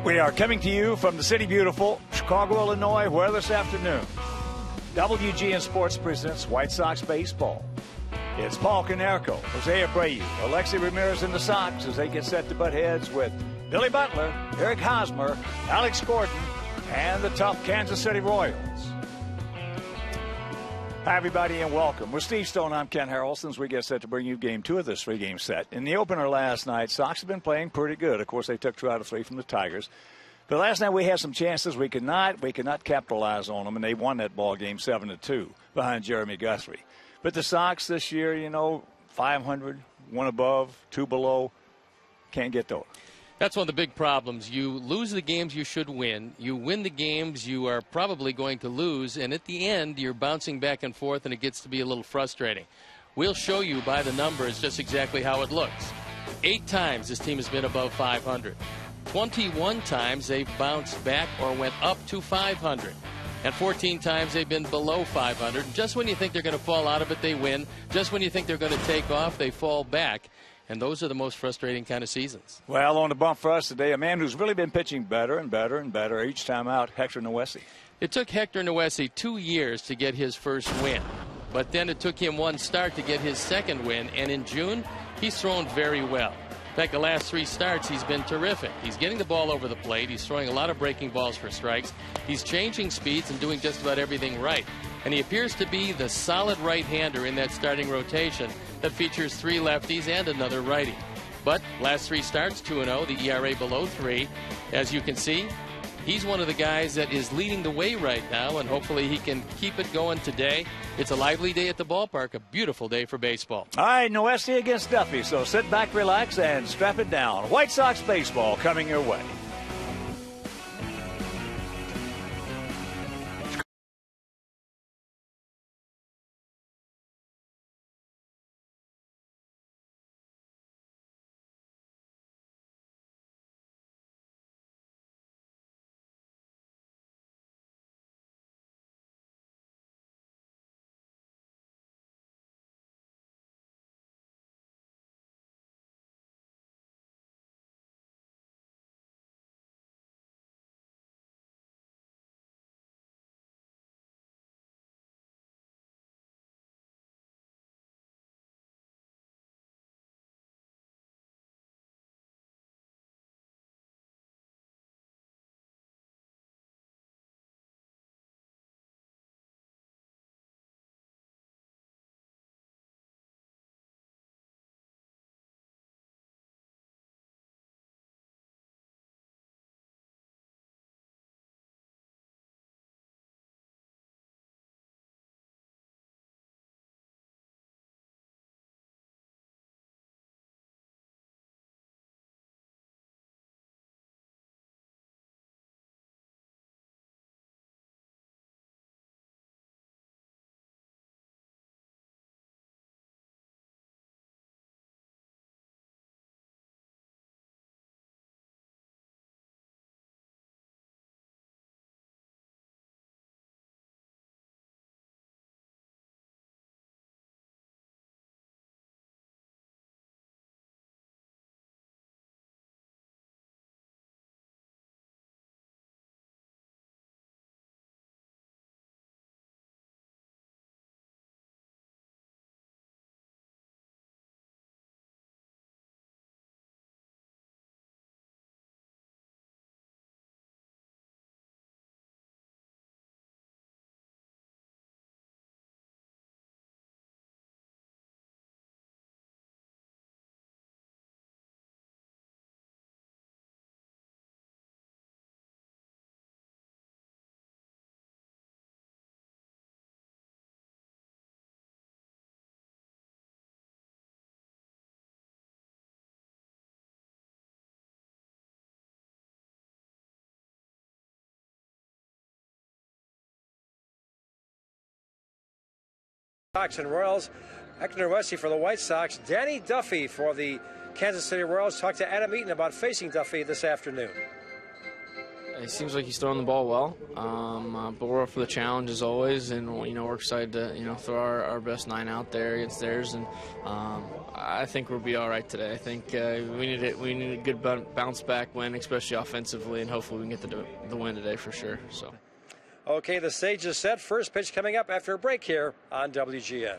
We are coming to you from the city beautiful Chicago, Illinois, where this afternoon WGN Sports presents White Sox baseball. It's Paul Konerko, Jose Abreu, Alexi Ramirez in the Sox as they get set to butt heads with Billy Butler, Eric Hosmer, Alex Gordon, and the tough Kansas City Royals. Hi, everybody, and welcome. With Steve Stone, I'm Ken Harrelson as we get set to bring you Game 2 of this three-game set. In the opener last night, Sox have been playing pretty good. Of course, they took 2 out of 3 from the Tigers. But last night we had some chances we could not capitalize on them, and they won that ball game 7-2 behind Jeremy Guthrie. But the Sox this year, 500, 1 above, 2 below, can't get to it. That's one of the big problems. You lose the games you should win. You win the games you are probably going to lose. And at the end, you're bouncing back and forth, and it gets to be a little frustrating. We'll show you by the numbers just exactly how it looks. 8 times this team has been above 500. 21 times they've bounced back or went up to 500. And 14 times they've been below 500. And just when you think they're going to fall out of it, they win. Just when you think they're going to take off, they fall back. And those are the most frustrating kind of seasons. Well, on the bump for us today, a man who's really been pitching better and better and better each time out, Hector Noesi. It took Hector Noesi 2 years to get his first win. But then it took him 1 start to get his second win. And in June, he's thrown very well. In fact, the last 3 starts, he's been terrific. He's getting the ball over the plate. He's throwing a lot of breaking balls for strikes. He's changing speeds and doing just about everything right. And he appears to be the solid right-hander in that starting rotation that features 3 lefties and another righty. But last 3 starts, 2-0, the ERA below 3. As you can see, he's one of the guys that is leading the way right now, and hopefully he can keep it going today. It's a lively day at the ballpark, a beautiful day for baseball. All right, Noesi against Duffy, so sit back, relax, and strap it down. White Sox baseball coming your way. Sox and Royals. Hector Noesi for the White Sox. Danny Duffy for the Kansas City Royals. Talked to Adam Eaton about facing Duffy this afternoon. It seems like he's throwing the ball well, but we're up for the challenge as always, and we're excited to throw our best 9 out there against theirs, and I think we'll be all right today. I think we need a good bounce back win, especially offensively, and hopefully we can get the win today for sure. So. Okay, the stage is set. First pitch coming up after a break here on WGN.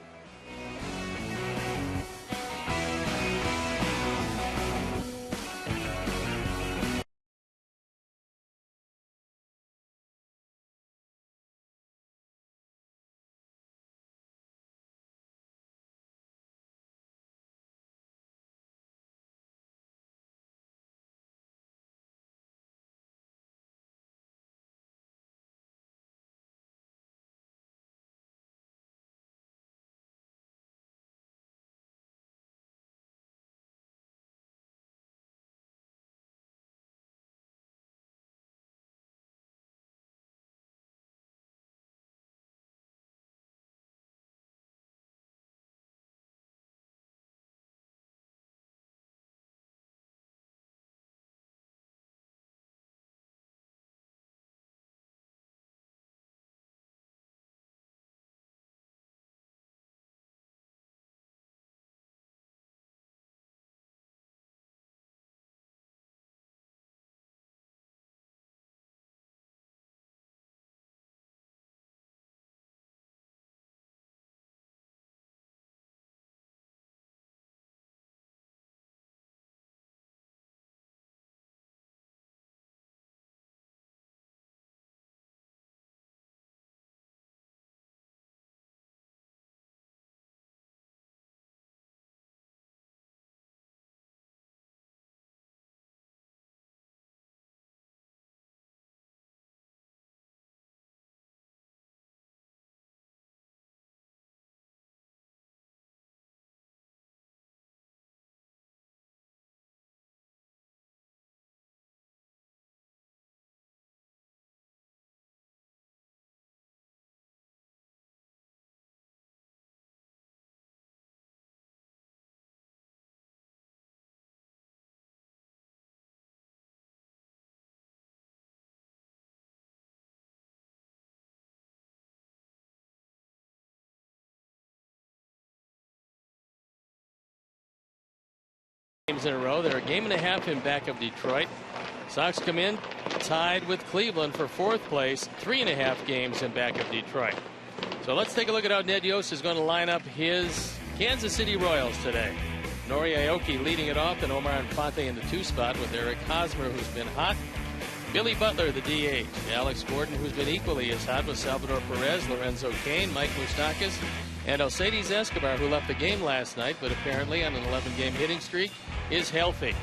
Games in a row. They're a game and a half in back of Detroit. Sox come in tied with Cleveland for 4th place, 3.5 games in back of Detroit. So let's take a look at how Ned Yost is going to line up his Kansas City Royals today. Nori Aoki leading it off, and Omar Infante in the 2 spot with Eric Hosmer, who's been hot. Billy Butler, the DH. Alex Gordon, who's been equally as hot with Salvador Perez, Lorenzo Cain, Mike Moustakas, and Alcides Escobar, who left the game last night, but apparently on an 11-game hitting streak, is healthy.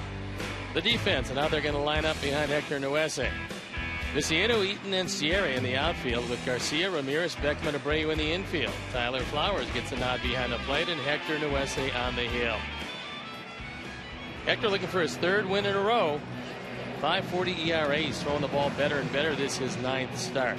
The defense and how they're going to line up behind Hector Nuese. Viciano, Eaton, and Sierra in the outfield with Garcia, Ramirez, Beckman, Abreu in the infield. Tyler Flowers gets a nod behind the plate, and Hector Nuese on the hill. Hector looking for his 3rd win in a row. 5.40 ERA. He's throwing the ball better and better. This is his 9th start.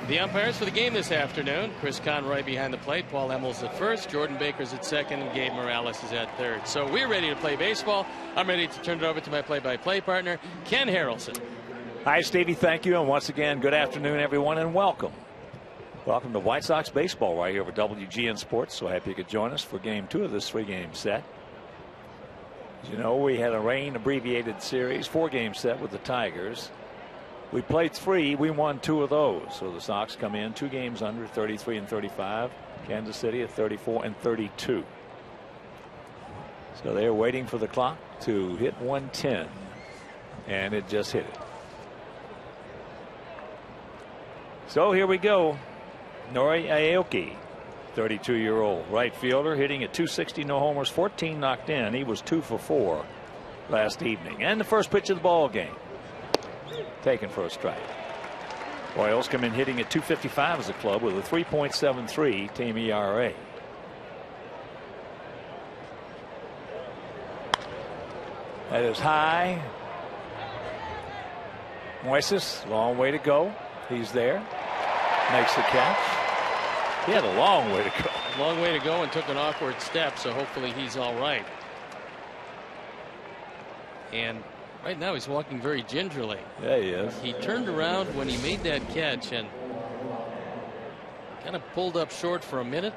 The umpires for the game this afternoon: Chris Conroy behind the plate, Paul Emmels at first, Jordan Baker's at second, and Gabe Morales is at third. So we're ready to play baseball. I'm ready to turn it over to my play-by-play partner, Ken Harrelson. Hi, Stevie. Thank you. And once again, good afternoon, everyone, and welcome. Welcome to White Sox baseball right here over WGN Sports. So happy you could join us for game 2 of this 3-game set. As you know, we had a rain abbreviated series, 4-game set with the Tigers. We played 3. We won 2 of those. So the Sox come in 2 games under, 33 and 35. Kansas City at 34 and 32. So they're waiting for the clock to hit 110. And it just hit it. So here we go. Nori Aoki, 32-year-old right fielder, hitting at .260, no homers, 14 knocked in. He was 2 for 4 last evening. And the first pitch of the ball game. Taken for a strike. Royals come in hitting at .255 as a club with a 3.73 team ERA. That is high. Moises, long way to go. He's there. Makes the catch. He had a long way to go. Long way to go and took an awkward step, so hopefully he's all right. And right now he's walking very gingerly. Yeah, he is. He turned around when he made that catch and kind of pulled up short for a minute.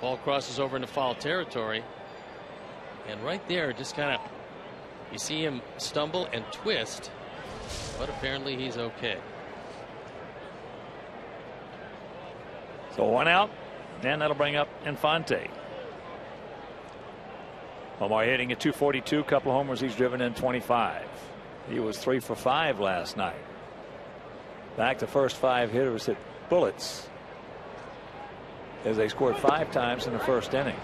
Ball crosses over into foul territory. And right there, just kind of, you see him stumble and twist, but apparently he's okay. So 1 out, and that'll bring up Infante. Omar hitting at .242, couple of homers, he's driven in 25. He was 3 for 5 last night. Back, the first 5 hitters hit bullets as they scored 5 times in the first inning.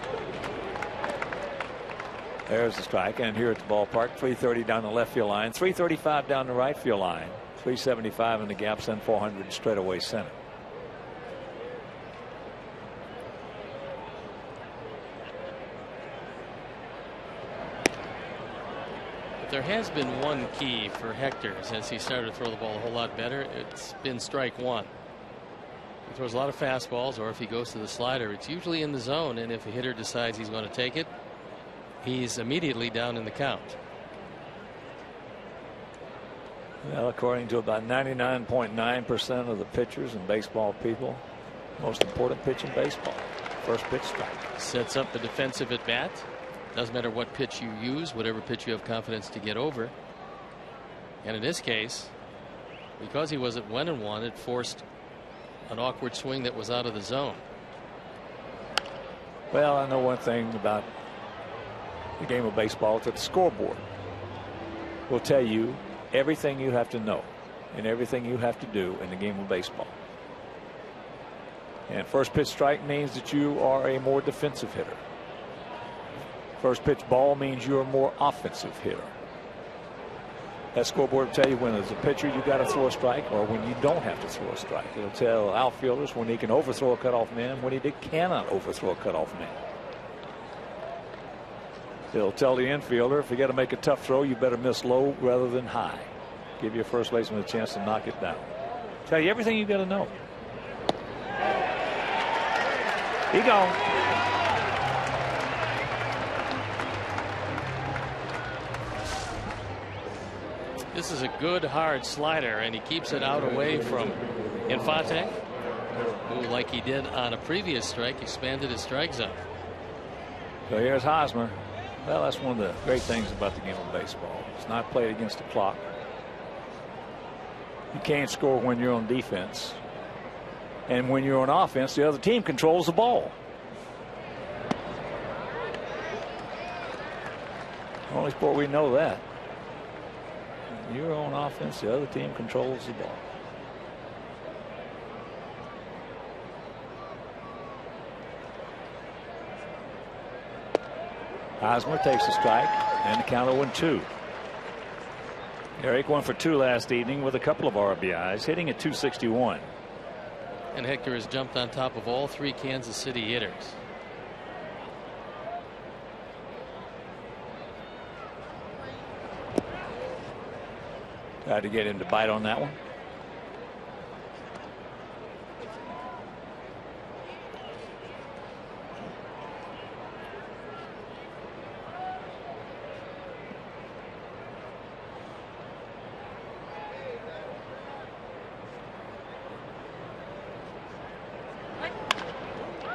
There's the strike, and here at the ballpark, 330 down the left field line, 335 down the right field line, 375 in the gaps, and 400 straightaway center. There has been one key for Hector since he started to throw the ball a whole lot better. It's been strike one. He throws a lot of fastballs, or if he goes to the slider, it's usually in the zone, and if a hitter decides he's going to take it, he's immediately down in the count. Well, according to about 99.9% of the pitchers and baseball people, most important pitch in baseball, first pitch strike. Sets up the defensive at bat. Doesn't matter what pitch you use, whatever pitch you have confidence to get over. And in this case, because he was at 1-1, it forced an awkward swing that was out of the zone. Well, I know one thing about the game of baseball, it's that the scoreboard will tell you everything you have to know and everything you have to do in the game of baseball. And first pitch strike means that you are a more defensive hitter. First pitch ball means you're a more offensive hitter. That scoreboard will tell you when as a pitcher you got to throw a strike or when you don't have to throw a strike. It'll tell outfielders when he can overthrow a cutoff man, when he cannot overthrow a cutoff man. It'll tell the infielder if you got to make a tough throw, you better miss low rather than high. Give your first baseman a chance to knock it down. Tell you everything you got to know. He gone. This is a good hard slider, and he keeps it out away from Infante, who, like he did on a previous strike, expanded his strike zone. So here's Hosmer. Well, that's one of the great things about the game of baseball. It's not played against the clock. You can't score when you're on defense. And when you're on offense, the other team controls the ball. Only sport we know that. When you're on offense, the other team controls the ball. Hosmer takes a strike and the count 0-2. Eric 1 for 2 last evening with a couple of RBIs, hitting at .261. And Hector has jumped on top of all 3 Kansas City hitters. Tried to get him to bite on that one.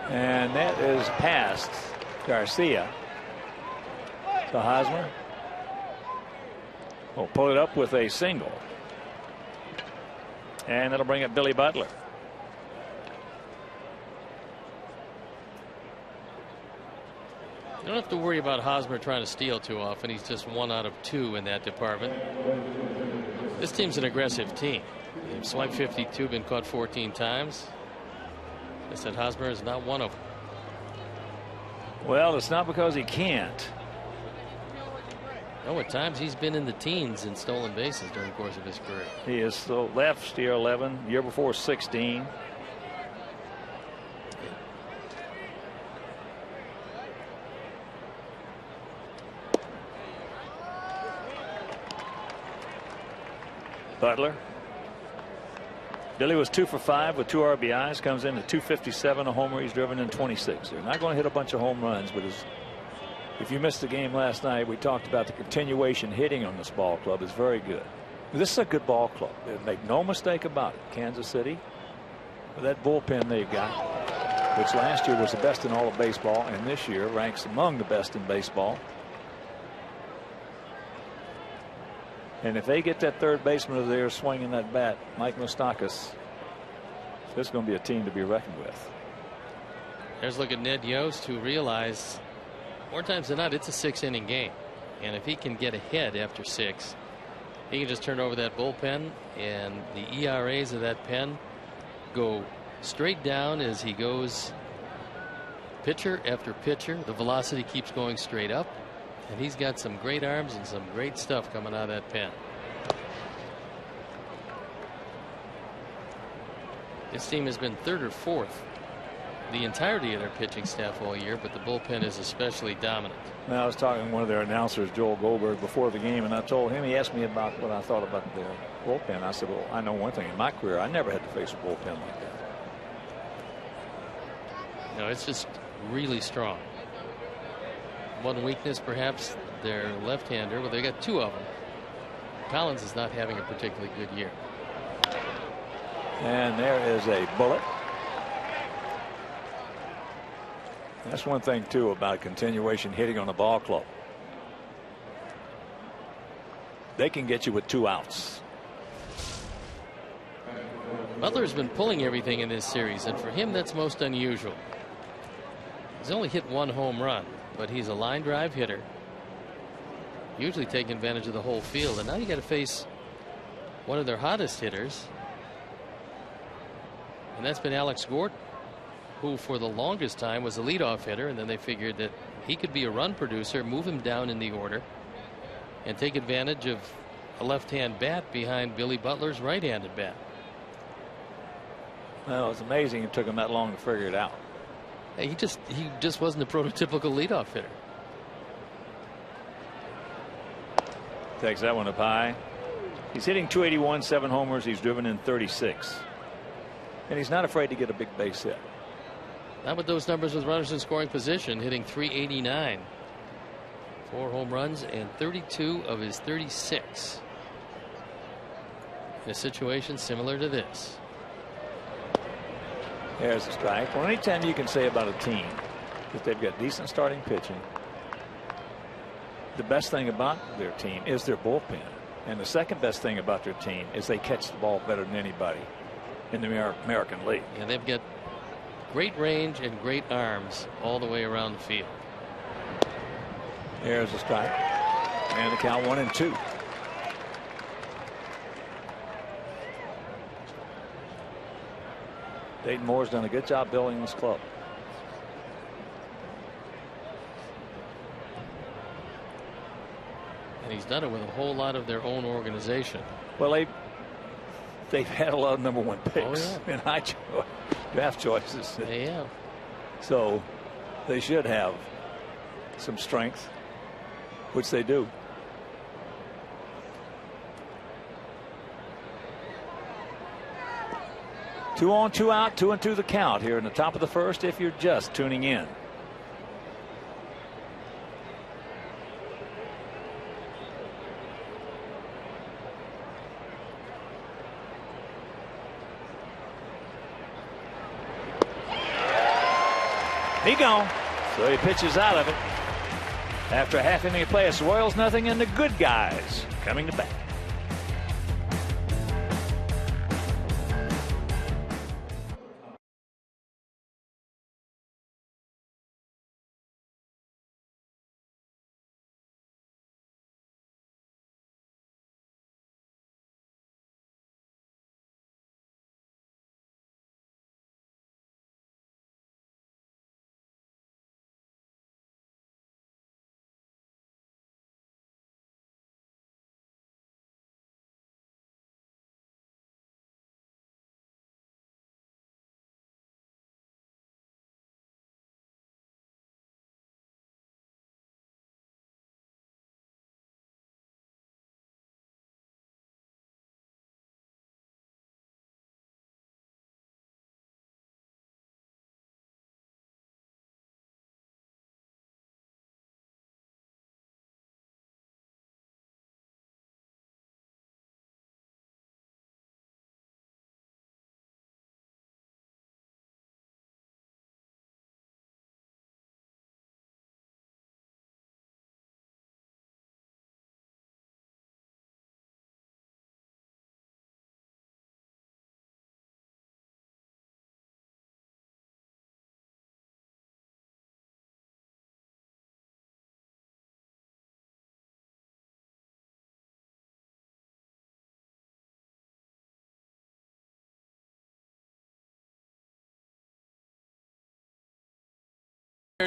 And that is past Garcia. So Hosmer will pull it up with a single. And that'll bring up Billy Butler. You don't have to worry about Hosmer trying to steal too often. He's just 1 out of 2 in that department. This team's an aggressive team. They've swiped 52, been caught 14 times. I said Hosmer is not one of them. Well, it's not because he can't. No, at times he's been in the teens in stolen bases during the course of his career. He is the left steer 11, year before 16. Butler. Billy was 2 for 5 with 2 RBIs, comes in at .257, a homer. He's driven in 26. They're not going to hit a bunch of home runs, but his If you missed the game last night, we talked about the continuation hitting on this ball club is very good. This is a good ball club. Make no mistake about it. Kansas City, with that bullpen they've got, which last year was the best in all of baseball, and this year ranks among the best in baseball. And if they get that third baseman of theirs swinging that bat, Mike Moustakas, this is going to be a team to be reckoned with. There's look at Ned Yost, who realized more times than not it's a 6-inning game, and if he can get ahead after 6, he can just turn over that bullpen, and the ERAs of that pen go straight down as he goes pitcher after pitcher. The velocity keeps going straight up, and he's got some great arms and some great stuff coming out of that pen. This team has been 3rd or 4th the entirety of their pitching staff all year, but the bullpen is especially dominant. Now, I was talking to one of their announcers, Joel Goldberg, before the game, and I told him, he asked me about what I thought about their bullpen. I said, well, I know one thing. In my career, I never had to face a bullpen like that. No, it's just really strong. One weakness, perhaps, their left-hander. Well, they got 2 of them. Collins is not having a particularly good year. And there is a bullet. That's one thing, too, about continuation hitting on a ball club. They can get you with 2 outs. Butler's been pulling everything in this series, and for him, that's most unusual. He's only hit 1 home run, but he's a line drive hitter, usually taking advantage of the whole field. And now you got to face one of their hottest hitters, and that's been Alex Gordon, who for the longest time was a leadoff hitter, and then they figured that he could be a run producer, move him down in the order, and take advantage of a left-hand bat behind Billy Butler's right-handed bat. Well, it's amazing it took him that long to figure it out. He just wasn't a prototypical leadoff hitter. Takes that one up high. He's hitting .281, 7 homers. He's driven in 36. And he's not afraid to get a big base hit. Not with those numbers with runners in scoring position, hitting .389. 4 home runs and 32 of his 36. In a situation similar to this. There's a strike. Well, anytime you can say about a team that they've got decent starting pitching, the best thing about their team is their bullpen. And the second best thing about their team is they catch the ball better than anybody in the American League. And they've got great range and great arms all the way around the field. There's a strike. And the count 1-2. Dayton Moore's done a good job building this club. And he's done it with a whole lot of their own organization. Well, they've had a lot of number 1 picks in high draft choices. They have. So they should have some strength, which they do. Two on, 2 out, 2-2 the count here in the top of the first if you're just tuning in. He gone. So he pitches out of it. After a half inning of play, it's Royals nothing and the good guys coming to bat.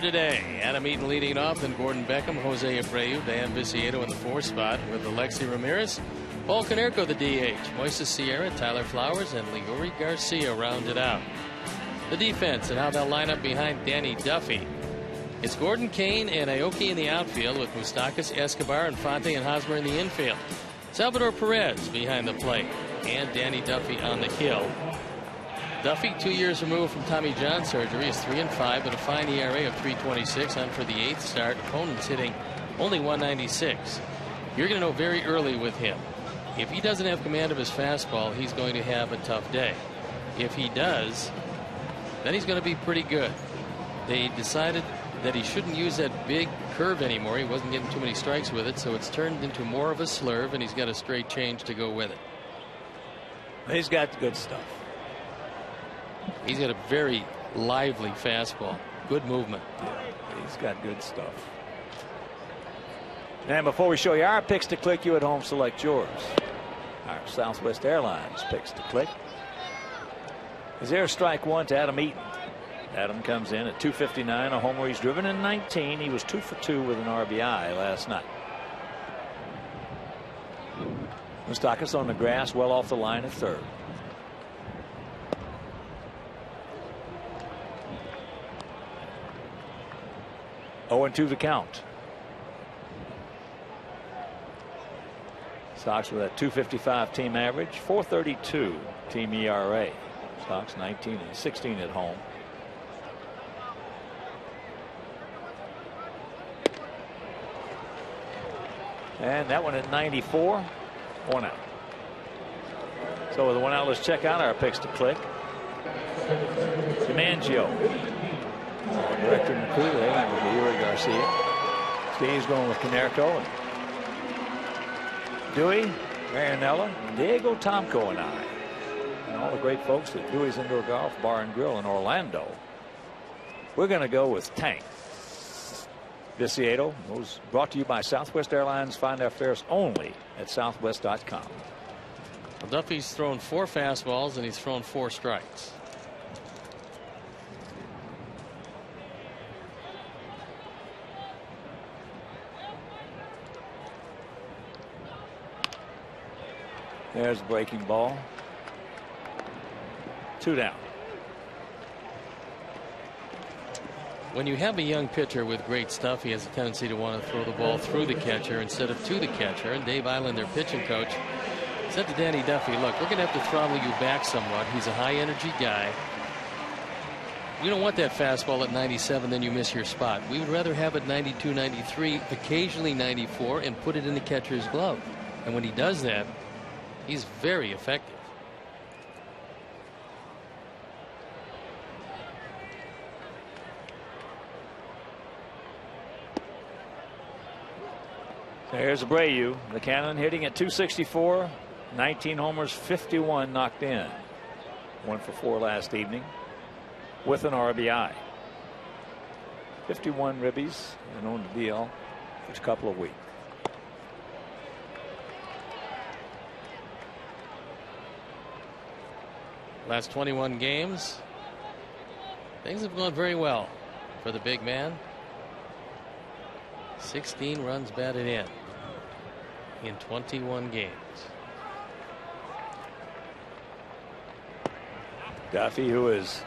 Today, Adam Eaton leading off, and Gordon Beckham, Jose Abreu, Dan Viciedo in the 4th spot with Alexi Ramirez, Paul Konerko the DH, Moises Sierra, Tyler Flowers, and Leori Garcia rounded out. The defense and how they'll line up behind Danny Duffy. It's Gordon, Kane, and Aoki in the outfield with Moustakas, Escobar, Infante, and Hosmer in the infield. Salvador Perez behind the plate, and Danny Duffy on the hill. Duffy, 2 years removed from Tommy John surgery, is 3-5 with a fine ERA of 3.26 on for the 8th start. Opponents hitting only 196. You're going to know very early with him. If he doesn't have command of his fastball, he's going to have a tough day. If he does, then he's going to be pretty good. They decided that he shouldn't use that big curve anymore. He wasn't getting too many strikes with it, so it's turned into more of a slurve, and he's got a straight change to go with it. He's got good stuff. He's got a very lively fastball. Good movement. Yeah, he's got good stuff. And before we show you our picks to click, you at home select yours. Our Southwest Airlines picks to click. Is there a strike one to Adam Eaton? Adam comes in at 259, a homer. He's driven in 19. He was 2 for 2 with an RBI last night. Moustakas on the grass, well off the line at third. Oh, and 2 the count. Sox with a 2.55 team average, 4.32 team ERA. Sox 19 and 16 at home. And that one at 94. 1 out. So with the 1 out, let's check out our picks to click. DiMaggio, director and crew there with Leori Garcia. Steve's going with Konerko and Dewey, Marinella, Diego Tomko, and I. And all the great folks at Dewey's Indoor Golf Bar and Grill in Orlando. We're going to go with Tank Viciedo. Was brought to you by Southwest Airlines. Find our fares only at southwest.com. Well, Duffy's thrown 4 fastballs and he's thrown 4 strikes. There's a breaking ball. 2 down. When you have a young pitcher with great stuff, he has a tendency to want to throw the ball through the catcher instead of to the catcher. And Dave Island, their pitching coach, said to Danny Duffy, look, we're going to have to throttle you back somewhat. He's a high energy guy. We don't want that fastball at 97, then you miss your spot. We would rather have it 92, 93, occasionally 94, and put it in the catcher's glove. And when he does that, he's very effective. There's Abreu, the cannon, hitting at 264, 19 homers, 51 knocked in. 1 for 4 last evening with an RBI. 51 ribbies and on the DL for a couple of weeks. Last 21 games, things have gone very well for the big man. 16 runs batted in 21 games. Duffy, who is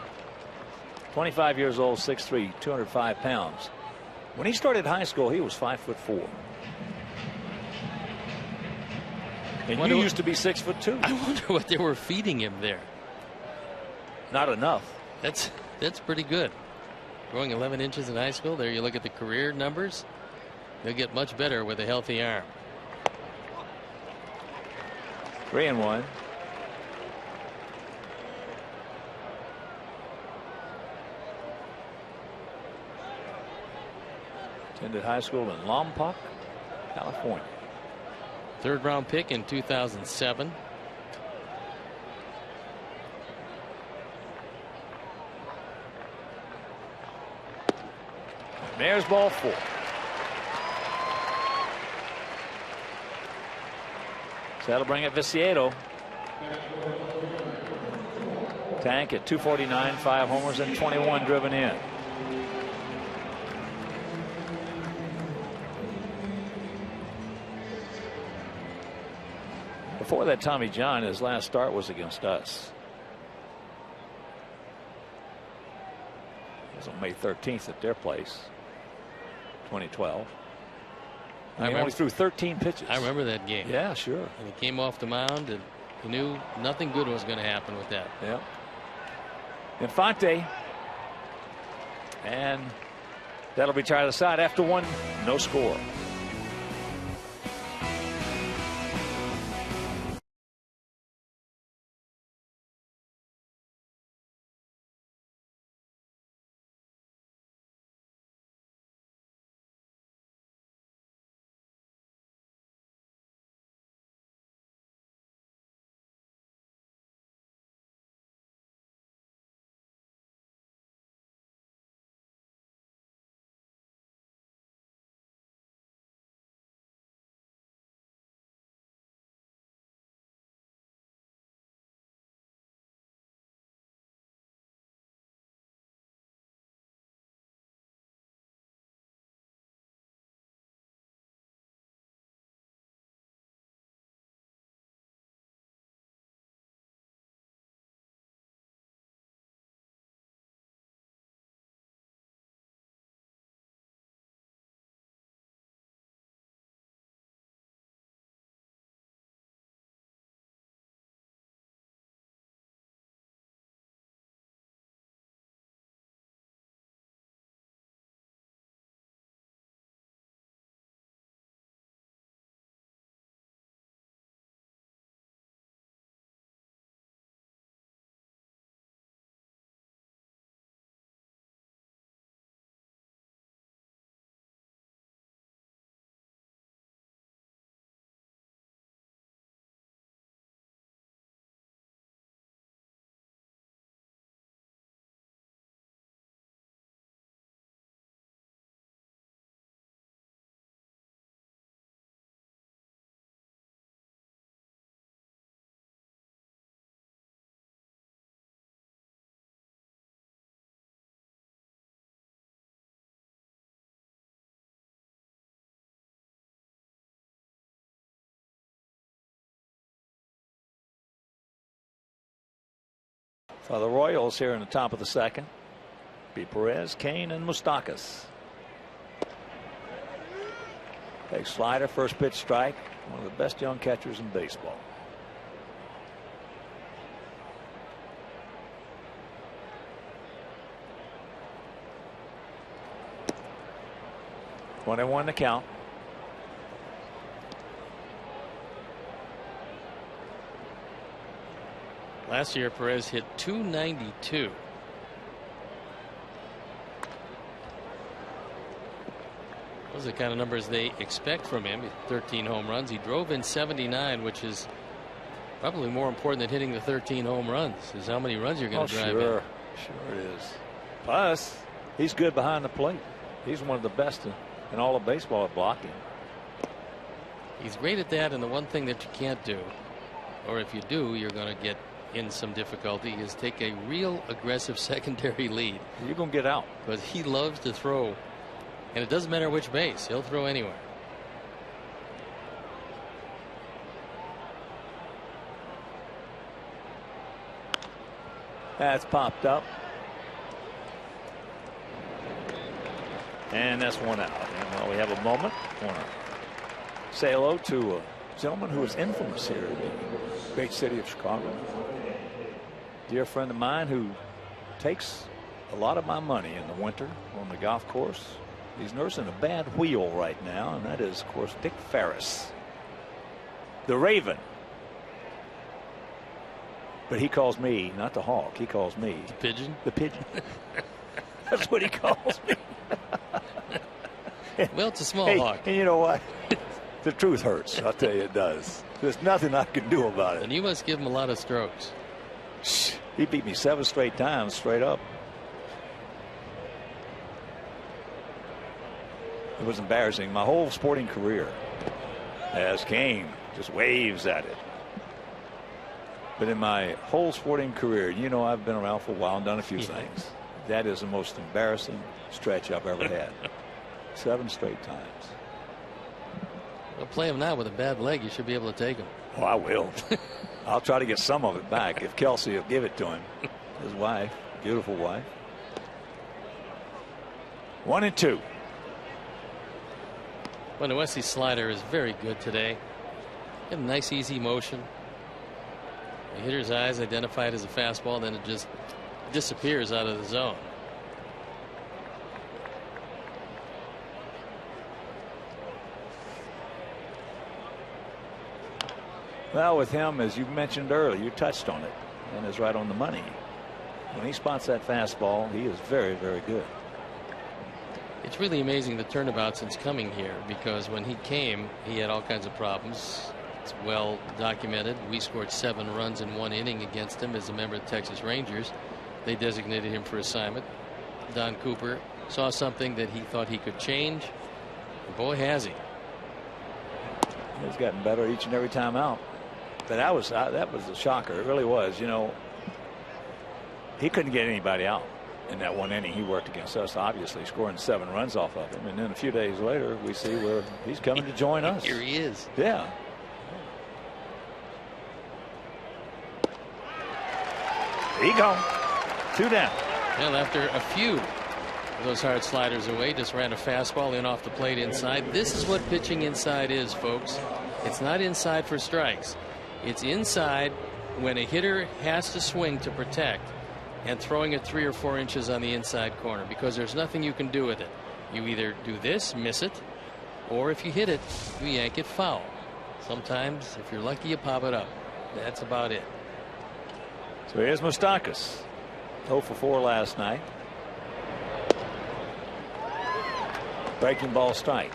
25 years old, 6'3", 205 pounds. When he started high school, he was 5'4". And you used to be 6'2". I wonder what they were feeding him there. Not enough. That's pretty good. Growing 11 inches in high school. There you look at the career numbers. They'll get much better with a healthy arm. 3-1. Attended high school in Lompoc, California. 3rd round pick in 2007. There's ball 4. So that'll bring it Viciedo. Tank at 249, 5 homers and 21 driven in. Before that Tommy John, his last start was against us. It was on May 13th at their place, 2012. And he only threw 13 pitches. I remember that game. Yeah, sure. And he came off the mound, and he knew nothing good was going to happen with that. Yeah. Infante. And that'll be tied aside after one. No score. For the Royals here in the top of the second, be Perez, Kane, and Moustakas. Big slider, first pitch strike. One of the best young catchers in baseball. .21 to count. Last year, Perez hit .292. Those are the kind of numbers they expect from him. 13 home runs. He drove in 79, which is probably more important than hitting the 13 home runs. Is how many runs you're going to drive in. Sure it is. Plus, he's good behind the plate. He's one of the best in all of baseball at blocking. He's great at that, and the one thing that you can't do, or if you do, you're going to get in some difficulty, is take a real aggressive secondary lead. You're going to get out. Because he loves to throw, and it doesn't matter which base, he'll throw anywhere. That's popped up. And that's one out. And while we have a moment, I want to say hello to a gentleman who is infamous here in the great city of Chicago. Dear friend of mine who takes a lot of my money in the winter on the golf course. He's nursing a bad wheel right now, and that is, of course, Dick Ferris, the Raven. But he calls me, not the Hawk, he calls me the Pigeon. The Pigeon. That's what he calls me. Well, it's a small hawk. And you know what? The truth hurts. I'll tell you it does. There's nothing I can do about it. And you must give him a lot of strokes. He beat me 7 straight times straight up. It was embarrassing. My whole sporting career, as Kane just waves at it. But in my whole sporting career, you know, I've been around for a while and done a few things. That is the most embarrassing stretch I've ever had. 7 straight times. Well, play him now with a bad leg. You should be able to take him. Oh, I will. I'll try to get some of it back if Kelsey will give it to him. His wife, beautiful wife. 1-2. Well, the Wesley slider is very good today. Got a nice easy motion. The hitter's eyes identify it as a fastball, then it just disappears out of the zone. Well, with him, as you mentioned earlier, you touched on it, and it's right on the money. When he spots that fastball, he is very, very good. It's really amazing the turnabout since coming here, because when he came, he had all kinds of problems. It's well documented. We scored 7 runs in 1 inning against him as a member of the Texas Rangers. They designated him for assignment. Don Cooper saw something that he thought he could change. And boy, has he. He's gotten better each and every time out. But that was a shocker. It really was. You know, he couldn't get anybody out in that 1 inning. He worked against us, obviously, scoring 7 runs off of him. And then a few days later, we see where he's coming to join us. Here he is. Yeah. There you go. 2 down. Well, after a few of those hard sliders away, just ran a fastball in off the plate inside. This is what pitching inside is, folks. It's not inside for strikes. It's inside when a hitter has to swing to protect, and throwing it 3 or 4 inches on the inside corner, because there's nothing you can do with it. You either do this, miss it, or if you hit it, you yank it foul. Sometimes, if you're lucky, you pop it up. That's about it. So here's Moustakas. 0 for 4 last night. Breaking ball strike.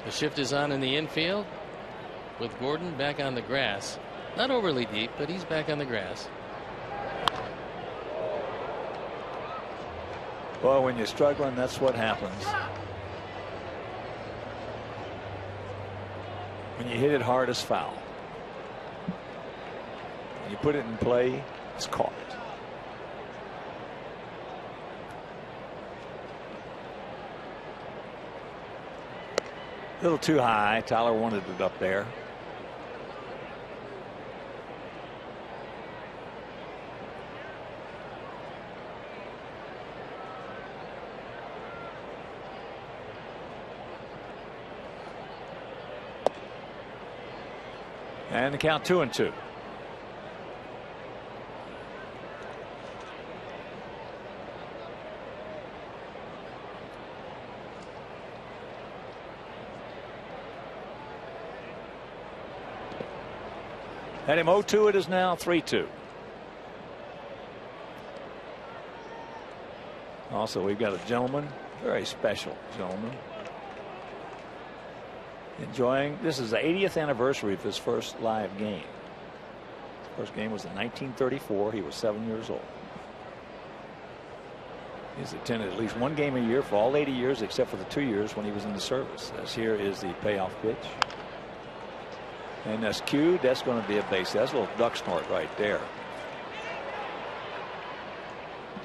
The shift is on in the infield with Gordon back on the grass. Not overly deep, but he's back on the grass. Well, when you're struggling, that's what happens. When you hit it hard, it's foul. When you put it in play, it's caught. A little too high. Tyler wanted it up there. And the count 2-2. Had him 0-2. It is now 3-2. Also, we've got a gentleman, very special gentleman, enjoying. This is the 80th anniversary of his first live game. His first game was in 1934. He was 7 years old. He's attended at least 1 game a year for all 80 years, except for the 2 years when he was in the service. As here is the payoff pitch. And that's cued. That's going to be a base. That's a little duck snort right there.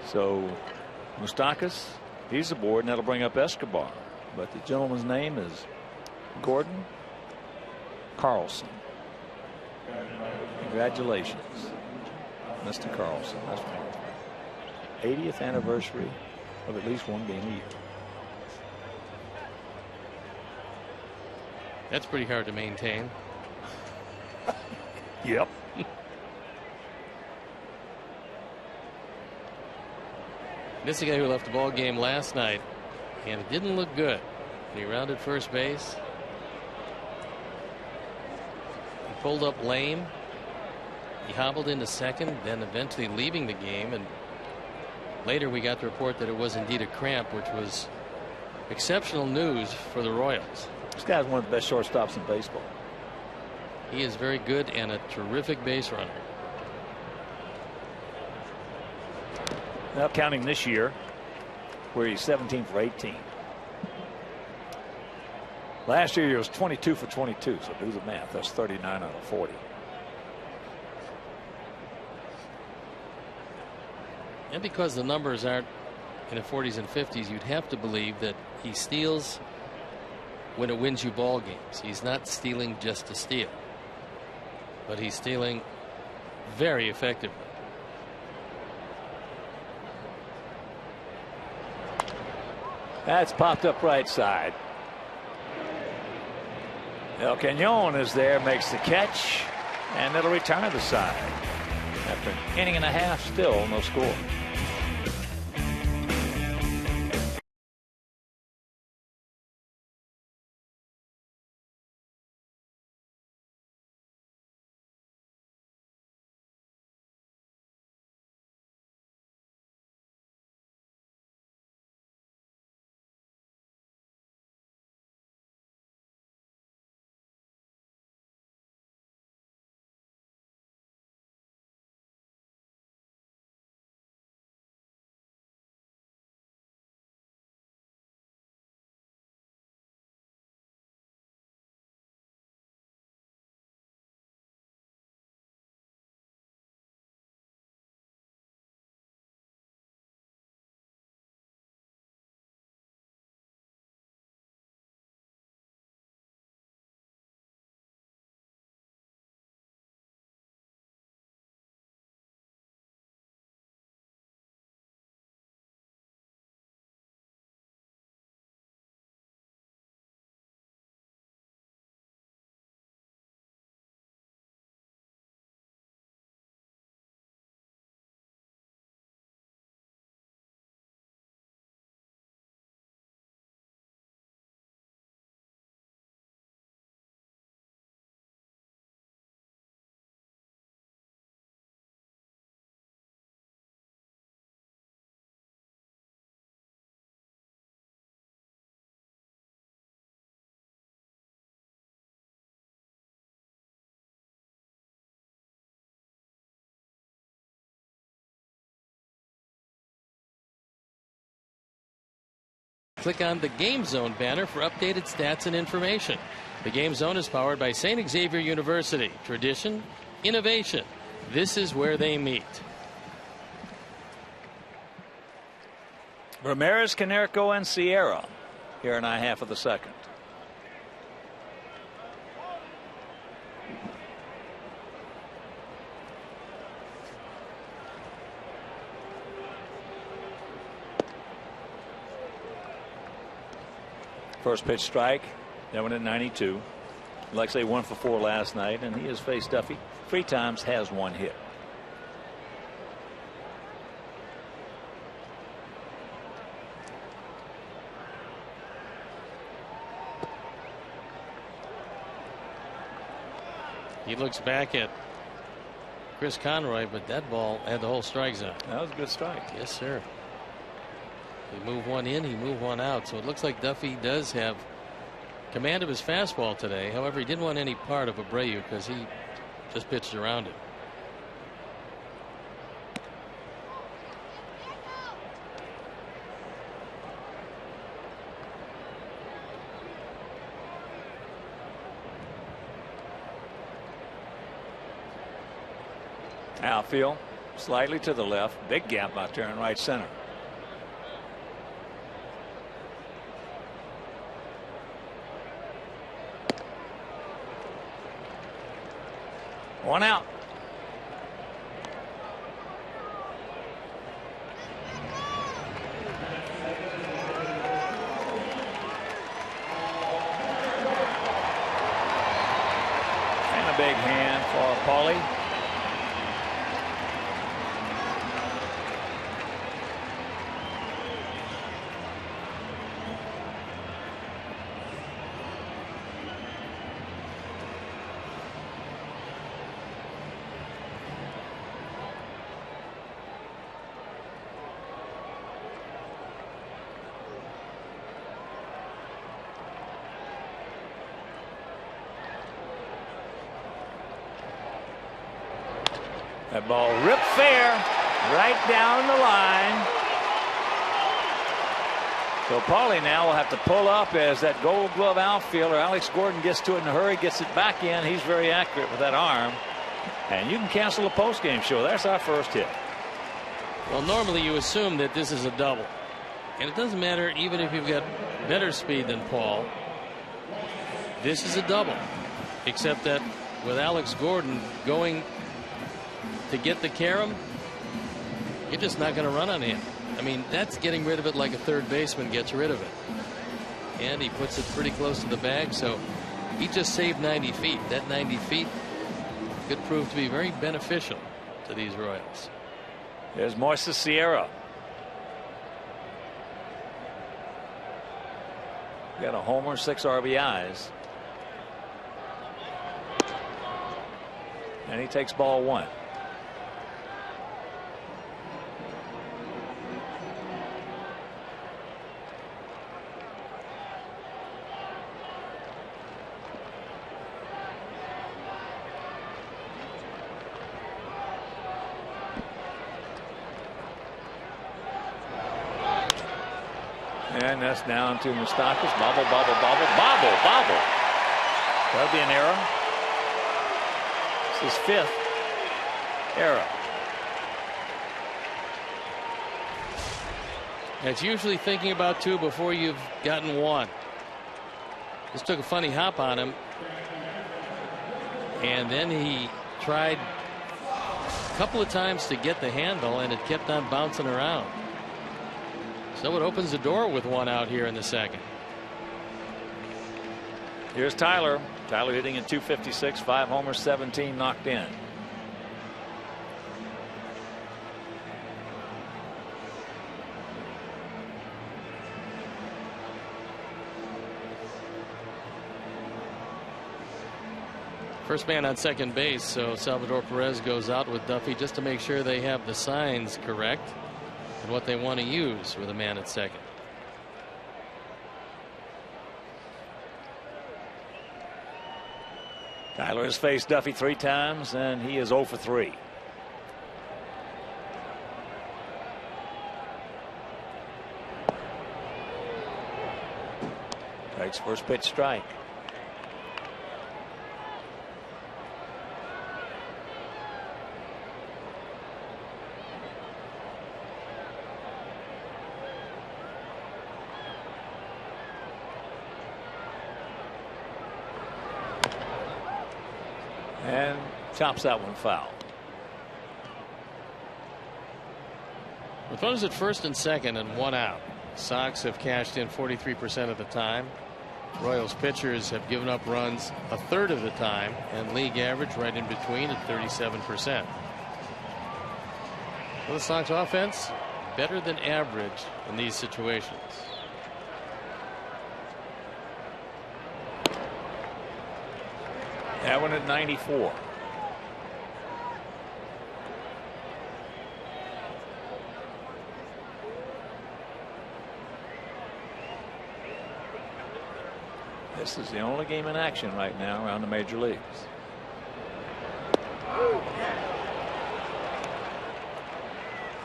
So Moustakas, he's aboard, and that'll bring up Escobar. But the gentleman's name is Gordon Carlson. Congratulations, Mr. Carlson. That's wonderful. 80th anniversary of at least 1 game a year. That's pretty hard to maintain. Yep. This is a guy who left the ball game last night, and it didn't look good. He rounded first base. He pulled up lame. He hobbled into second, then eventually leaving the game. And later we got the report that it was indeed a cramp, which was exceptional news for the Royals. This guy's one of the best shortstops in baseball. He is very good and a terrific base runner. Now counting this year, where he's 17 for 18. Last year he was 22 for 22, so do the math. That's 39 out of 40. And because the numbers aren't in the 40s and 50s, you'd have to believe that he steals when it wins you ball games. He's not stealing just to steal, but he's stealing very effectively. That's popped up right side. El Cañon is there, makes the catch, and it'll return to the side. After an inning and a half, still no score. Click on the Game Zone banner for updated stats and information. The Game Zone is powered by St. Xavier University. Tradition, innovation. This is where they meet. Ramirez, Canerco, and Sierra here in half of the second. First pitch strike. That one at 92. Like I say, 1 for 4 last night, and he has faced Duffy 3 times, has 1 hit. He looks back at Chris Conroy, but that ball had the whole strike zone. That was a good strike. Yes, sir. He moved one in, he moved one out. So it looks like Duffy does have command of his fastball today. However, he didn't want any part of Abreu because he just pitched around it. Outfield, slightly to the left. Big gap out there in right center. One out. And a big hand for Paulie. That ball ripped fair right down the line. So Paulie now will have to pull up as that Gold Glove outfielder Alex Gordon gets to it in a hurry, gets it back in. He's very accurate with that arm. And you can cancel a postgame show. That's our first hit. Well, normally you assume that this is a double. And it doesn't matter even if you've got better speed than Paul. This is a double, except that with Alex Gordon going to get the carom, you're just not going to run on him. I mean, that's getting rid of it like a third baseman gets rid of it. And he puts it pretty close to the bag, so he just saved 90 feet. That 90 feet could prove to be very beneficial to these Royals. There's Moises Sierra. Got a homer, 6 RBIs. And he takes ball 1. And that's down to Moustakas. Bobble, bobble, bobble, bobble, bobble. That'll be an error. This is 5th error. It's usually thinking about 2 before you've gotten 1. Just took a funny hop on him. And then he tried a couple of times to get the handle, and it kept on bouncing around. So it opens the door with 1 out here in the 2nd. Here's Tyler. Tyler hitting at .256, 5 homers, 17 knocked in. First man on second base, so Salvador Perez goes out with Duffy just to make sure they have the signs correct and what they want to use with a man at second. Tyler has faced Duffy 3 times, and he is 0 for 3. Takes first pitch strike. And chops that one foul. With runners at first and second and 1 out, Sox have cashed in 43% of the time. Royals pitchers have given up runs a third of the time, and league average right in between at 37%. Well, the Sox offense better than average in these situations. That one at 94. This is the only game in action right now around the major leagues.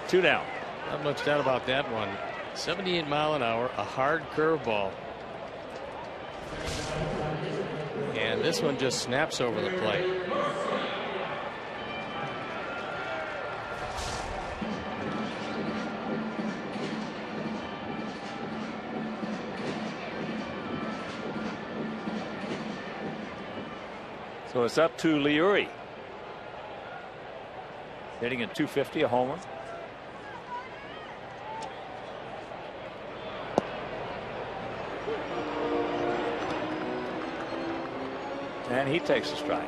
Two down. Not much doubt about that one. 78 mile an hour, a hard curveball. And this one just snaps over the plate. So it's up to Liuri. Hitting at .250, a homer. And he takes a strike.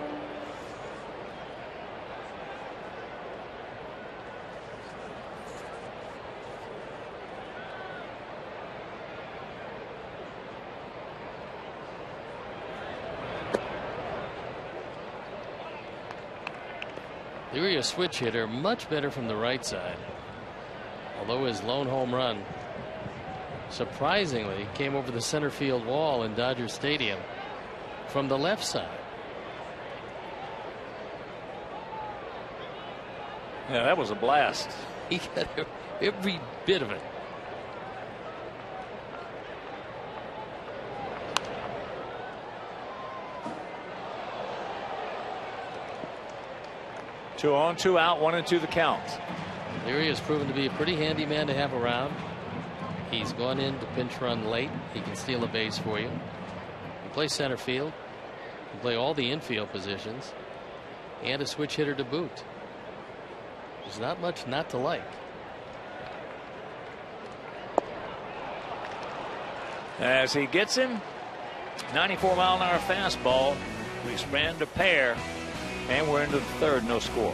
Leary, a switch hitter, much better from the right side. Although his lone home run surprisingly came over the center field wall in Dodger Stadium from the left side. Yeah, that was a blast. He got every bit of it. Two on, 2 out, 1 and 2 the count. Leary has proven to be a pretty handy man to have around. He's gone in to pinch run late. He can steal a base for you. He can play center field. He can play all the infield positions. And a switch hitter to boot. There's not much not to like. As he gets him, 94-mile-an-hour fastball. We span to pair, and we're into the third, no score.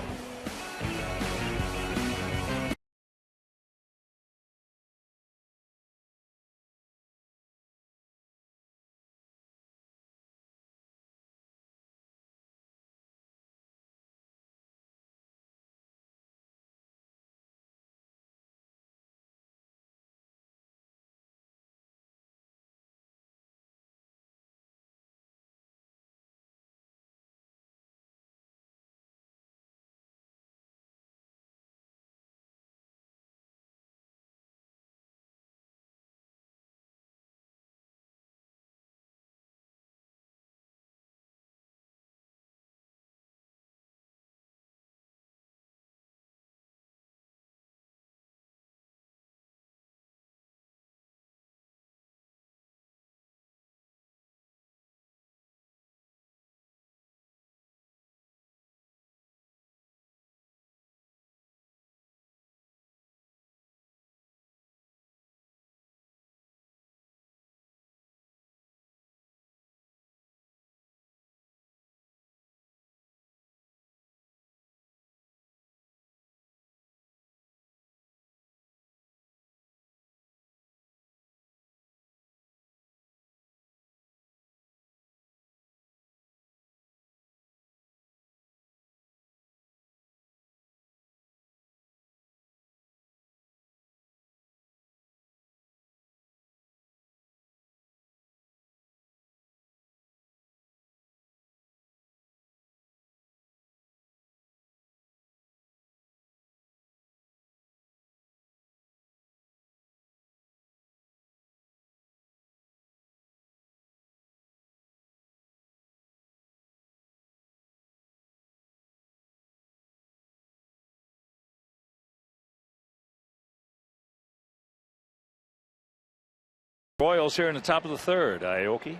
Royals here in the top of the third. Aoki,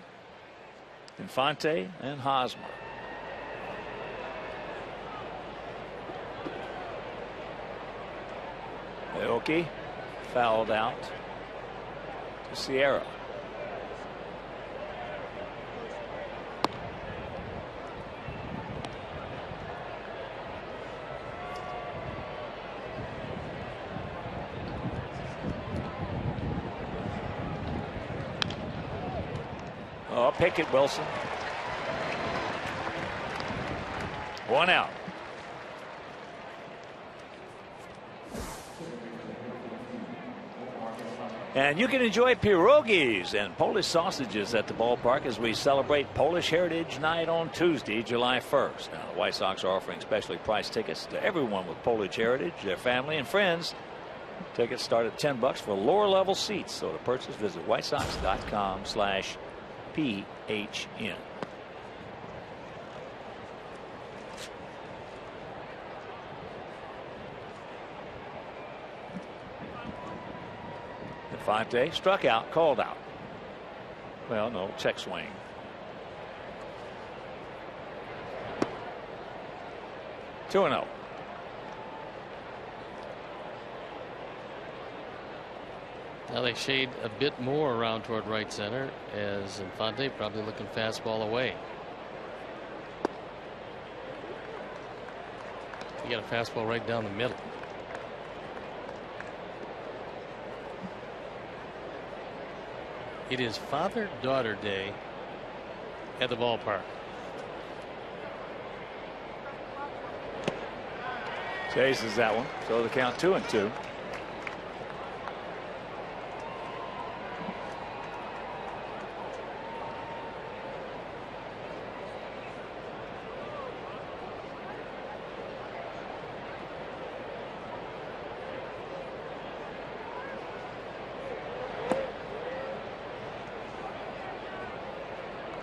Infante, and Hosmer. Aoki fouled out to Sierra. Pickett, Wilson. One out. And you can enjoy pierogies and Polish sausages at the ballpark as we celebrate Polish Heritage Night on Tuesday, July 1st. Now, the White Sox are offering specially priced tickets to everyone with Polish heritage, their family and friends. Tickets start at $10 for lower level seats. So to purchase, visit whitesox.com/PHN. Infante struck out, called out. Well, no, check swing. 2-0. Now they shade a bit more around toward right center as Infante probably looking fastball away. You got a fastball right down the middle. It is Father-Daughter Day at the ballpark. Chases that one. So the count 2-2.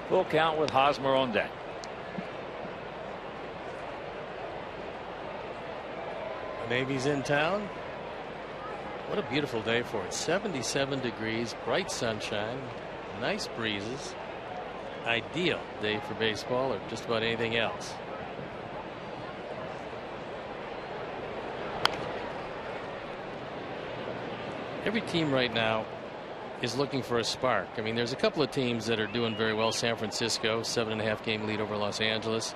Full count with Hosmer on deck. Navy's in town. What a beautiful day for it. 77 degrees, bright sunshine, nice breezes. Ideal day for baseball or just about anything else. Every team right now is looking for a spark. I mean, there's a couple of teams that are doing very well. San Francisco, 7.5 game lead over Los Angeles.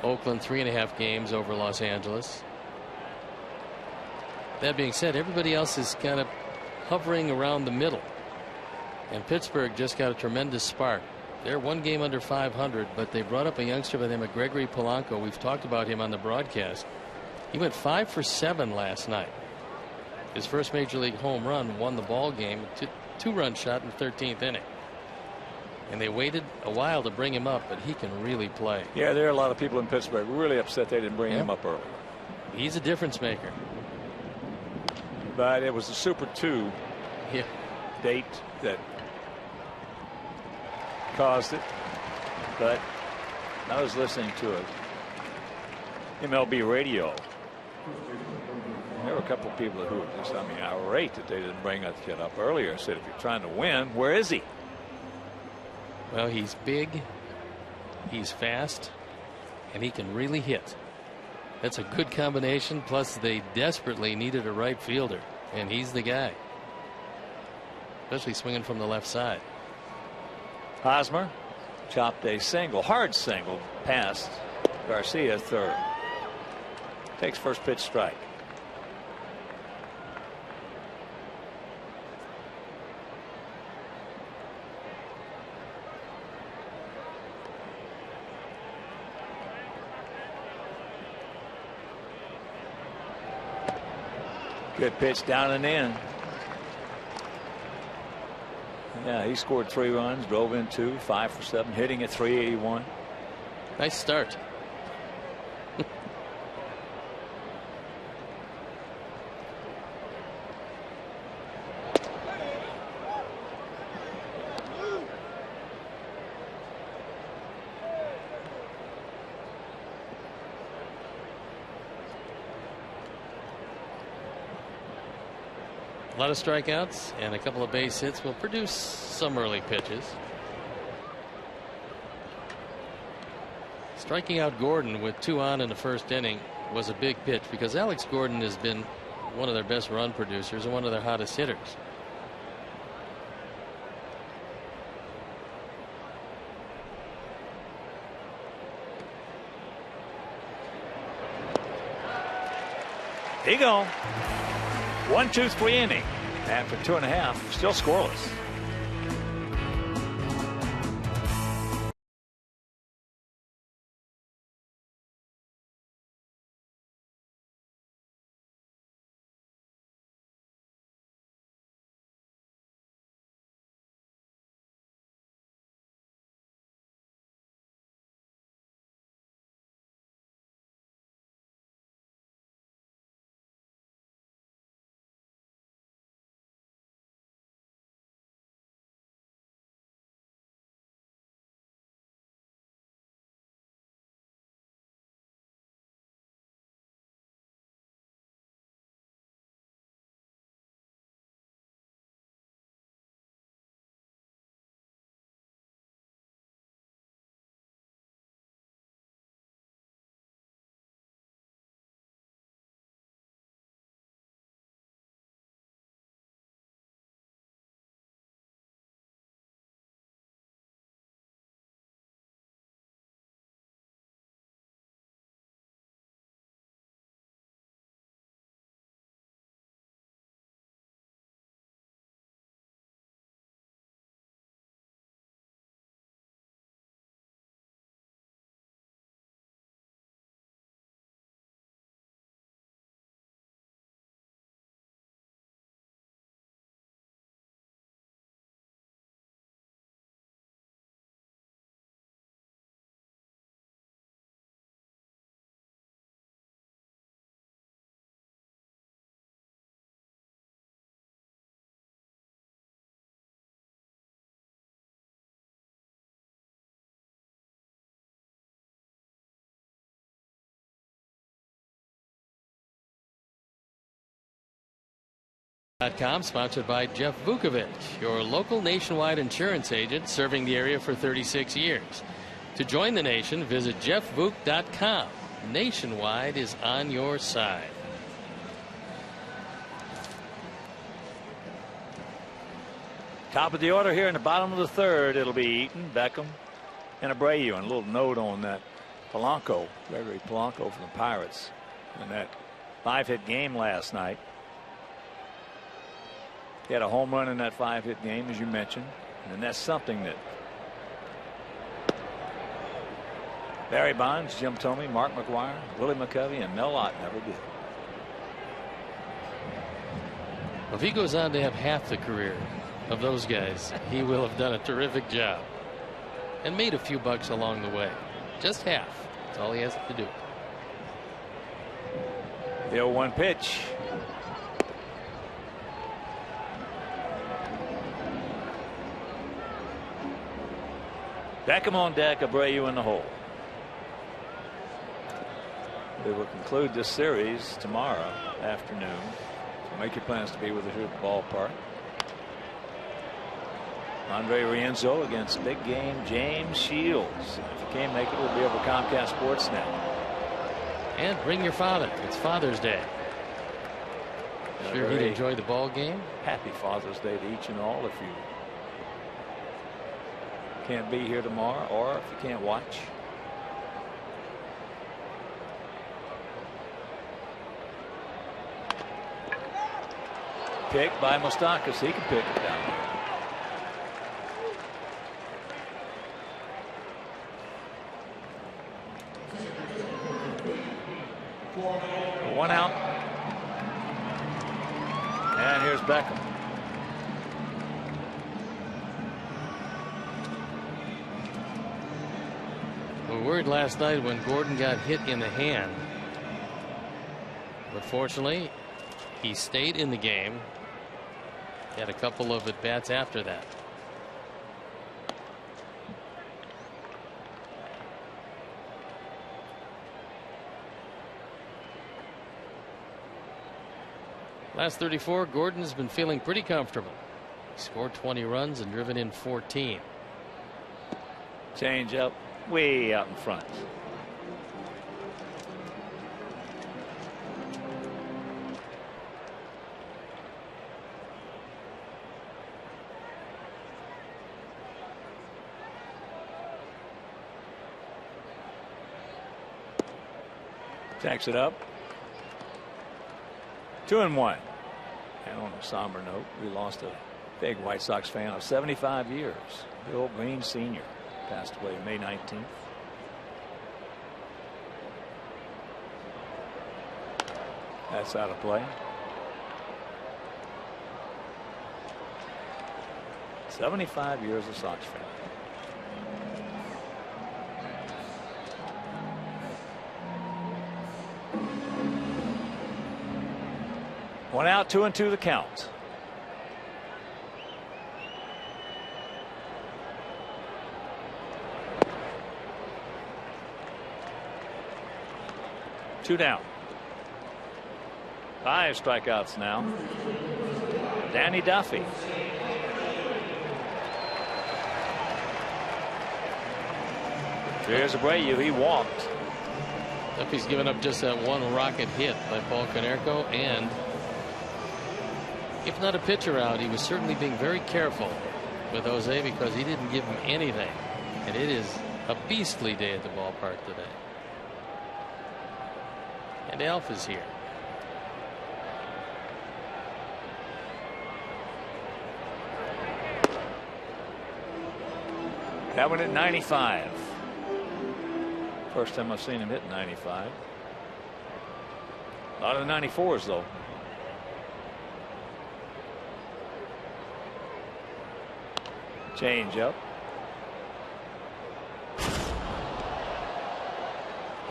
Oakland, 3.5 games over Los Angeles. That being said, everybody else is kind of hovering around the middle. And Pittsburgh just got a tremendous spark. They're 1 game under 500, but they brought up a youngster by the name of Gregory Polanco. We've talked about him on the broadcast. He went 5 for 7 last night. His first major league home run won the ball game. Two-run shot in the 13th inning. And they waited a while to bring him up, but he can really play. Yeah, there are a lot of people in Pittsburgh really upset they didn't bring him up early. He's a difference maker. But it was the Super 2 date that caused it. But I was listening to it. MLB radio. There were a couple of people who were just, irate that they didn't bring that kid up earlier. I said, if you're trying to win, where is he? Well, he's big, he's fast, and he can really hit. That's a good combination. Plus, they desperately needed a right fielder, and he's the guy. Especially swinging from the left side. Hosmer chopped a single, hard single, past Garcia, third. Takes first pitch strike. Good pitch down and in. Yeah, he scored 3 runs, drove in 2, 5 for 7, hitting at .381. Nice start. A lot of strikeouts and a couple of base hits will produce some early pitches. Striking out Gordon with 2 on in the first inning was a big pitch because Alex Gordon has been one of their best run producers and one of their hottest hitters. There you go. 1, 2, 3 inning. After 2.5, still scoreless. .com, sponsored by Jeff Vukovich, your local nationwide insurance agent serving the area for 36 years. To join the nation, visit jeffvuk.com. Nationwide is on your side. Top of the order here in the bottom of the third. It'll be Eaton, Beckham, and Abreu. And a little note on that Polanco, Gregory Polanco from the Pirates, in that 5-hit game last night. He had a home run in that 5-hit game, as you mentioned, and that's something that Barry Bonds, Jim Thome, Mark McGwire, Willie McCovey, and Mel Ott never did. If he goes on to have half the career of those guys, he will have done a terrific job and made a few bucks along the way. Just half. That's all he has to do. The 0-1 pitch. Beckham on deck, Abreu in the hole. We will conclude this series tomorrow afternoon. So make your plans to be with us here at the ballpark. Andre Rienzo against big game James Shields. If you can't make it, we'll be over Comcast Sportsnet. And bring your father. It's Father's Day. Sure he'd enjoy the ball game. Happy Father's Day to each and all. If you can't be here tomorrow, or if you can't watch. Pick by Moustakas. He can pick it down. One out. And here's Beckham. We were worried last night when Gordon got hit in the hand. But fortunately, he stayed in the game. He had a couple of at-bats after that. Last 34, Gordon has been feeling pretty comfortable. He scored 20 runs and driven in 14. Change up way out in front. Tacks it up. 2-1. And on a somber note, we lost a big White Sox fan of 75 years. Bill Green Sr. passed away May 19th. That's out of play. 75 years a Sox fan. One out, 2-2 the count. Two down. 5 strikeouts now. Danny Duffy. There's Abreu. He walked. Duffy's given up just that one rocket hit by Paul Konerko, and if not a pitcher out, he was certainly being very careful with Jose because he didn't give him anything. And it is a beastly day at the ballpark today. And Alf is here. That one at 95. First time I've seen him hit 95. A lot of the 94s though. Change up.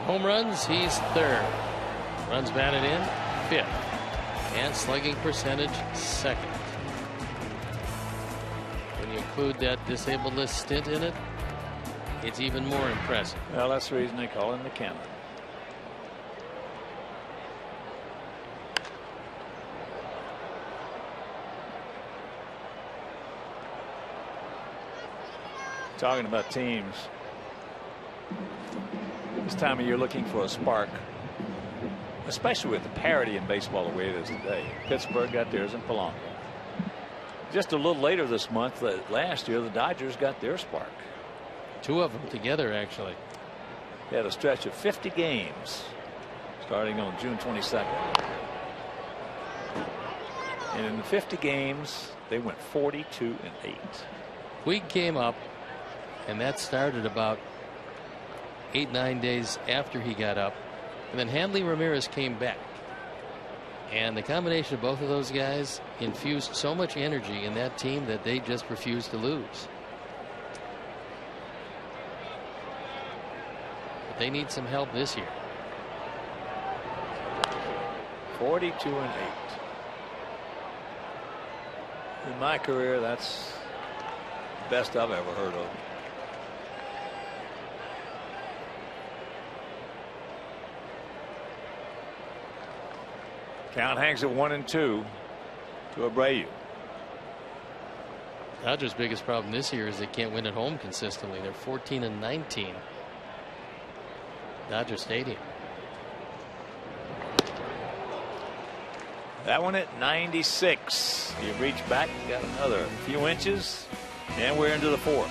Home runs, he's third. Runs batted in, fifth. And slugging percentage, second. When you include that disabled list stint in it, it's even more impressive. Well, that's the reason they call him the Cannon. Talking about teams this time of year looking for a spark, especially with the parity in baseball the way it is today. Pittsburgh got theirs in Polanco. Just a little later this month, last year, the Dodgers got their spark. 2 of them together, actually. They had a stretch of 50 games starting on June 22nd. And in the 50 games, they went 42-8. Puig came up, and that started about 8-9 days after he got up. And then Hanley Ramirez came back. And the combination of both of those guys infused so much energy in that team that they just refused to lose. But they need some help this year. 42-8. In my career, that's the best I've ever heard of. Count hangs at 1-2 to Abreu. Dodgers' biggest problem this year is they can't win at home consistently. They're 14-19. Dodger Stadium. That one at 96. You reach back, got another few inches, and we're into the 4th.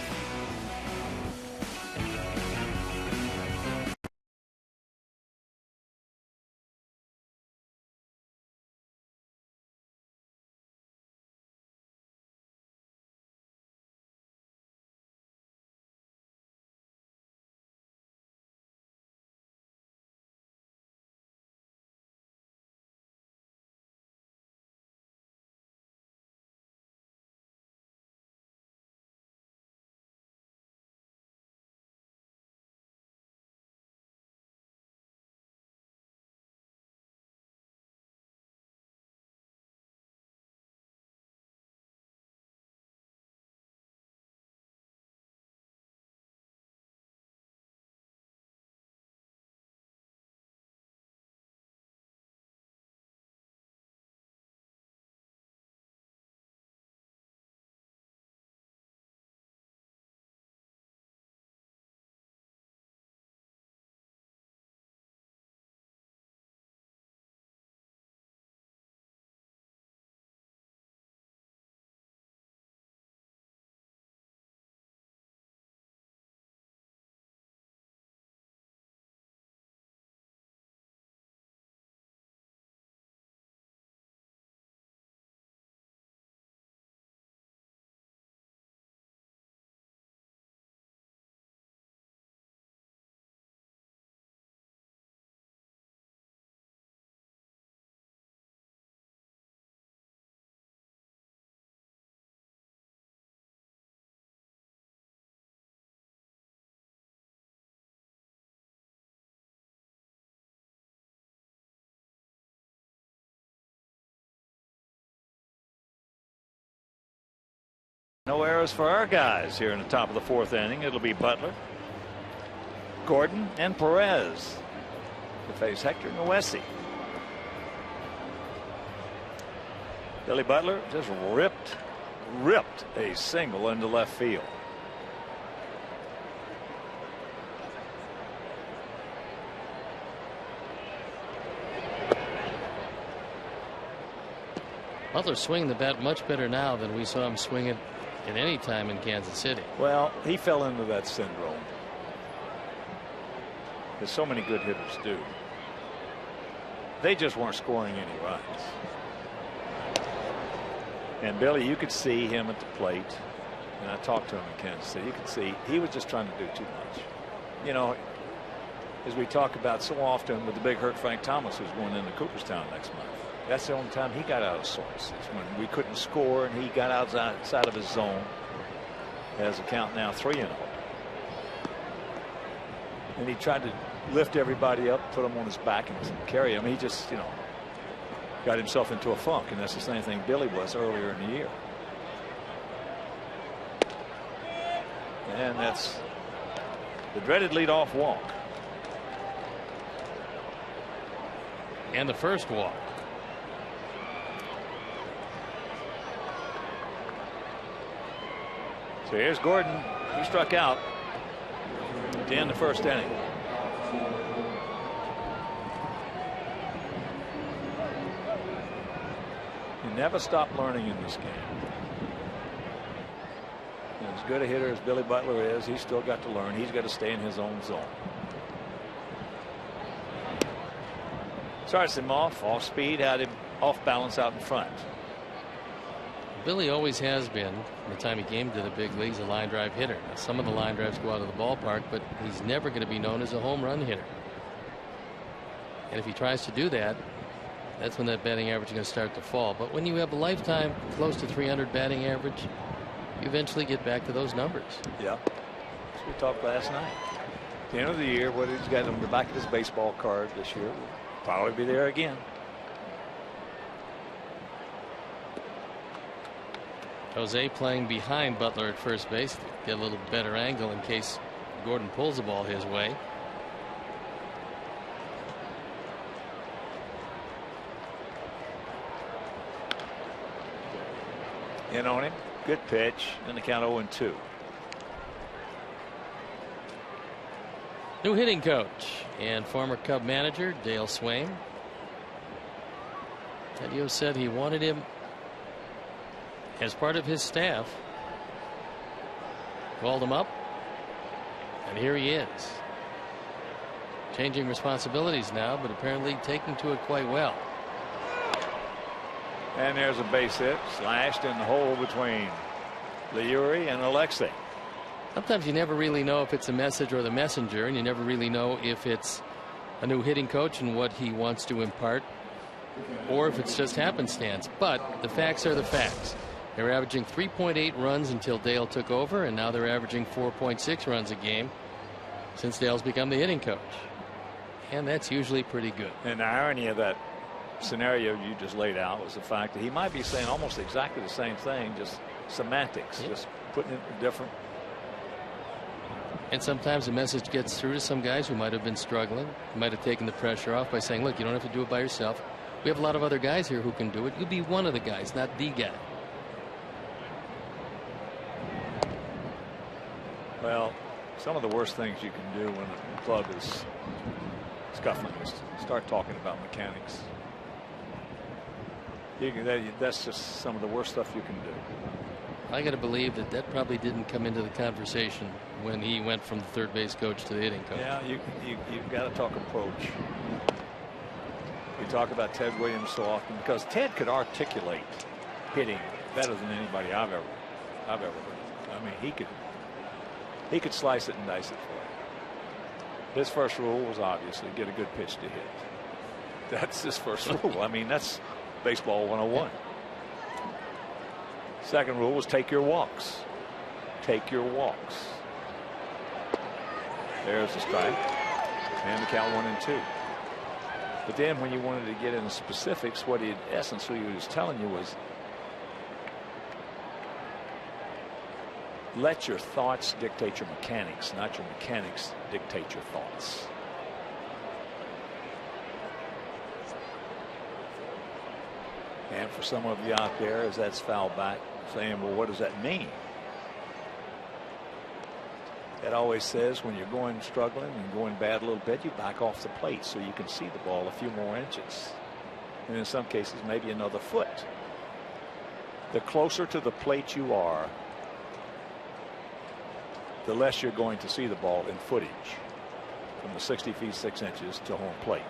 No errors for our guys here in the top of the 4th inning. It'll be Butler, Gordon, and Perez to face Hector Noesi. Billy Butler just ripped a single into left field. Butler's swinging the bat much better now than we saw him swing it at any time in Kansas City. Well, he fell into that syndrome, as so many good hitters do. They just weren't scoring any runs. And Billy, you could see him at the plate, and I talked to him in Kansas City. You could see he was just trying to do too much. You know, as we talk about so often with the big hurt Frank Thomas, who's going into Cooperstown next month. That's the only time he got out of sorts. It's when we couldn't score and he got outside of his zone. Has a count now 3-0. And he tried to lift everybody up, put them on his back and carry him. He just, you know, got himself into a funk, and that's the same thing Billy was earlier in the year. And that's the dreaded leadoff walk. And the first walk. So here's Gordon He struck out to end the first inning. You never stop learning in this game. And as good a hitter as Billy Butler is, he's still got to learn. He's got to stay in his own zone. Starts him off speed, had him off balance out in front. Billy always has been, from the time he came to the big leagues, a line drive hitter. Now, some of the line drives go out of the ballpark, but he's never going to be known as a home run hitter. And if he tries to do that, that's when that batting average is going to start to fall. But when you have a lifetime close to 300 batting average, you eventually get back to those numbers. Yeah. As we talked last night. At the end of the year, what he's got on the back of his baseball card this year will probably be there again. Jose playing behind Butler at first base to get a little better angle in case Gordon pulls the ball his way. In on him. Good pitch. And the count 0-2. New hitting coach and former Cub manager Dale Swain. Taddeo said he wanted him as part of his staff. Called him up, and here he is. Changing responsibilities now, but apparently taking to it quite well. And there's a base hit slashed in the hole between Leury and Alexei. Sometimes you never really know if it's a message or the messenger, and you never really know if it's a new hitting coach and what he wants to impart, or if it's just happenstance. But the facts are the facts. They were averaging 3.8 runs until Dale took over, and now they're averaging 4.6 runs a game since Dale's become the hitting coach. And that's usually pretty good. And the irony of that scenario you just laid out was the fact that he might be saying almost exactly the same thing, just semantics, just putting it different. And sometimes the message gets through to some guys who might have been struggling, might have taken the pressure off by saying, look, you don't have to do it by yourself. We have a lot of other guys here who can do it. You be one of the guys, not the guy. Well, some of the worst things you can do when a club is scuffling is start talking about mechanics. That's just some of the worst stuff you can do. I got to believe that probably didn't come into the conversation when he went from the third base coach to the hitting coach. Yeah, you've got to talk approach. We talk about Ted Williams so often because Ted could articulate hitting better than anybody I've ever heard. I mean, he could slice it and dice it for you. His first rule was obviously get a good pitch to hit. That's his first rule. I mean, that's baseball 101. Second rule was take your walks. Take your walks. There's the strike. And the count 1-2. But then when you wanted to get into specifics, what he in essence what he was telling you was let your thoughts dictate your mechanics, not your mechanics dictate your thoughts. And for some of you out there, as that's foul back, saying, well, what does that mean? It always says when you're going struggling and going bad a little bit, you back off the plate so you can see the ball a few more inches. And in some cases, maybe another foot. The closer to the plate you are, the less you're going to see the ball in footage from the 60 feet 6 inches to home plate.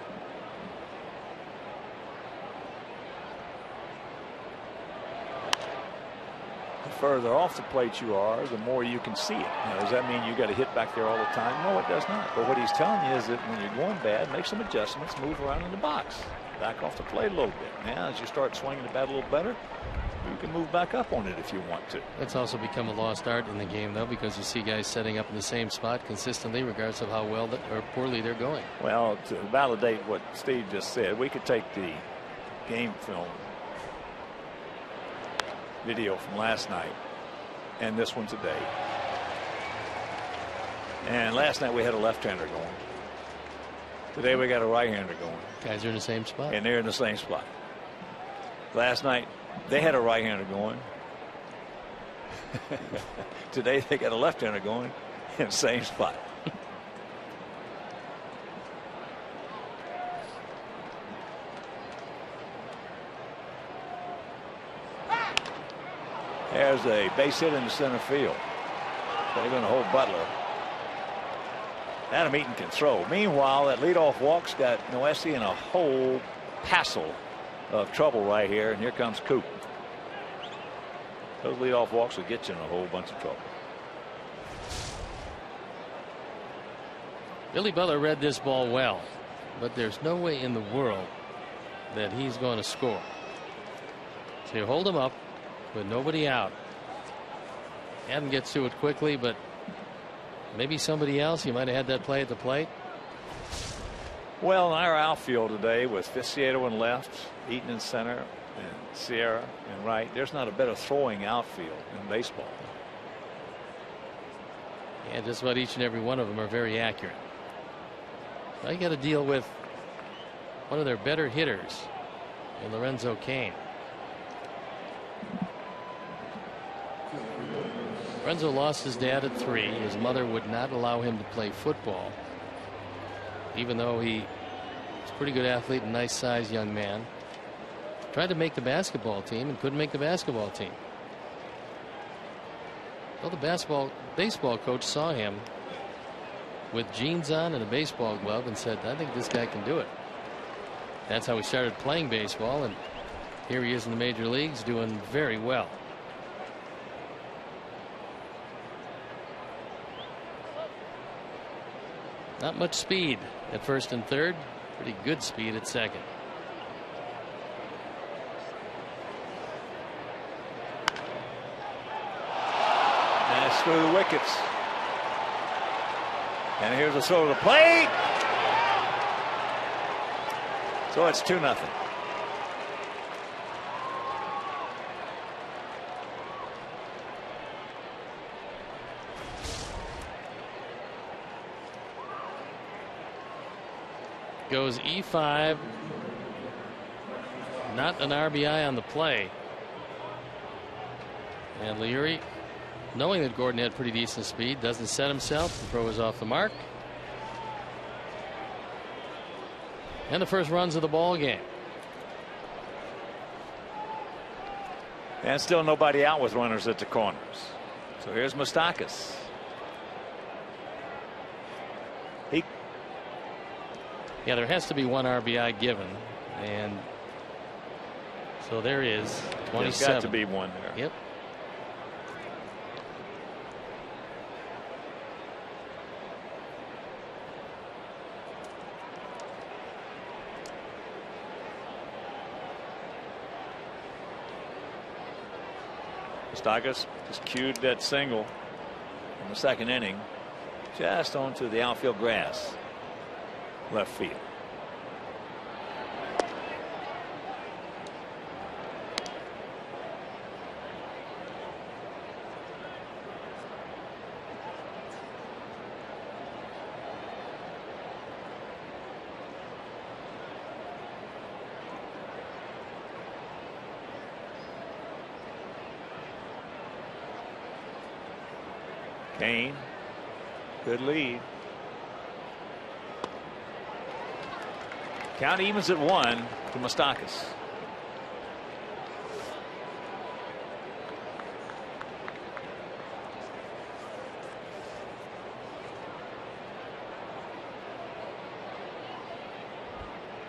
The further off the plate you are, the more you can see it. Now, does that mean you got to hit back there all the time? No, it does not. But what he's telling you is that when you're going bad, make some adjustments, move around in the box, back off the plate a little bit. Now, as you start swinging the bat a little better, you can move back up on it if you want to. That's also become a lost art in the game, though, because you see guys setting up in the same spot consistently, regardless of how well or poorly they're going. Well, to validate what Steve just said, we could take the game film video from last night and this one today. And last night we had a left-hander going. Today we got a right-hander going. Guys are in the same spot. And they're in the same spot. Last night they had a right-hander going. Today they got a left-hander going in the same spot. There's a base hit in the center field. They're going to hold Butler. Adam Eaton can throw. Meanwhile, that leadoff walk's got Noesi in a whole passel of trouble right here, and here comes Coop. Those leadoff walks will get you in a whole bunch of trouble. Billy Butler read this ball well, but there's no way in the world that he's going to score. So you hold him up with nobody out. Adam gets to it quickly, but maybe somebody else. He might have had that play at the plate. Well, in our outfield today with Viciato in left, Eaton in center, and Sierra in right, there's not a better throwing outfield in baseball. Yeah, just about each and every one of them are very accurate. So I got to deal with one of their better hitters, in Lorenzo Cain. Lorenzo lost his dad at 3. His mother would not allow him to play football, even though he was a pretty good athlete and nice sized young man. Tried to make the basketball team and couldn't make the basketball team. Well, the baseball coach saw him with jeans on and a baseball glove and said, I think this guy can do it. That's how he started playing baseball, and here he is in the major leagues doing very well. Not much speed at first and third. Pretty good speed at second. That's through the wickets. And here's a throw to the plate. So it's 2-0. Goes E5. Not an RBI on the play. And Leary, knowing that Gordon had pretty decent speed, doesn't set himself. The throw is off the mark. And the first runs of the ball game. And still nobody out with runners at the corners. So here's Moustakas. Yeah, there has to be one RBI given, and so there is 27. There's got to be one there. Yep. Moustakas just cued that single in the second inning, just onto the outfield grass. Left field. Kane, good lead. Count evens at 1 to Moustakas.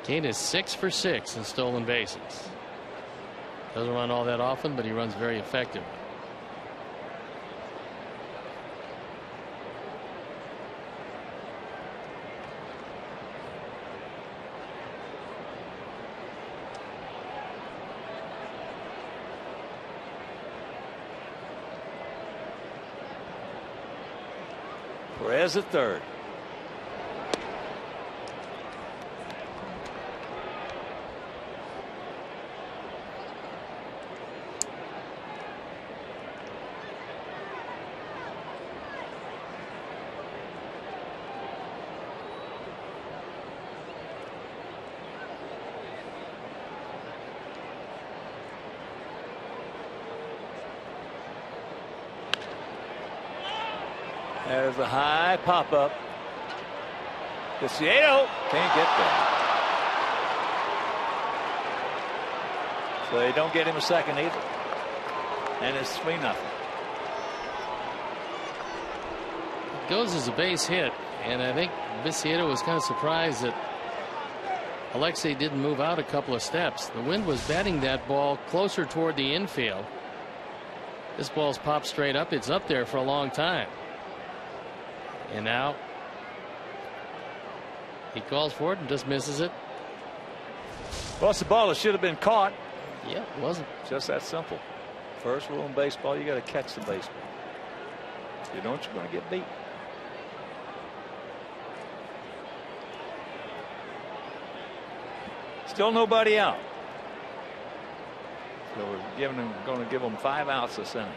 Kane is 6 for 6 in stolen bases. Doesn't run all that often, but he runs very effectively. Perez at third. There's a high pop up. KCA can't get there. So they don't get him a second either. And it's 3-0. It goes as a base hit, and I think Viciedo was kind of surprised that Alexei didn't move out a couple of steps. The wind was batting that ball closer toward the infield. This ball's popped straight up. It's up there for a long time. And now he calls for it and just misses it. Well, it's a ball that should have been caught. Yeah, it wasn't. Just that simple. First rule in baseball, you got to catch the baseball. If you don't, you're going to get beat. Still nobody out. So we're going to give them 5 outs this inning.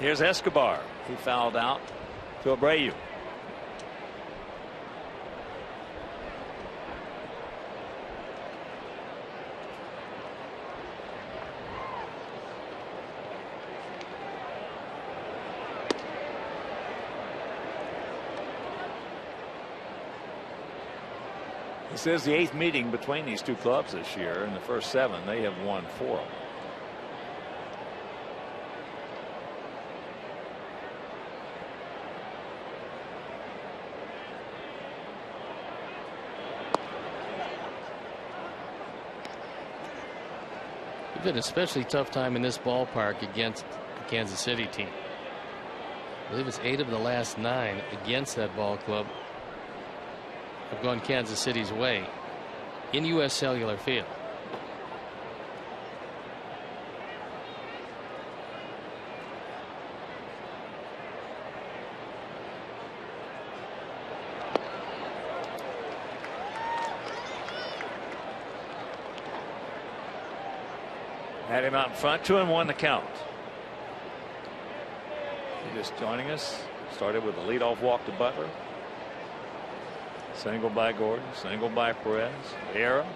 Here's Escobar. He fouled out to Abreu. This is the 8th meeting between these two clubs this year. In the first 7, they have won 4 of them. Been especially tough time in this ballpark against the Kansas City team. I believe it's 8 of the last 9 against that ball club have gone Kansas City's way in U.S. Cellular Field. Had him out in front. 2-1 the count. Just joining us. Started with a leadoff walk to Butler. Single by Gordon. Single by Perez. Error.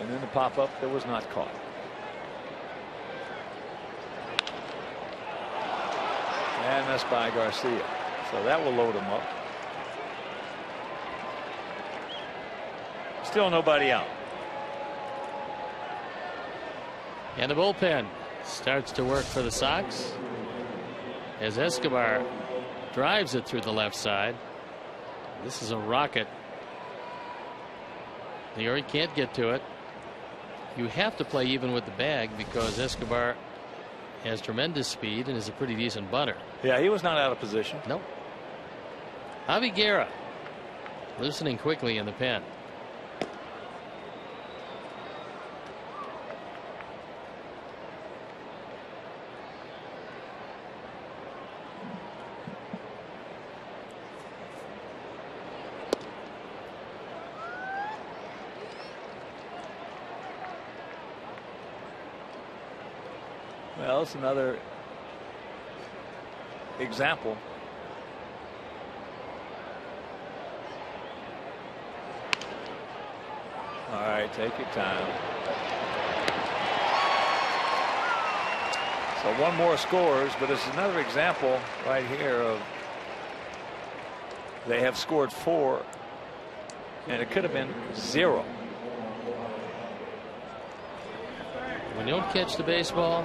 And then the pop up that was not caught. And that's by Garcia. So that will load him up. Still nobody out. And the bullpen starts to work for the Sox as Escobar drives it through the left side. This is a rocket. Leary can't get to it. You have to play even with the bag because Escobar has tremendous speed and is a pretty decent bunter. Yeah, he was not out of position. Nope. Javi Guerra loosening quickly in the pen. Well, it's another example. All right, take your time. So one more scores, but it's another example right here of they have scored 4 and it could have been 0. When you don't catch the baseball,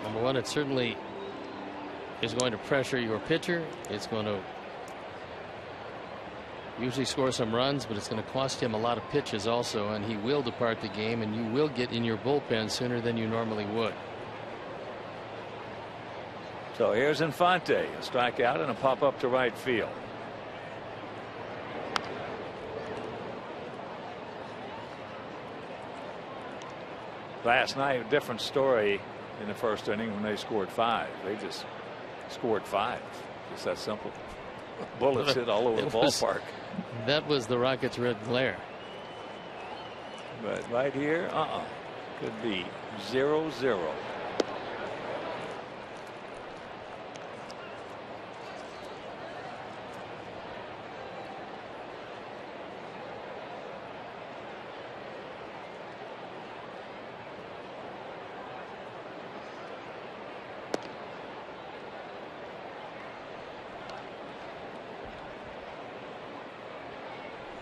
number one, it certainly is going to pressure your pitcher. It's going to usually score some runs, but it's going to cost him a lot of pitches also, and he will depart the game, and you will get in your bullpen sooner than you normally would. So here's Infante, a strikeout and a pop up to right field. Last night, a different story in the first inning when they scored 5. They just scored 5. Just that simple. Bullets hit all over the ballpark. That was the Rockets' red glare. But right here, could be 0-0.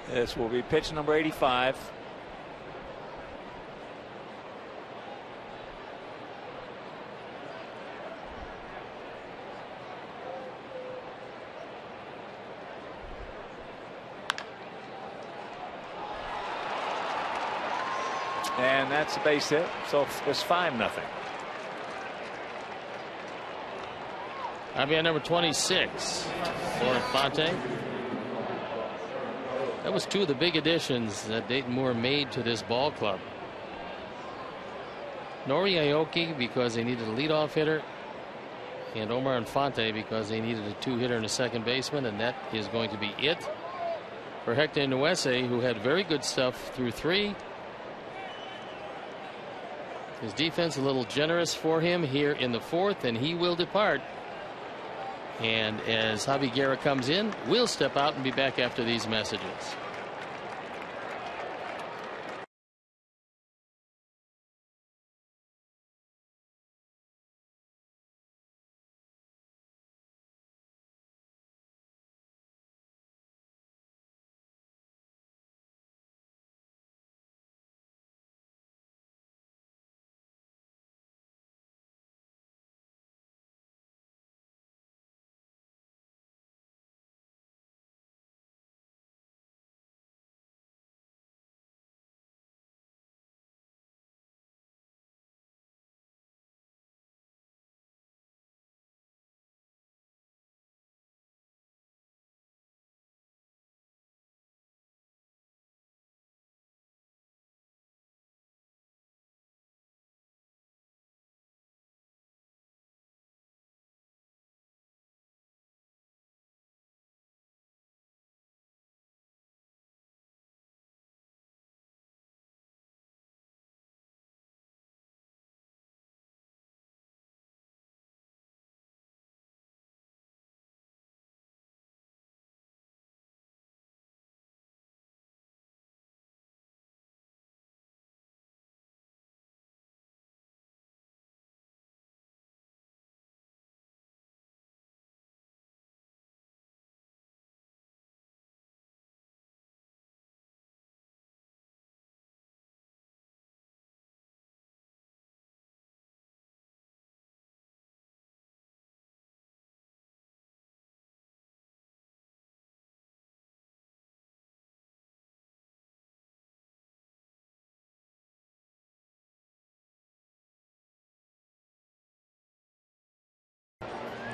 This will be pitch number 85. And that's a base hit, so it's 5-0. I'll be at number 26 for Infante. That was two of the big additions that Dayton Moore made to this ball club. Nori Aoki because they needed a leadoff hitter, and Omar Infante because they needed a 2-hitter and a second baseman, and that is going to be it for Hector Nuese, who had very good stuff through 3. His defense a little generous for him here in the 4th, and he will depart. And as Javi Guerra comes in, we'll step out and be back after these messages.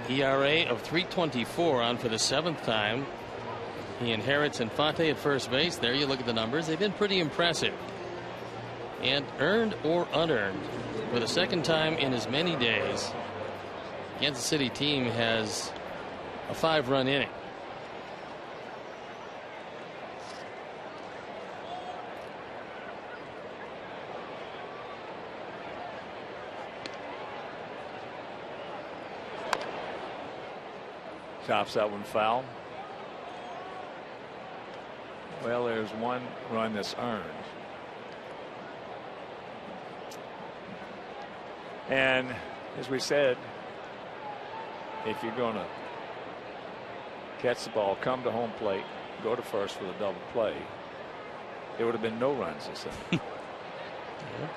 ERA of 3.24 on for the 7th time. He inherits Infante at first base. There you look at the numbers. They've been pretty impressive. And earned or unearned for the 2nd time in as many days, Kansas City team has a 5-run inning. Chops that one foul. Well, there's 1 run that's earned. And as we said, if you're going to catch the ball, come to home plate, go to first for the double play, there would have been no runs this inning. Yeah.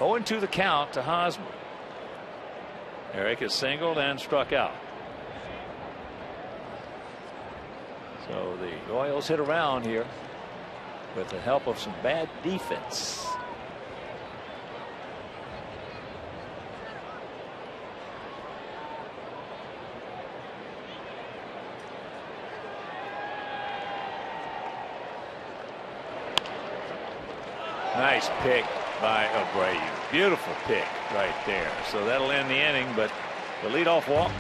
Owing to the count to Hosmer. Eric is singled and struck out. So the Royals hit around here with the help of some bad defense. Nice pick by Abreu. Beautiful pick right there. So that'll end the inning, but the leadoff walk,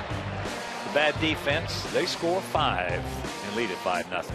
the bad defense, they score 5 and lead it 5-0.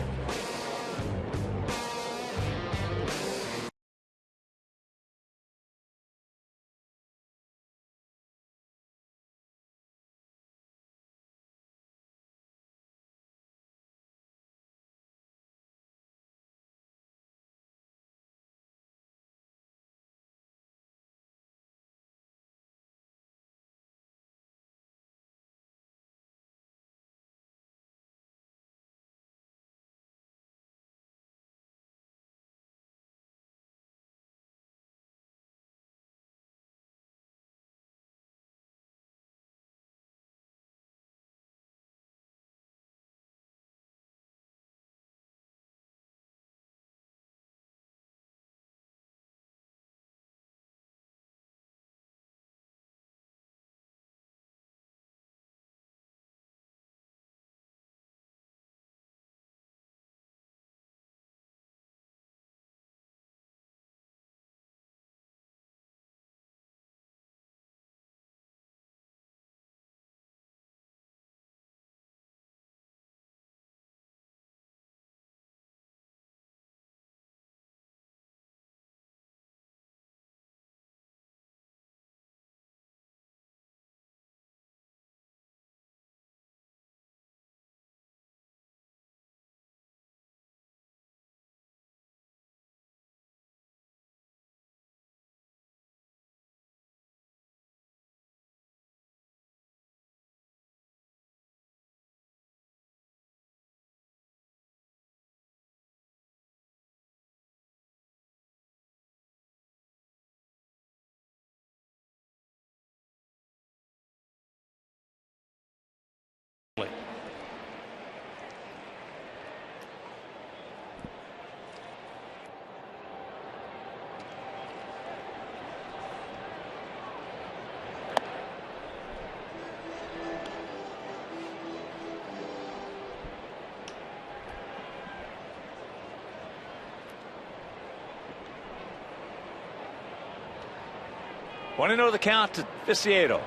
Want to know the count to Viciado.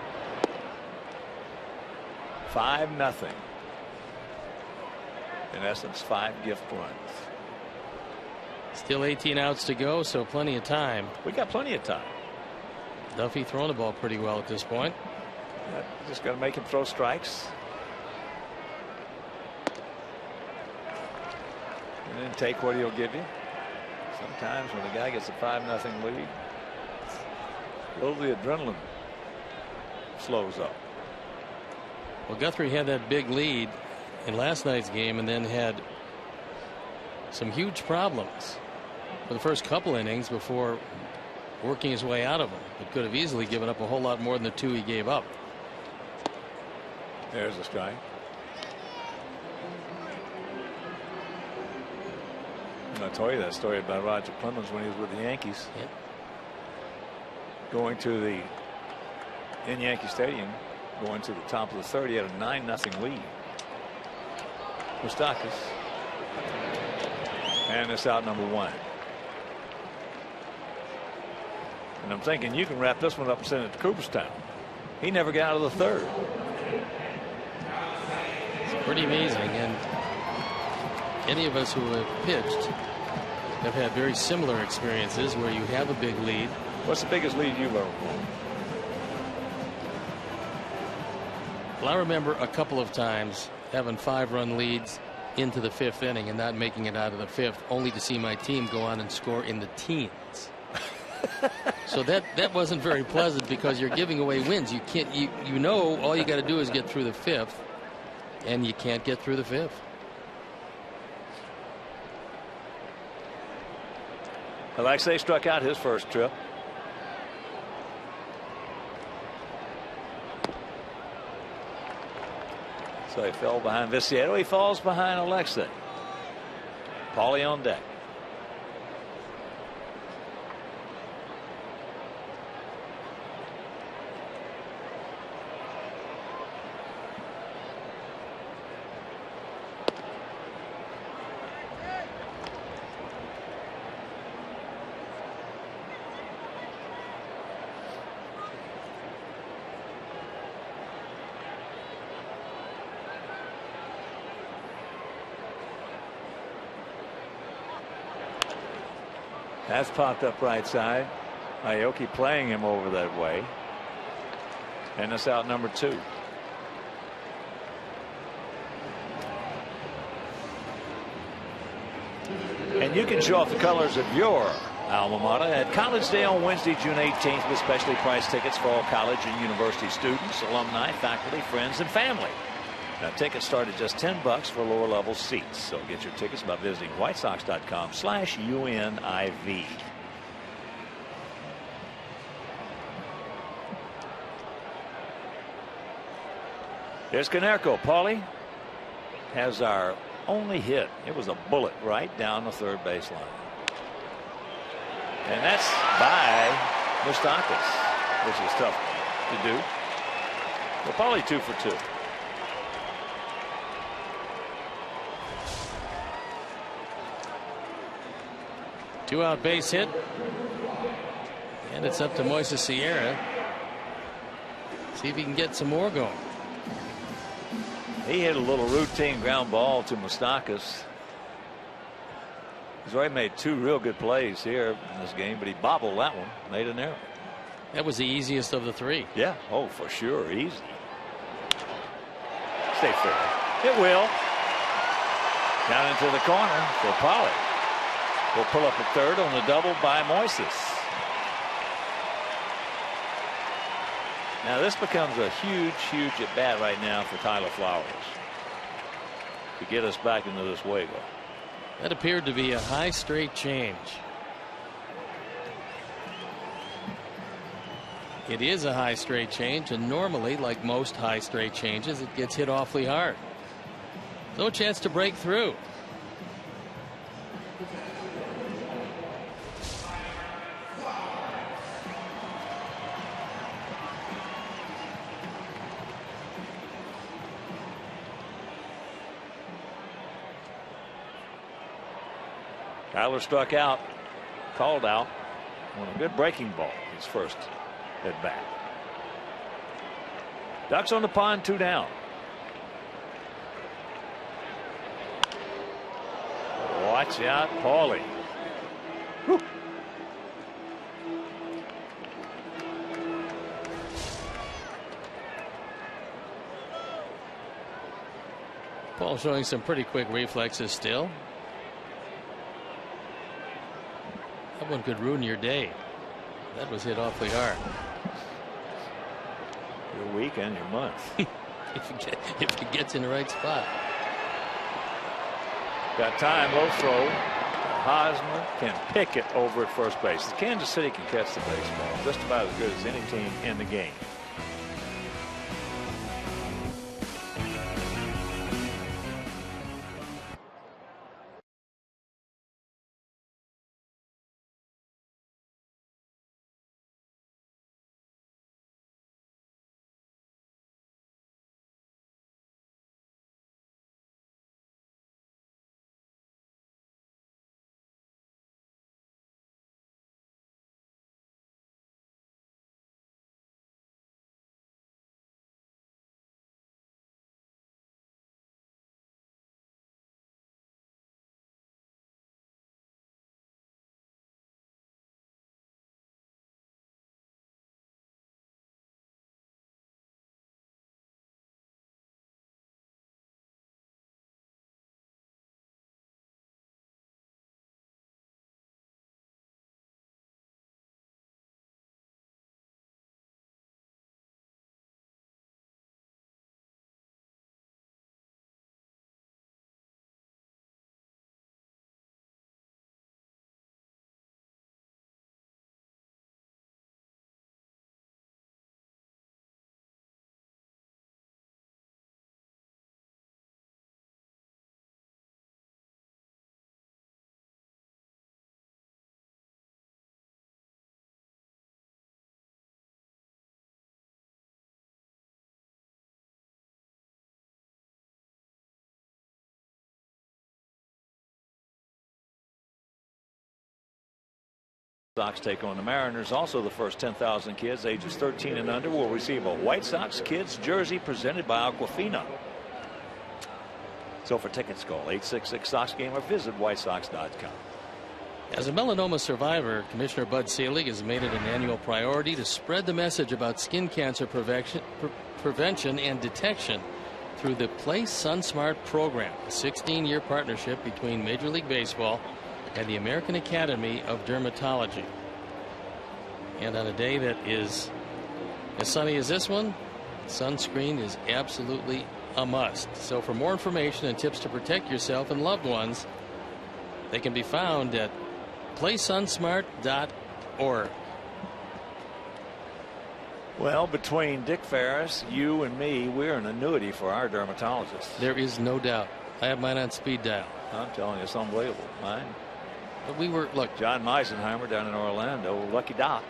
5-0. In essence, 5 gift runs. Still 18 outs to go, so plenty of time. We got plenty of time. Duffy throwing the ball pretty well at this point. Just got to make him throw strikes. And then take what he'll give you. Sometimes when the guy gets a 5-0 lead, a little the adrenaline slows up. Well, Guthrie had that big lead in last night's game and then had some huge problems for the first couple innings before working his way out of them. But could have easily given up a whole lot more than the 2 he gave up. There's a strike. I told you that story about Roger Clemens when he was with the Yankees. Yep. Going to the in Yankee Stadium, going to the top of the third, he had a 9-0 lead. Moustakas. And it's out number 1. And I'm thinking you can wrap this one up and send it to Cooperstown. He never got out of the third. It's pretty amazing. And any of us who have pitched have had very similar experiences where you have a big lead. What's the biggest lead you've ever won? Well, I remember a couple of times having 5-run leads into the 5th inning and not making it out of the 5th, only to see my team go on and score in the teens. So that wasn't very pleasant because you're giving away wins. You can't, you know, all you got to do is get through the 5th, and you can't get through the 5th. Alexei struck out his first trip. So he fell behind Viciado. He falls behind Alexei. Paulie on deck. That's popped up right side. Aoki playing him over that way. And it's out number 2. And you can show off the colors of your alma mater at College Day on Wednesday, June 18th, with specially priced tickets for all college and university students, alumni, faculty, friends, and family. Now, tickets start at just $10 for lower level seats. So get your tickets by visiting whitesox.com/UNIV. Here's Konerko. Paulie has our only hit. It was a bullet right down the third baseline. And that's by Moustakas, which is tough to do. Well, Paulie 2 for 2. Two-out base hit. And it's up to Moises Sierra. See if he can get some more going. He hit a little routine ground ball to Moustakas. He's already made 2 real good plays here in this game, but he bobbled that one, made an error. That was the easiest of the 3. Yeah, oh, for sure, easy. Stay fair. It will. Down into the corner for Paulie. Will pull up at third on the double by Moises. Now this becomes a huge at bat right now for Tyler Flowers to get us back into this wiggle. That appeared to be a high straight change. It is a high straight change, and normally, like most high straight changes, it gets hit awfully hard. No chance to break through. Tyler struck out, called out on a good breaking ball, his first at bat. Ducks on the pond, 2 down. Watch out, Paulie. Whew. Paul showing some pretty quick reflexes still. That one could ruin your day. That was hit awfully hard. Your week and your month. if it gets in the right spot. Got time, low throw. Hosmer can pick it over at first base. Kansas City can catch the baseball just about as good as any team in the game. Sox take on the Mariners. Also, the first 10,000 kids ages 13 and under will receive a White Sox kids jersey presented by Aquafina. So for tickets, call 866-SOX-GAME or visit whitesox.com. As a melanoma survivor, Commissioner Bud Selig has made it an annual priority to spread the message about skin cancer prevention and detection through the Play SunSmart program, a 16-year partnership between Major League Baseball and the American Academy of Dermatology. And on a day that is as sunny as this one, sunscreen is absolutely a must. So for more information and tips to protect yourself and loved ones, they can be found at playsunsmart.org. Well, between Dick Ferris, you and me, we're an annuity for our dermatologists. There is no doubt. I have mine on speed dial. I'm telling you, it's unbelievable. Mine. But we were, look, John Meisenheimer down in Orlando, Lucky Doc.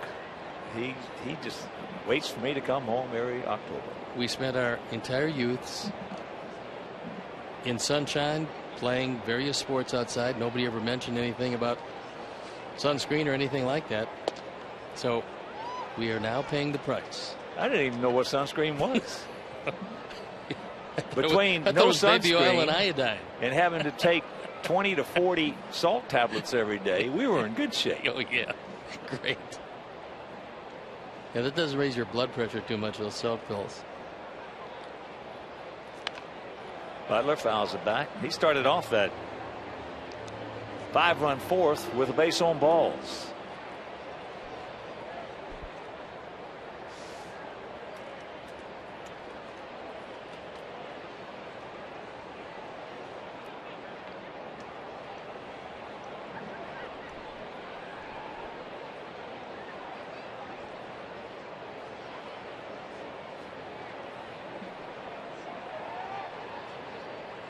He just waits for me to come home every October. We spent our entire youths in sunshine playing various sports outside. Nobody ever mentioned anything about sunscreen or anything like that. So we are now paying the price. I didn't even know what sunscreen was. Between I no was baby oil sunscreen and iodine and having to take 20 to 40 salt tablets every day, we were in good shape. Oh yeah, great. Yeah, that doesn't raise your blood pressure too much, those salt pills. Butler fouls it back. He started off that 5-run fourth with a base on balls.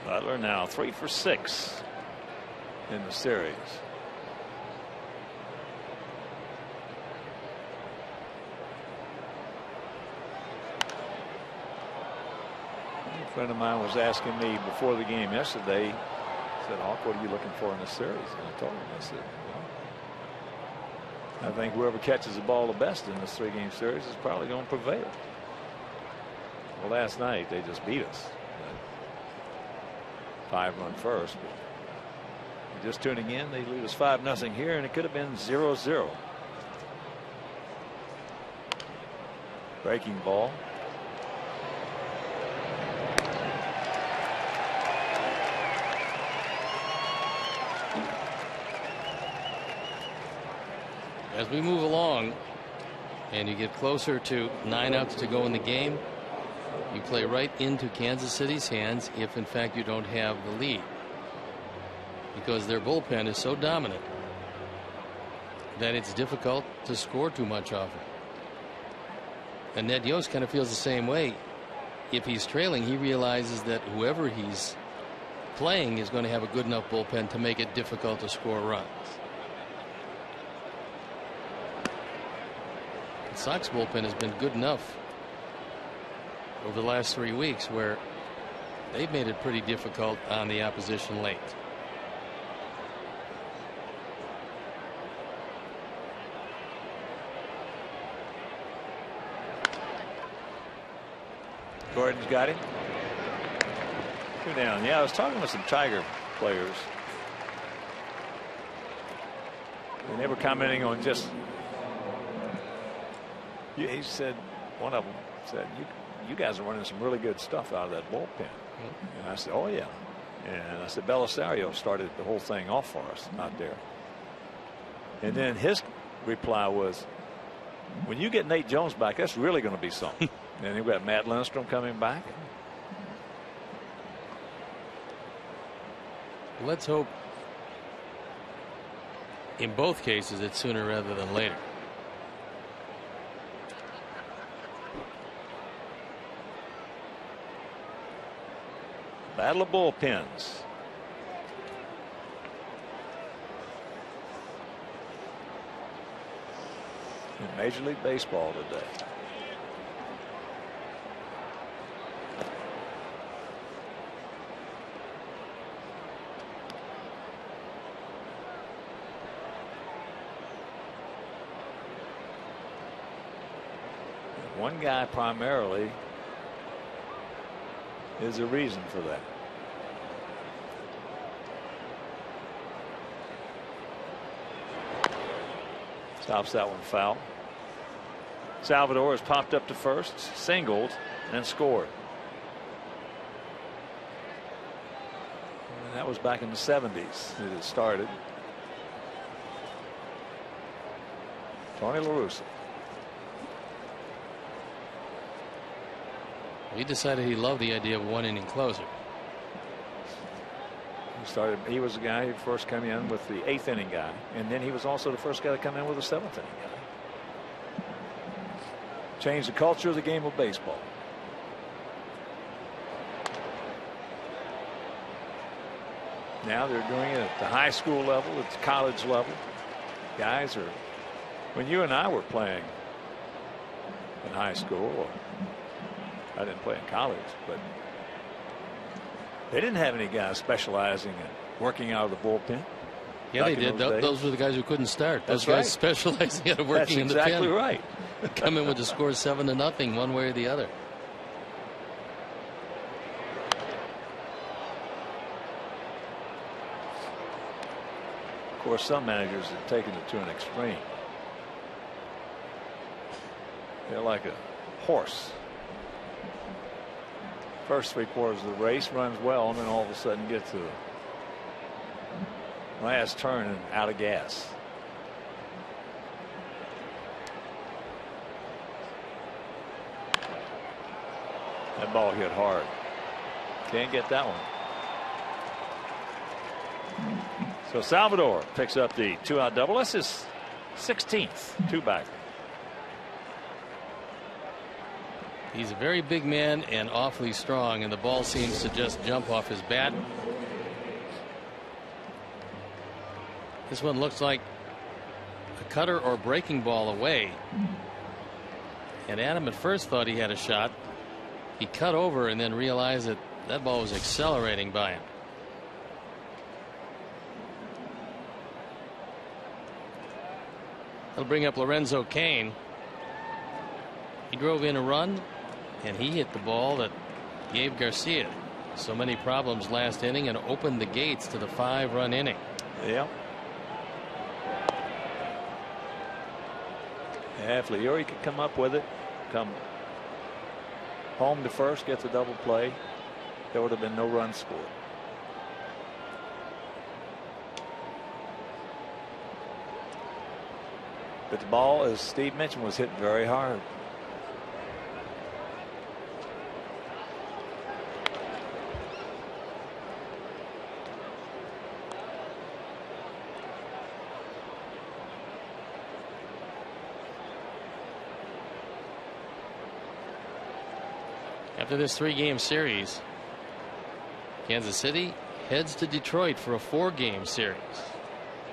Butler now 3 for 6 in the series. A friend of mine was asking me before the game yesterday, said, "Hawk, what are you looking for in this series?" And I told him, I said, well, I think whoever catches the ball the best in this 3-game series is probably going to prevail. Well, last night they just beat us. 5-run first. But just tuning in, they lead us 5-0 here, and it could have been 0-0. Breaking ball. As we move along and you get closer to 9 outs to go in the game, you play right into Kansas City's hands if in fact you don't have the lead, because their bullpen is so dominant that it's difficult to score too much off it. And Ned Yost kind of feels the same way. If he's trailing, he realizes that whoever he's playing is going to have a good enough bullpen to make it difficult to score runs. The Sox bullpen has been good enough over the last 3 weeks where they've made it pretty difficult on the opposition late. Gordon's got him. 2 down. Yeah, I was talking with some Tiger players. And they were commenting on just. He said, one of them said, you guys are running some really good stuff out of that bullpen. Mm-hmm. And I said, oh yeah. And I said, Belisario started the whole thing off for us out there. And then his reply was, when you get Nate Jones back, that's really going to be something. And you've got Matt Lindstrom coming back. Let's hope in both cases it's sooner rather than later. Battle of bullpens. In Major League Baseball today. One guy primarily is a reason for that. Stops that one foul. Salvador has popped up to first, singled, and scored. And that was back in the 70s that it started. Tony La Russa. He decided he loved the idea of one-inning closer. He was the guy who first came in with the 8th inning guy, and then he was also the first guy to come in with the 7th inning guy. Changed the culture of the game of baseball. Now they're doing it at the high school level, at the college level. Guys are, when you and I were playing in high school, or I didn't play in college, but they didn't have any guys specializing in working out of the bullpen. Yeah, they did. Those were the guys who couldn't start. Those guys specializing in working in the pen. That's exactly right. Come in with the score 7-0, one way or the other. Of course, some managers have taken it to an extreme. They're like a horse. First 3/4 of the race runs well, and then all of a sudden gets to the last turn and out of gas. That ball hit hard. Can't get that one. So Salvador picks up the 2-out double. That's his 16th two-bagger. He's a very big man and awfully strong, and the ball seems to just jump off his bat. This one looks like a cutter or breaking ball away. And Adam at first thought he had a shot. He cut over and then realized that that ball was accelerating by him. That'll bring up Lorenzo Cain. He drove in a run, and he hit the ball that gave Garcia so many problems last inning and opened the gates to the 5-run inning. Yeah. If Leary could come up with it, come home to first, get the double play, there would have been no run scored. But the ball, as Steve mentioned, was hit very hard. After this 3-game series, Kansas City heads to Detroit for a 4-game series.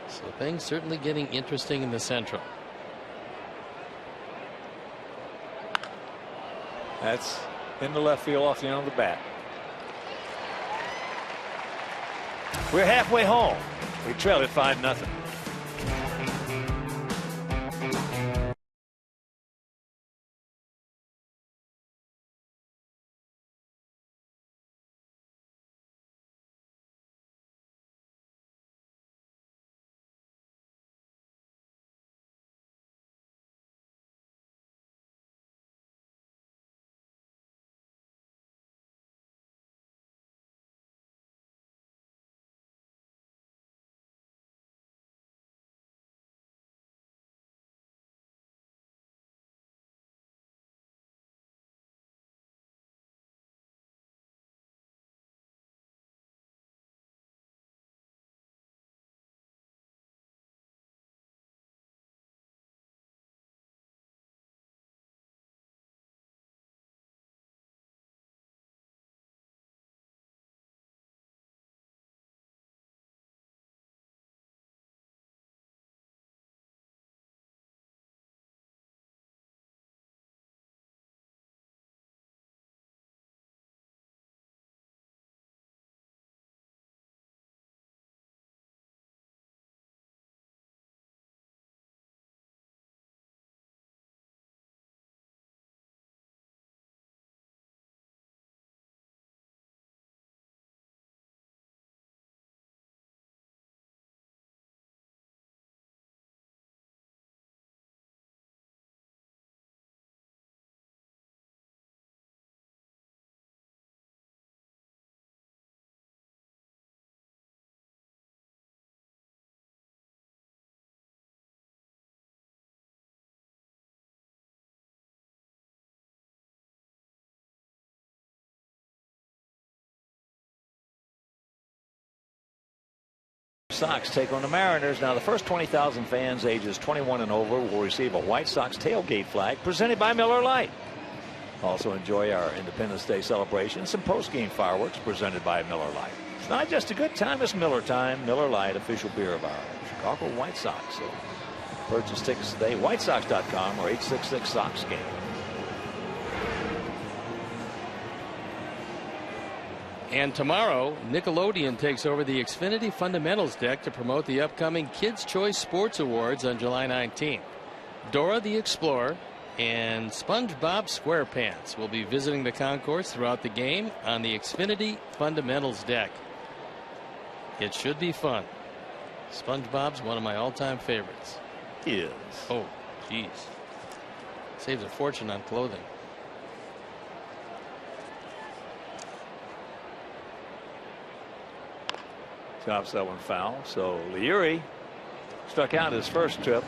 So things certainly getting interesting in the Central. That's in the left field off the end of the bat. We're halfway home. We trail at 5-0. Sox take on the Mariners. Now, the first 20,000 fans ages 21 and over will receive a White Sox tailgate flag presented by Miller Lite. Also enjoy our Independence Day celebration. Some post-game fireworks presented by Miller Lite. It's not just a good time, it's Miller time. Miller Lite, official beer of our Chicago White Sox. So purchase tickets today, whitesox.com or 866-SOX-GAME. And tomorrow, Nickelodeon takes over the Xfinity Fundamentals deck to promote the upcoming Kids' Choice Sports Awards on July 19th. Dora the Explorer and SpongeBob SquarePants will be visiting the concourse throughout the game on the Xfinity Fundamentals deck. It should be fun. SpongeBob's one of my all-time favorites. He is. Oh, geez. Saves a fortune on clothing. Chops that one foul. So Leury struck out his first trip.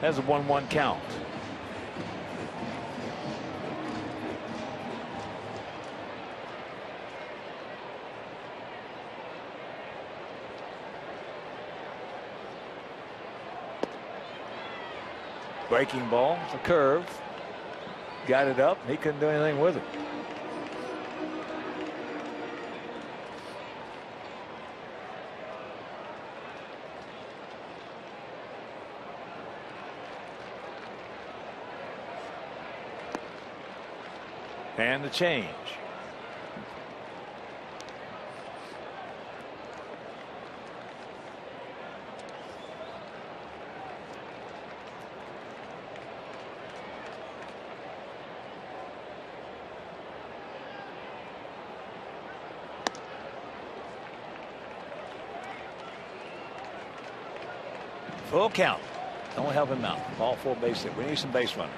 Has a 1-1 count. Breaking ball, a curve. Got it up. He couldn't do anything with it. And the change. Full count. Don't help him out. Ball full base hit. We need some base runners.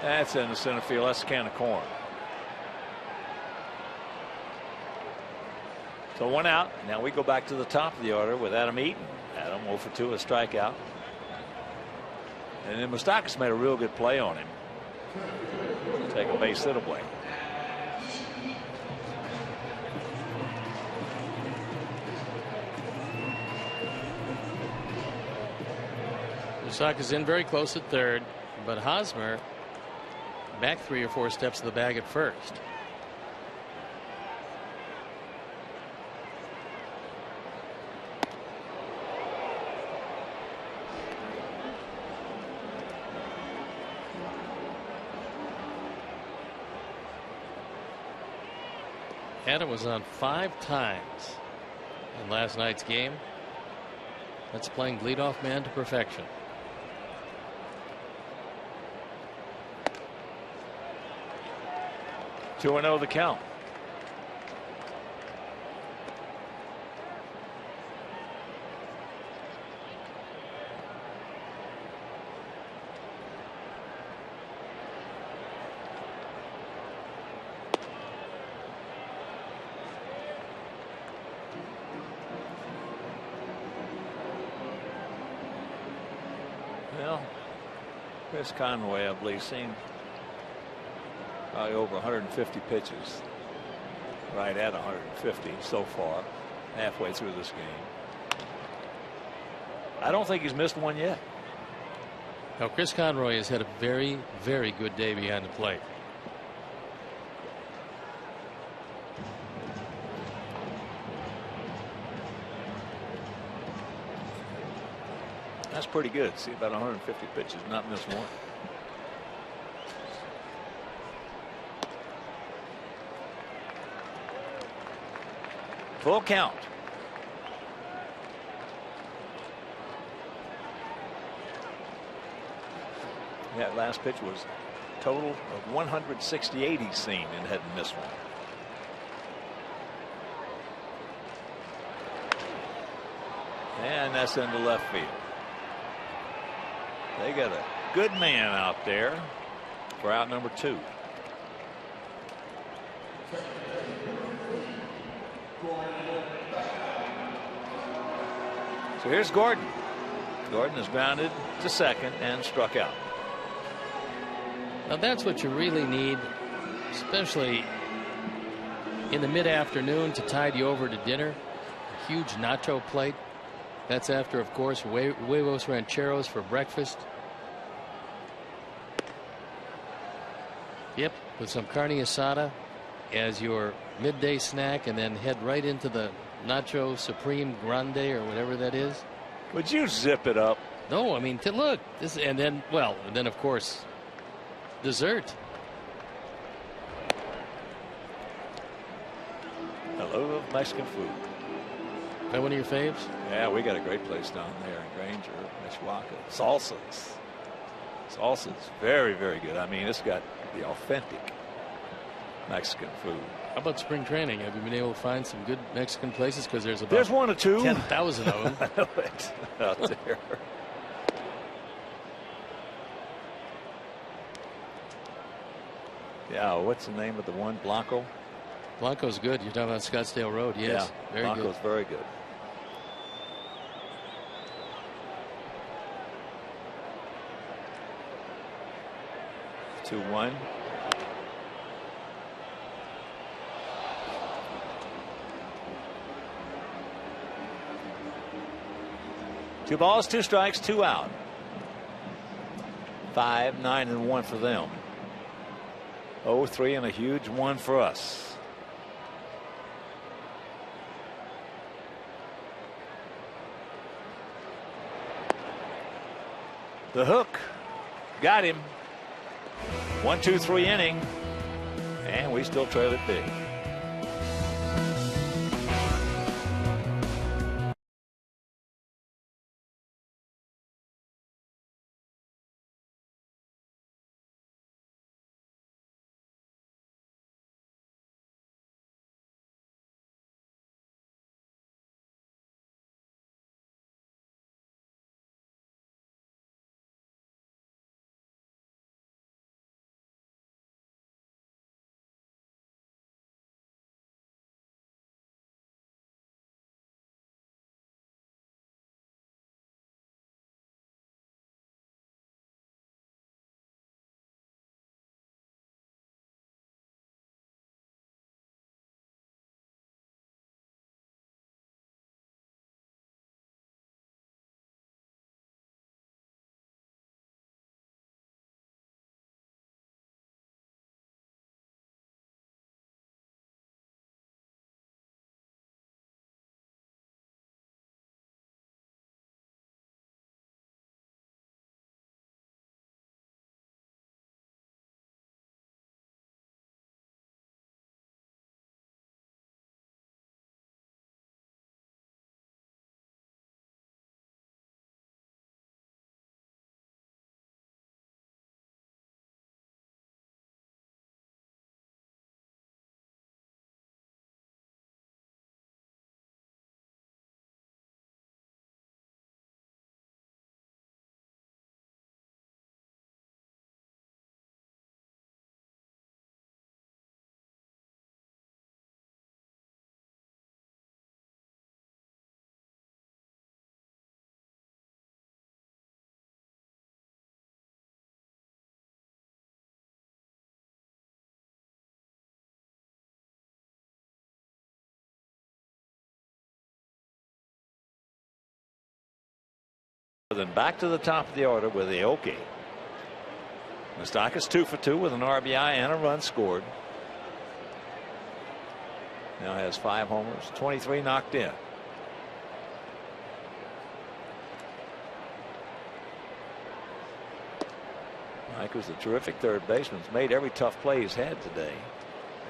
That's in the center field. That's a can of corn. So one out. Now we go back to the top of the order with Adam Eaton. Adam 0 for 2, a strikeout. And then Moustakas made a real good play on him. Take a base hit away. Moustakas in very close at third, but Hosmer back 3 or 4 steps to the bag at first. Adam was on 5 times in last night's game. That's playing leadoff man to perfection. Two and 0 the count. Well, Chris Conway, I believe, seen probably over 150 pitches, right at 150 so far, halfway through this game. I don't think he's missed one yet. Now, Chris Conroy has had a very, very good day behind the plate. That's pretty good. See, about 150 pitches, not miss one. Full count. That last pitch was a total of 168 he's seen and hadn't missed one. And that's into left field. They got a good man out there for out number 2. So here's Gordon. Gordon is grounded to second and struck out. Now that's what you really need, especially in the mid-afternoon, to tide you over to dinner. A huge nacho plate. That's after, of course, huevos rancheros for breakfast. Yep, with some carne asada as your midday snack, and then head right into the Nacho Supreme Grande or whatever that is. Would you zip it up? No, I mean, look, this, and then of course, dessert. I love Mexican food. Is that one of your faves? Yeah, we got a great place down there in Granger, Mishawaka. Salsas. Salsas, very, very good. I mean, it's got the authentic Mexican food. How about spring training? Have you been able to find some good Mexican places? Because there's one or two. 10,000 of them. I know it out there. Yeah, what's the name of the one? Blanco? Blanco's good. You're talking about Scottsdale Road. Yes, yeah, very Blanco's good. very good. Two one. Two balls, 2 strikes, 2 out. 5, 9, and 1 for them. 0-3 and a huge 1 for us. The hook got him. 1-2-3 inning, and we still trail it big. Then back to the top of the order with Aoki. Moustakas 2 for 2 with an RBI and a run scored. Now has 5 homers, 23 knocked in. Mike was a terrific third baseman. He's made every tough play he's had today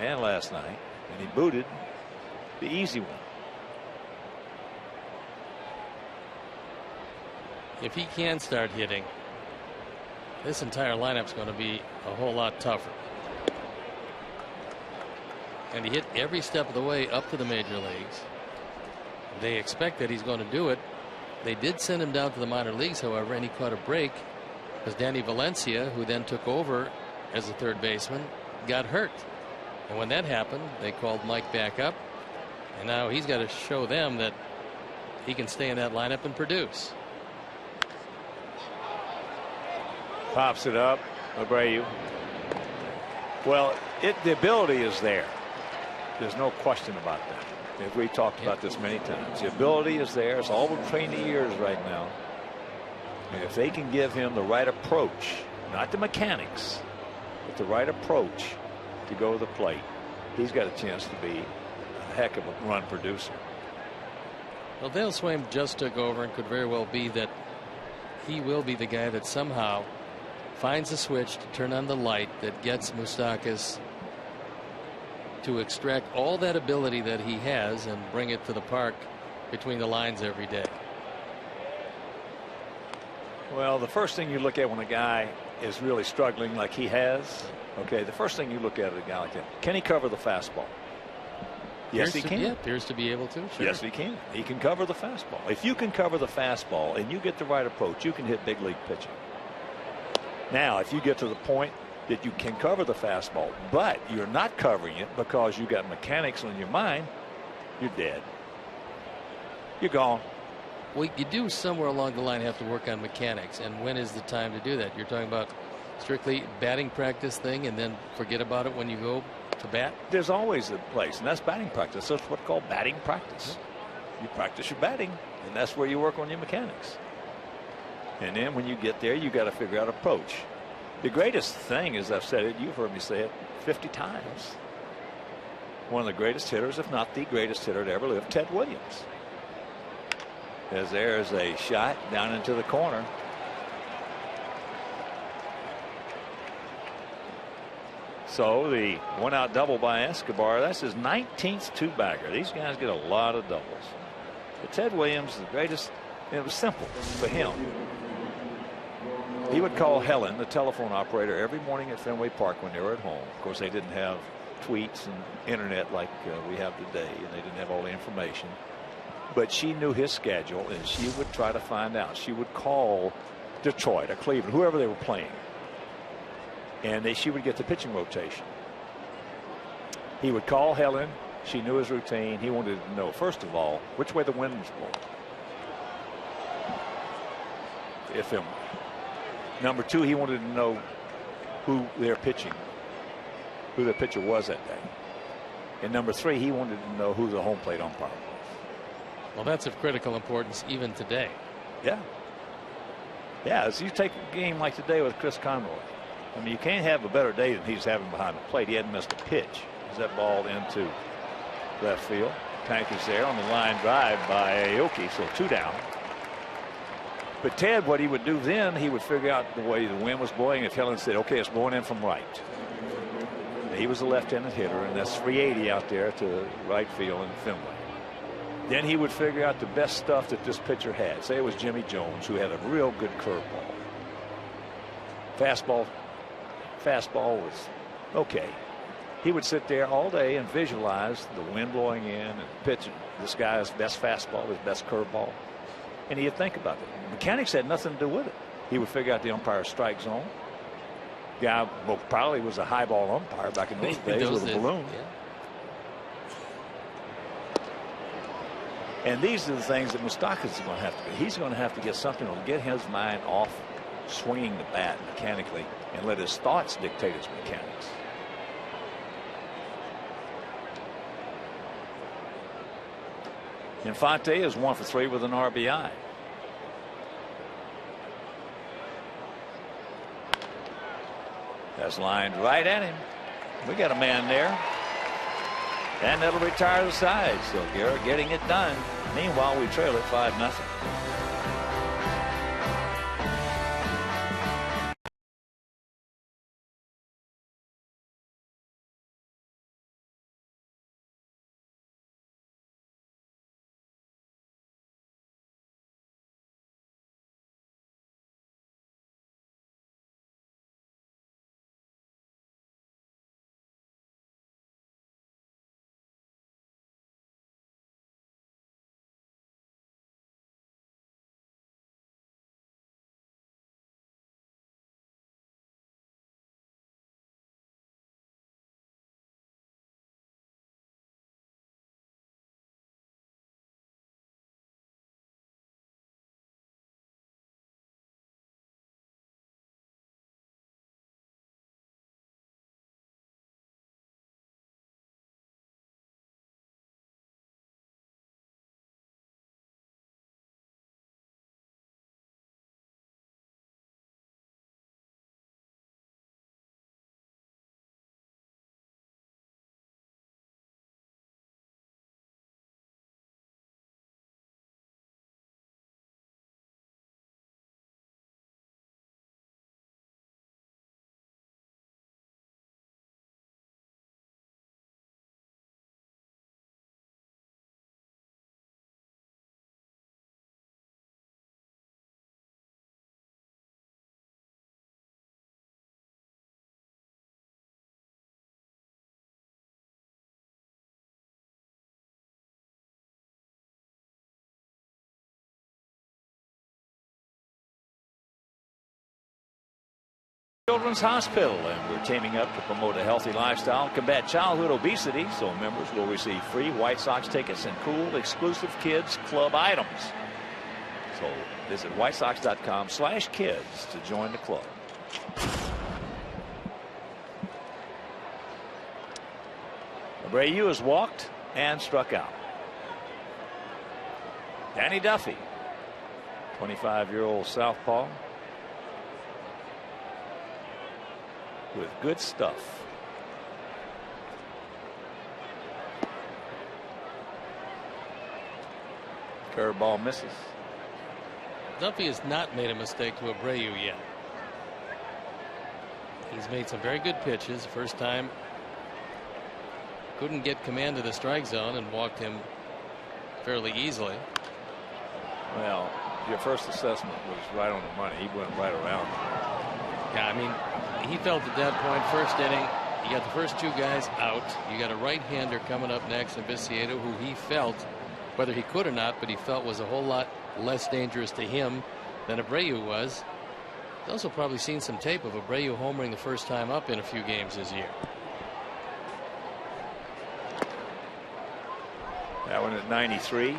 and last night, and he booted the easy one. If he can start hitting, this entire lineup's going to be a whole lot tougher. And he hit every step of the way up to the major leagues. They expect that he's going to do it. They did send him down to the minor leagues, however, and he caught a break because Danny Valencia, who then took over as a third baseman, got hurt. And when that happened, they called Mike back up. And now he's got to show them that he can stay in that lineup and produce. Pops it up. Abreu. Well, the ability is there. There's no question about that. We've talked about this many times. The ability is there. It's all between the ears right now. And if they can give him the right approach, not the mechanics, but the right approach to go to the plate, he's got a chance to be a heck of a run producer. Well, Dale Swaim just took over, and could very well be that he will be the guy that somehow finds a switch to turn on the light that gets Moustakas to extract all that ability that he has and bring it to the park between the lines every day. Well, the first thing you look at when a guy is really struggling like he has, okay, the first thing you look at a guy like that, can he cover the fastball? Yes, he can. Yeah, appears to be able to. Sure. Yes, he can. He can cover the fastball. If you can cover the fastball and you get the right approach, you can hit big league pitching. Now, if you get to the point that you can cover the fastball, but you're not covering it because you got mechanics on your mind, you're dead. You're gone. Well, you do somewhere along the line have to work on mechanics, and when is the time to do that? You're talking about strictly batting practice thing and then forget about it when you go to bat? There's always a place, and that's batting practice. That's what's called batting practice. You practice your batting, and that's where you work on your mechanics. And then when you get there, you got to figure out approach. The greatest thing, as I've said it, you've heard me say it 50 times. One of the greatest hitters, if not the greatest hitter to ever live, Ted Williams. As there's a shot down into the corner. So the one out double by Escobar, that's his 19th two-bagger. These guys get a lot of doubles. But Ted Williams, the greatest, it was simple for him. He would call Helen, the telephone operator, every morning at Fenway Park when they were at home. Of course, they didn't have tweets and internet like we have today, and they didn't have all the information. But she knew his schedule, and she would try to find out. She would call Detroit or Cleveland, whoever they were playing, and she would get the pitching rotation. He would call Helen. She knew his routine. He wanted to know, first of all, which way the wind was blowing. If him. Number two, he wanted to know who their pitcher was that day. And number three, he wanted to know who the home plate umpire was. Well, that's of critical importance even today. Yeah. Yeah, as you take a game like today with Chris Conroy, I mean, you can't have a better day than he's having behind the plate. He hadn't missed a pitch. Is that ball into left field? Tank is there on the line drive by Aoki, so 2 down. But Ted, what he would do then, he would figure out the way the wind was blowing. If Helen said, okay, it's blowing in from right. He was a left-handed hitter, and that's 380 out there to right field in Fenway. Then he would figure out the best stuff that this pitcher had. Say it was Jimmy Jones, who had a real good curveball. Fastball was okay. He would sit there all day and visualize the wind blowing in and pitch this guy's best fastball, his best curveball. And he'd think about it. Mechanics had nothing to do with it. He would figure out the umpire's strike zone. Guy probably was a high ball umpire back in those days with a balloon. Yeah. And these are the things that Moustakas is going to have to do. He's going to have to get something to get his mind off swinging the bat mechanically and let his thoughts dictate his mechanics. Infante is 1 for 3 with an RBI. That's lined right at him. We got a man there. And that'll retire the side. So Garrett getting it done. Meanwhile, we trail it 5-0. Children's Hospital, and we're teaming up to promote a healthy lifestyle and combat childhood obesity, so members will receive free White Sox tickets and cool exclusive kids club items. So visit whitesox.com/kids to join the club. Abreu has walked and struck out. Danny Duffy, 25-year-old southpaw, with good stuff. Curveball misses. Duffy has not made a mistake to Abreu yet. He's made some very good pitches. First time couldn't get command of the strike zone and walked him fairly easily. Well, your first assessment was right on the money. He went right around. Yeah, I mean, he felt at that point, first inning, you got the first two guys out. You got a right-hander coming up next in Viciado, who he felt, whether he could or not, but he felt was a whole lot less dangerous to him than Abreu was. He's also probably seen some tape of Abreu homering the first time up in a few games this year. That one at 93.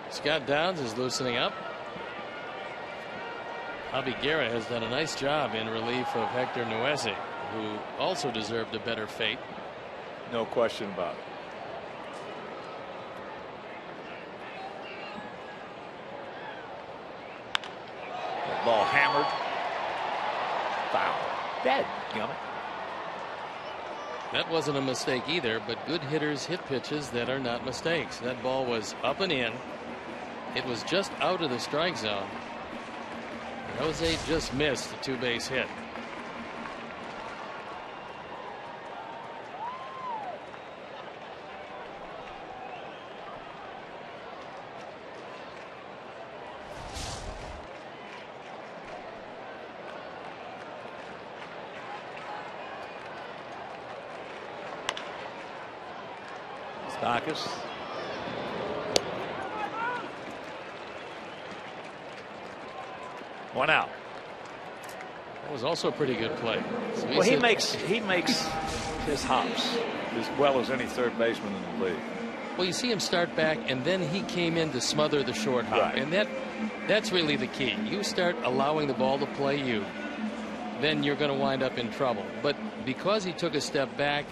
Scott Downs is loosening up. Javi Guerra has done a nice job in relief of Hector Nuesi, who also deserved a better fate. No question about it. That ball hammered. Foul. Dadgummit. That wasn't a mistake either, but good hitters hit pitches that are not mistakes. That ball was up and in. It was just out of the strike zone. Jose just missed a two-base hit. Stockus. One out. That was also a pretty good play. So well, he makes his hops as well as any third baseman in the league. Well, you see him start back, and then he came in to smother the short hop, right. And that's really the key. You start allowing the ball to play you, then you're going to wind up in trouble. But because he took a step back,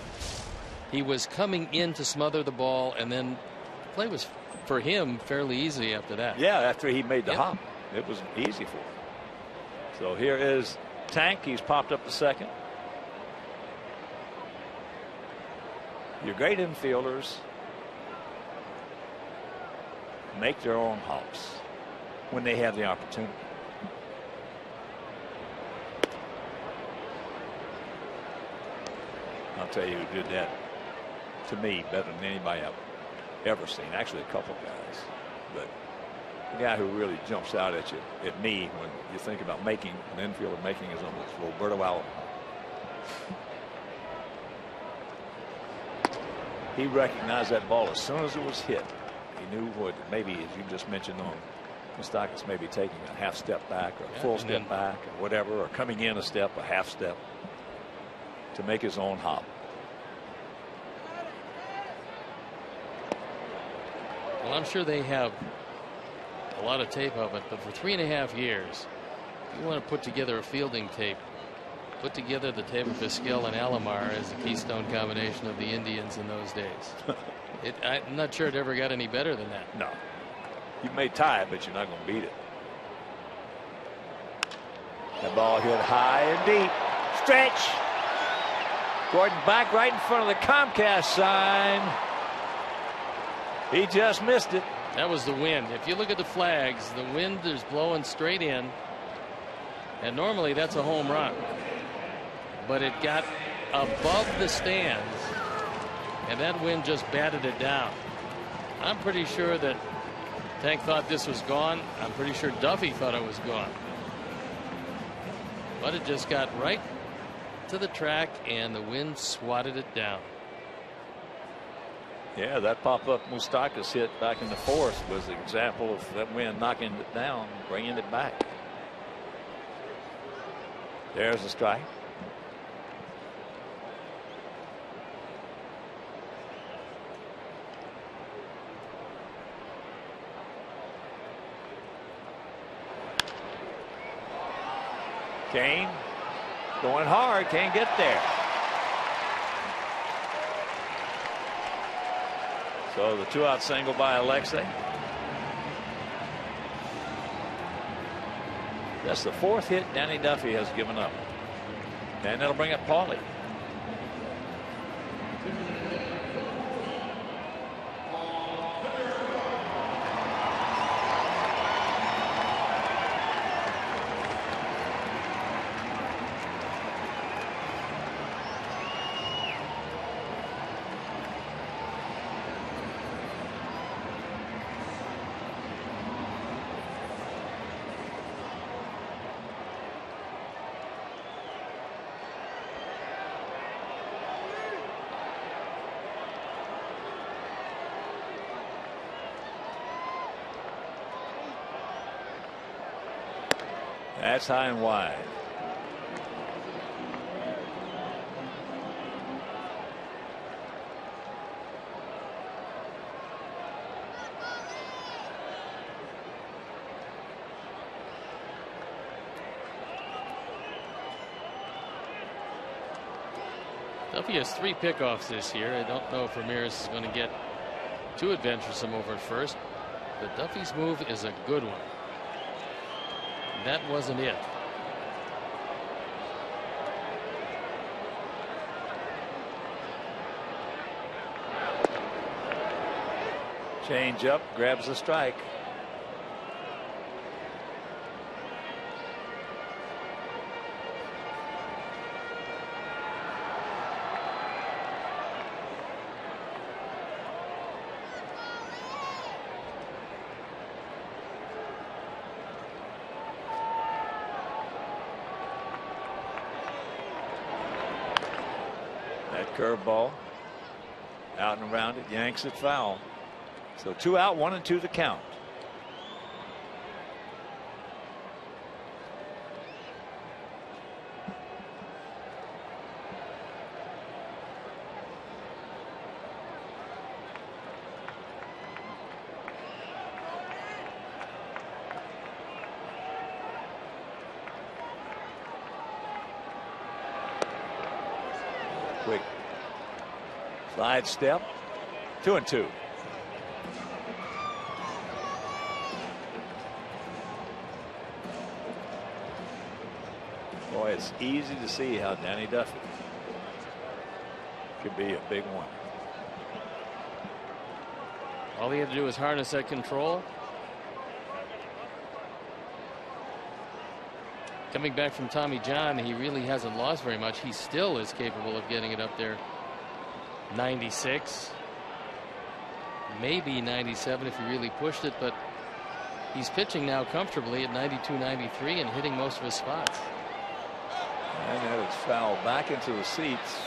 he was coming in to smother the ball, and then the play was for him fairly easy after that. Yeah, after he made the hop, it was easy for him. So here is Tank. He's popped up to second. Your great infielders make their own hops when they have the opportunity. I'll tell you who did that to me better than anybody I've ever seen. Actually, a couple guys, but the guy who really jumps out at you, at me, when you think about making an infielder making his own, is Roberto Alomar. He recognized that ball as soon as it was hit. He knew what, maybe as you just mentioned on Moustakas, maybe taking a half step back or a full step back or whatever, or coming in a step, a half step, to make his own hop. Well, I'm sure they have a lot of tape of it, but for 3.5 years, if you want to put together a fielding tape, put together the tape of Vizquel and Alomar as the keystone combination of the Indians in those days. I'm not sure it ever got any better than that. No. You may tie it, but you're not going to beat it. That ball hit high and deep. Stretch. Gordon back right in front of the Comcast sign. He just missed it. That was the wind. If you look at the flags, the wind is blowing straight in, and normally that's a home run, but it got above the stands, and that wind just batted it down. I'm pretty sure that Tank thought this was gone. I'm pretty sure Duffy thought it was gone, but it just got right to the track, and the wind swatted it down. Yeah, that pop-up Moustakas hit back in the fourth was an example of that wind knocking it down, bringing it back. There's a strike. Kane going hard, can't get there. So the 2-out single by Alexei. That's the fourth hit Danny Duffy has given up. And that'll bring up Paulie. That's high and wide. Duffy has 3 pickoffs this year. I don't know if Ramirez is going to get too adventuresome over at first, but Duffy's move is a good one. That wasn't it. Change up, grabs the strike. Curveball out and around it, yanks it foul. So 2 out, 1 and 2 the count. Quick slide step, 2 and 2. Boy, it's easy to see how Danny Duffy could be a big one. All he had to do was harness that control. Coming back from Tommy John, he really hasn't lost very much. He still is capable of getting it up there. 96, maybe 97 if he really pushed it, but he's pitching now comfortably at 92, 93 and hitting most of his spots. And that is foul back into the seats.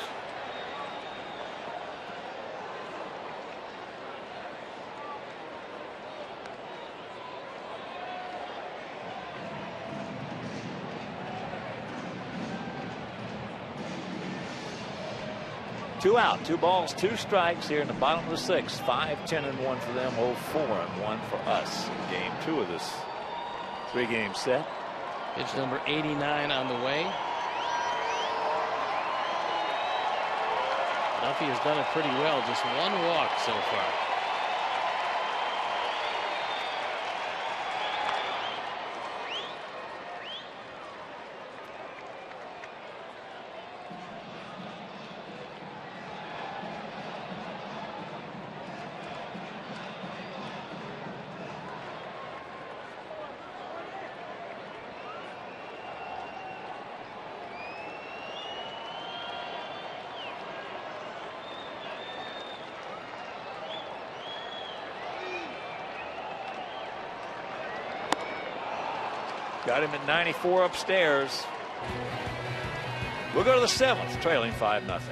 Two out, 2 balls, 2 strikes here in the bottom of the 6th. 5-10-1 for them, 0-4-1 for us in game 2 of this 3-game set. Pitch number 89 on the way. Duffy has done it pretty well, just 1 walk so far. Got him at 94 upstairs. We'll go to the 7th, trailing 5-0.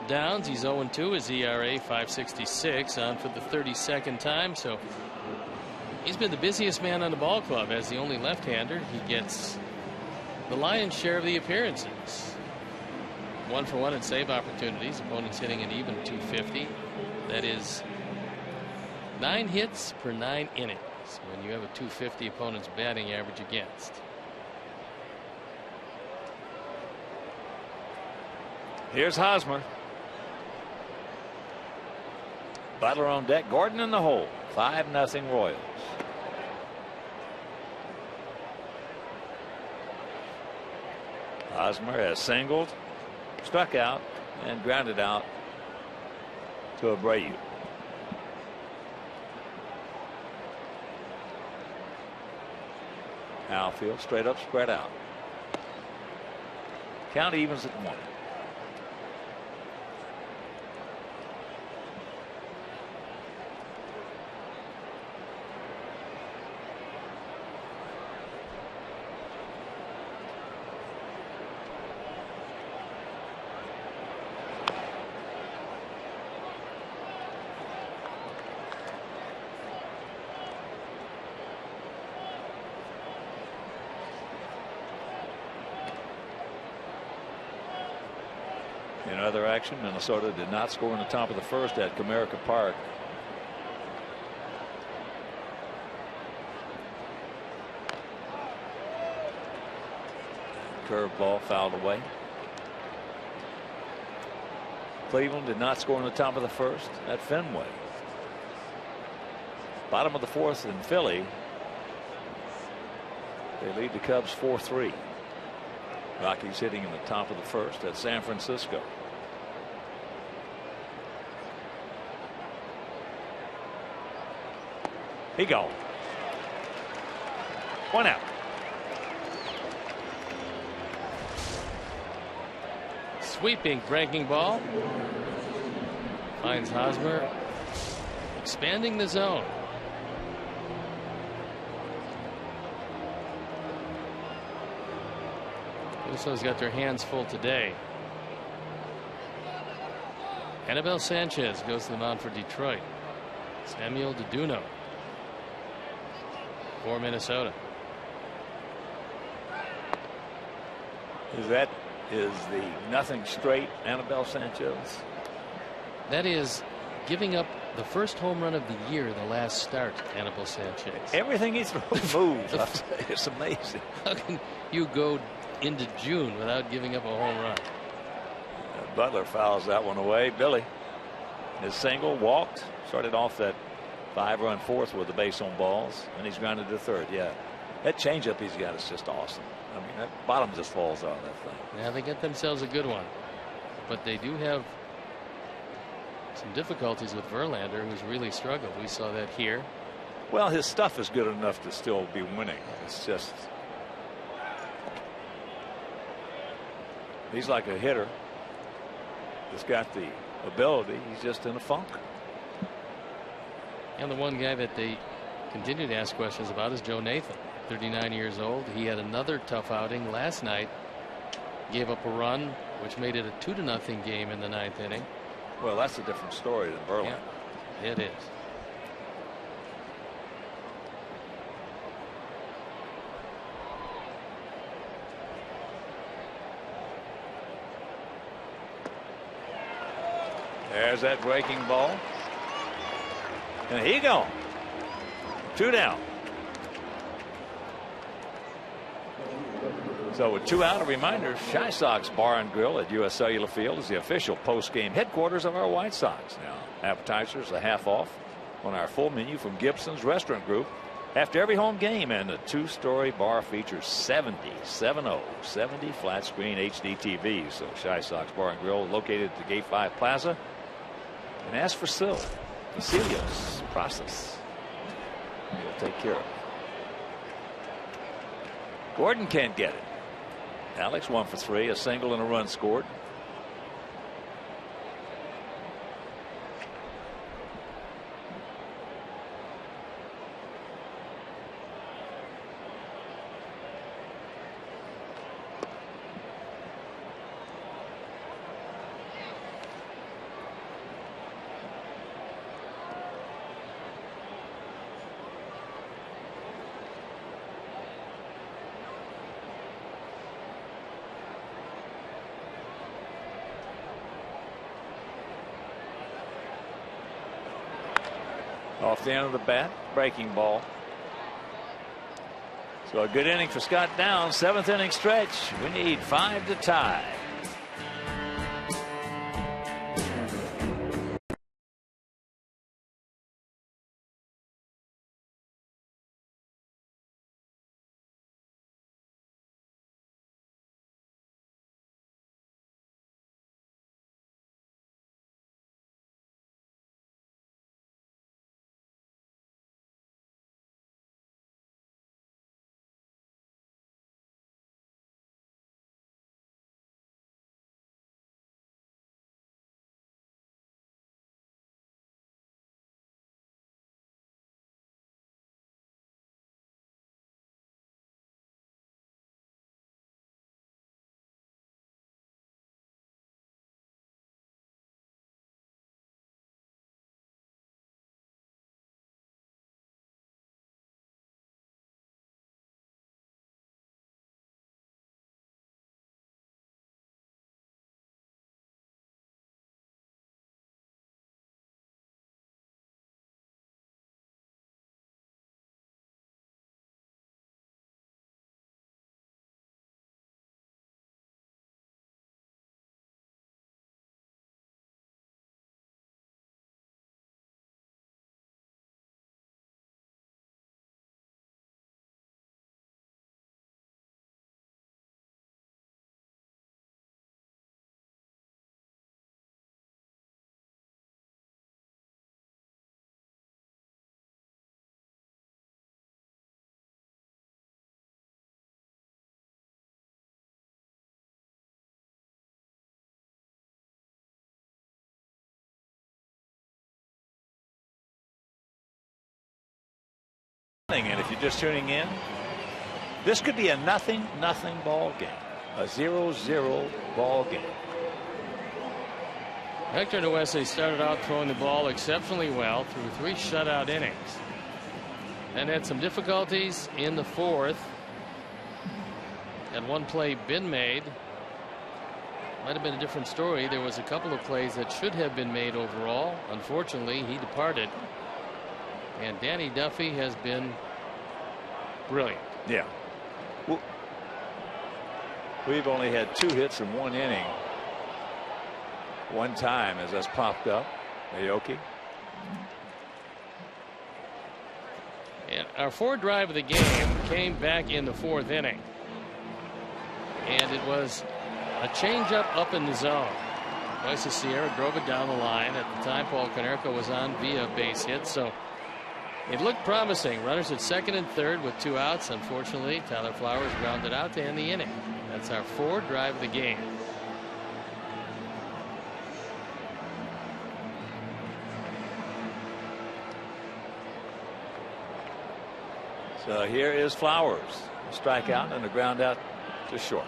Downs. He's 0-2. His ERA 5.66, on for the 32nd time. So he's been the busiest man on the ball club. As the only left-hander, he gets the lion's share of the appearances. 1 for 1 in save opportunities. Opponents hitting an even .250. That is 9 hits per 9 innings when you have a .250 opponent's batting average against. Here's Hosmer. Butler on deck. Gordon in the hole. 5-0 Royals. Hosmer has singled, struck out, and grounded out to Abreu. Outfield straight up, spread out. Count evens at 1. In other action, Minnesota did not score in the top of the first at Comerica Park. Curveball fouled away. Cleveland did not score in the top of the first at Fenway. Bottom of the fourth in Philly. They lead the Cubs 4-3. Rockies hitting in the top of the first at San Francisco. He gone. 1 out. Sweeping breaking ball. Finds Hosmer. Expanding the zone. Minnesota's got their hands full today. Anibal Sanchez goes to the mound for Detroit. Samuel DeDuno for Minnesota. Is the nothing straight Anibal Sanchez? That is giving up the first home run of the year, the last start, Anibal Sanchez. Everything he throws moves. It's amazing. How can you go into June without giving up a home run? Butler fouls that one away. Billy, his single, walked, started off that 5-run fourth with the base on balls, and he's grounded to third. Yeah, that changeup he's got is just awesome. I mean, that bottom just falls out of that thing. Yeah, they get themselves a good one, but they do have some difficulties with Verlander, who's really struggled. We saw that here. Well, his stuff is good enough to still be winning. It's just he's like a hitter that's got the ability. He's just in a funk. And the one guy that they continue to ask questions about is Joe Nathan, 39 years old. He had another tough outing last night. Gave up a run, which made it a 2-0 game in the 9th inning. Well, that's a different story than Verlander. Yeah, it is. There's that breaking ball. And he gone. 2 down. So with 2 out, a reminder, Shy Sox Bar and Grill at U.S. Cellular Field is the official post-game headquarters of our White Sox. Now, appetizers are half off on our full menu from Gibson's Restaurant Group after every home game, and the 2-story bar features 70 flat screen HD TVs. So Shy Sox Bar and Grill located at the Gate 5 Plaza. And ask for Cecilios process. He'll take care of it. Gordon can't get it. Alex 1 for 3, a single and a run scored. Off the end of the bat, breaking ball. So a good inning for Scott Downs. 7th inning stretch. We need 5 to tie. And if you're just tuning in, this could be a nothing ball game, a 0-0 ball game. Hector Noese started out throwing the ball exceptionally well through 3 shutout innings, and had some difficulties in the 4th. Had one play been made, might have been a different story. There was a couple of plays that should have been made overall. Unfortunately, he departed. And Danny Duffy has been brilliant. Yeah. Well, we've only had 2 hits in 1 inning. One time as that's popped up. Aoki. And our 4th drive of the game came back in the 4th inning. And it was a changeup up in the zone. Moises Sierra drove it down the line. At the time, Paul Konerko was on via base hit. So it looked promising. Runners at 2nd and 3rd with 2 outs. Unfortunately, Tyler Flowers grounded out to end the inning. That's our 4th drive of the game. So here is Flowers. A strikeout and a ground out to short.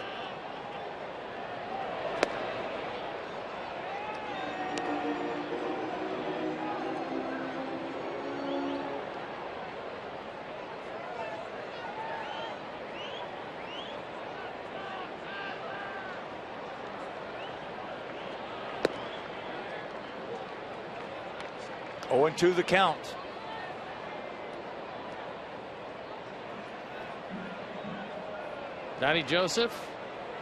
Oh, 0-2 the count. Donnie Joseph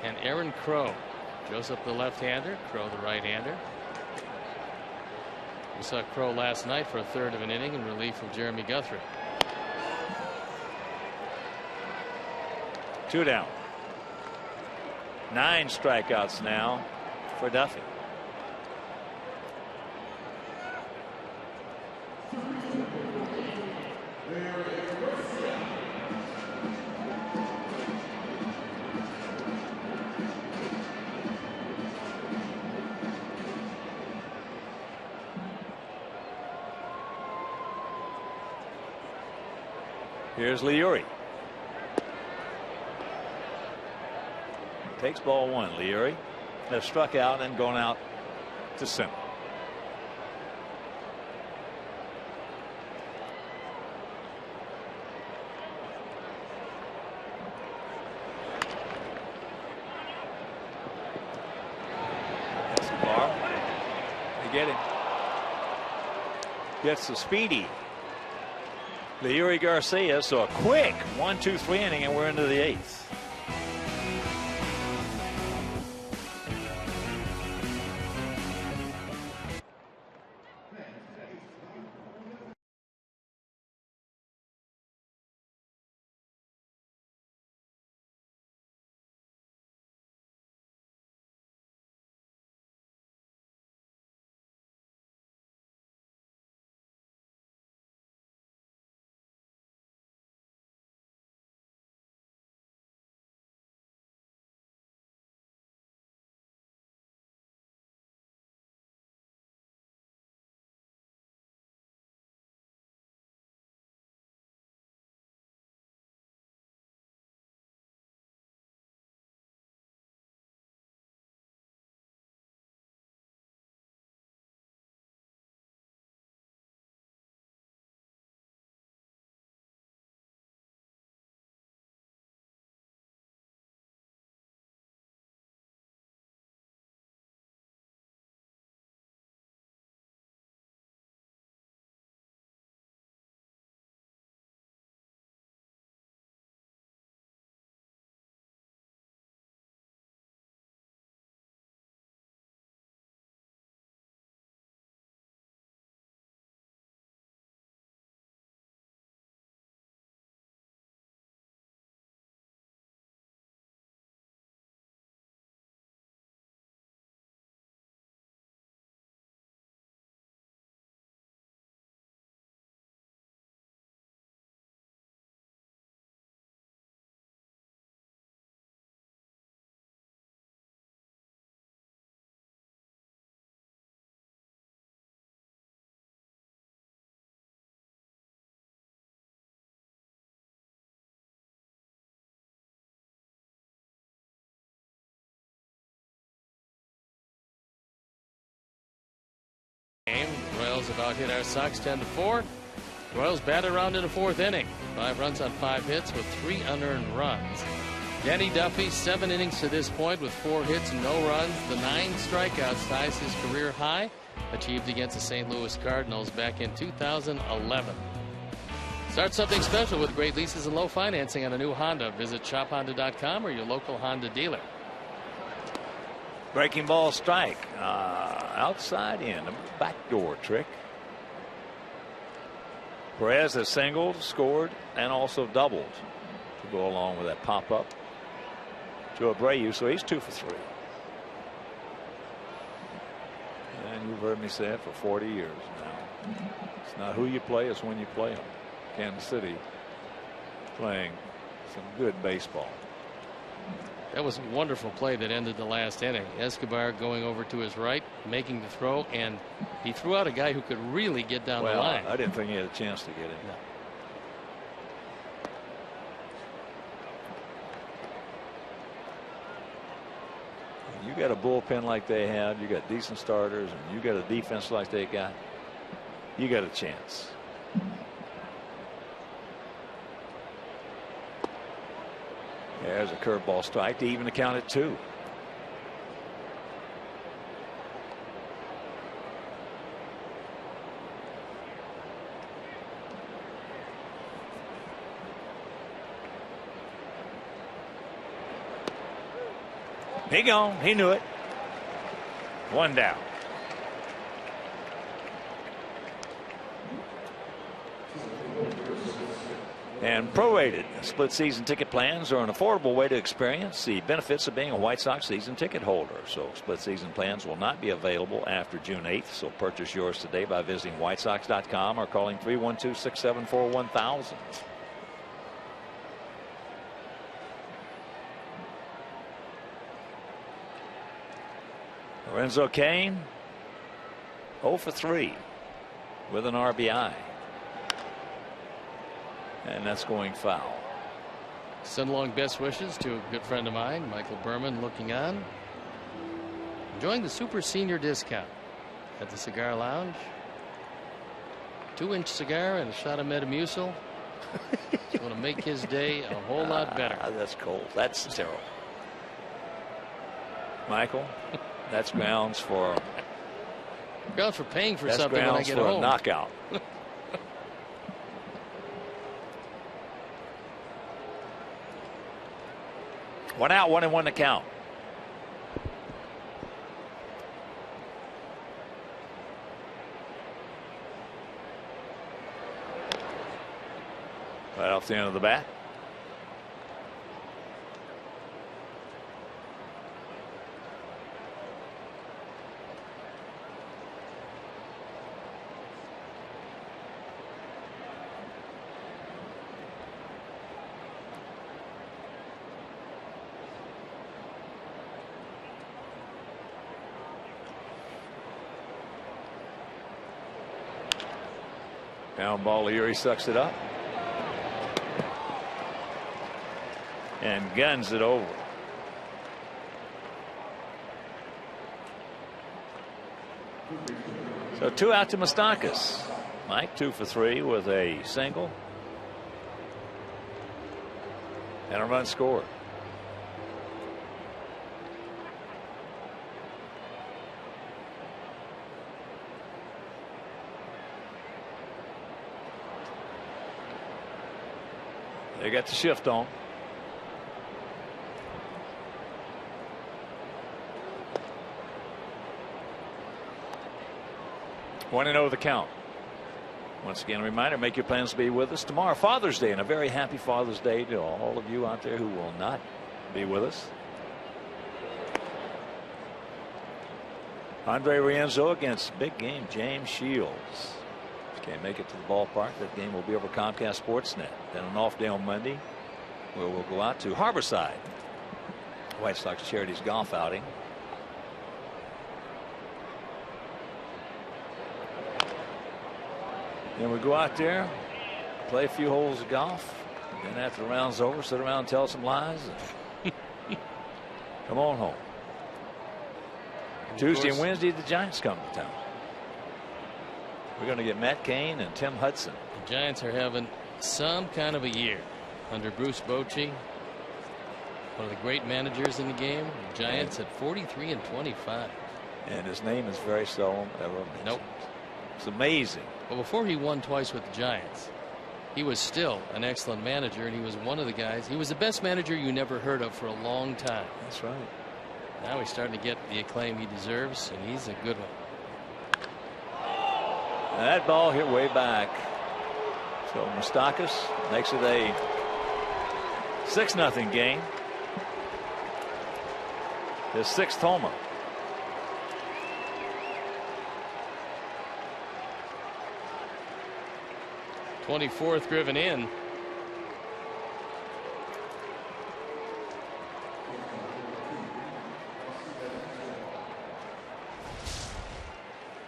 and Aaron Crow. Joseph the left-hander, Crow the right-hander. We saw Crow last night for a 1/3 of an inning in relief of Jeremy Guthrie. 2 down. 9 strikeouts now for Duffy. Here's Leary. Takes ball 1. Leary has struck out and gone out to center. Escobar. They get him. Gets the speedy Leury Garcia. So a quick 1-2-3 inning, and we're into the 8th. Royals about hit our Sox 10-4. Royals bat around in the 4th inning. 5 runs on 5 hits with 3 unearned runs. Danny Duffy, 7 innings to this point with 4 hits, no runs. The 9 strikeouts ties his career high, achieved against the St. Louis Cardinals back in 2011. Start something special with great leases and low financing on a new Honda. Visit shophonda.com or your local Honda dealer. Breaking ball strike. Outside in. A backdoor trick. Perez has singled, scored, and also doubled to go along with that pop up to Abreu. So he's 2 for 3. And you've heard me say it for 40 years now. It's not who you play, it's when you play them. Kansas City playing some good baseball. That was a wonderful play that ended the last inning. Escobar going over to his right, making the throw, and he threw out a guy who could really get down the line. I didn't think he had a chance to get in. No. You got a bullpen like they have, you got decent starters, and you got a defense like they got, you got a chance. There's a curveball strike to even the count at 2. He gone. He knew it. 1 down. And prorated split season ticket plans are an affordable way to experience the benefits of being a White Sox season ticket holder. So split season plans will not be available after June 8th. So purchase yours today by visiting whitesox.com or calling 312-674-1000. Lorenzo Cain 0 for 3 with an RBI. And that's going foul. Send along best wishes to a good friend of mine, Michael Berman, looking on. Enjoying the super senior discount at the Cigar Lounge. 2-inch cigar and a shot of Metamucil. It's going to make his day a whole lot better. That's cold. That's terrible. Michael, that's grounds for paying for something when I get home. A knockout. One out, 1-1 to count. Right off the end of the bat. Down ball here, he sucks it up and guns it over. So 2 out to Moustakas. Mike 2 for 3 with a single and a run scored. They got the shift on. One and 0 the count. Once again, a reminder, make your plans to be with us tomorrow, Father's Day, and a very happy Father's Day to all of you out there who will not be with us. Andre Rienzo against big game James Shields. Can't make it to the ballpark. That game will be over Comcast Sportsnet. Then an off day on Monday, where we'll go out to Harborside, White Sox Charities golf outing. Then we go out there, play a few holes of golf. Then after the round's over, sit around and tell some lies. And come on home. Tuesday and Wednesday, the Giants come to town. We're going to get Matt Cain and Tim Hudson. The Giants are having some kind of a year under Bruce Bochy, one of the great managers in the game. The Giants at 43 and 25. And his name is very seldom ever mentioned. Nope. It's amazing. Well, before he won twice with the Giants, he was still an excellent manager, and he was one of the guys. He was the best manager you never heard of for a long time. That's right. Now he's starting to get the acclaim he deserves, and he's a good one. That ball hit way back. So Moustakas makes it a 6-0 game. His 6th homer. '24th driven in.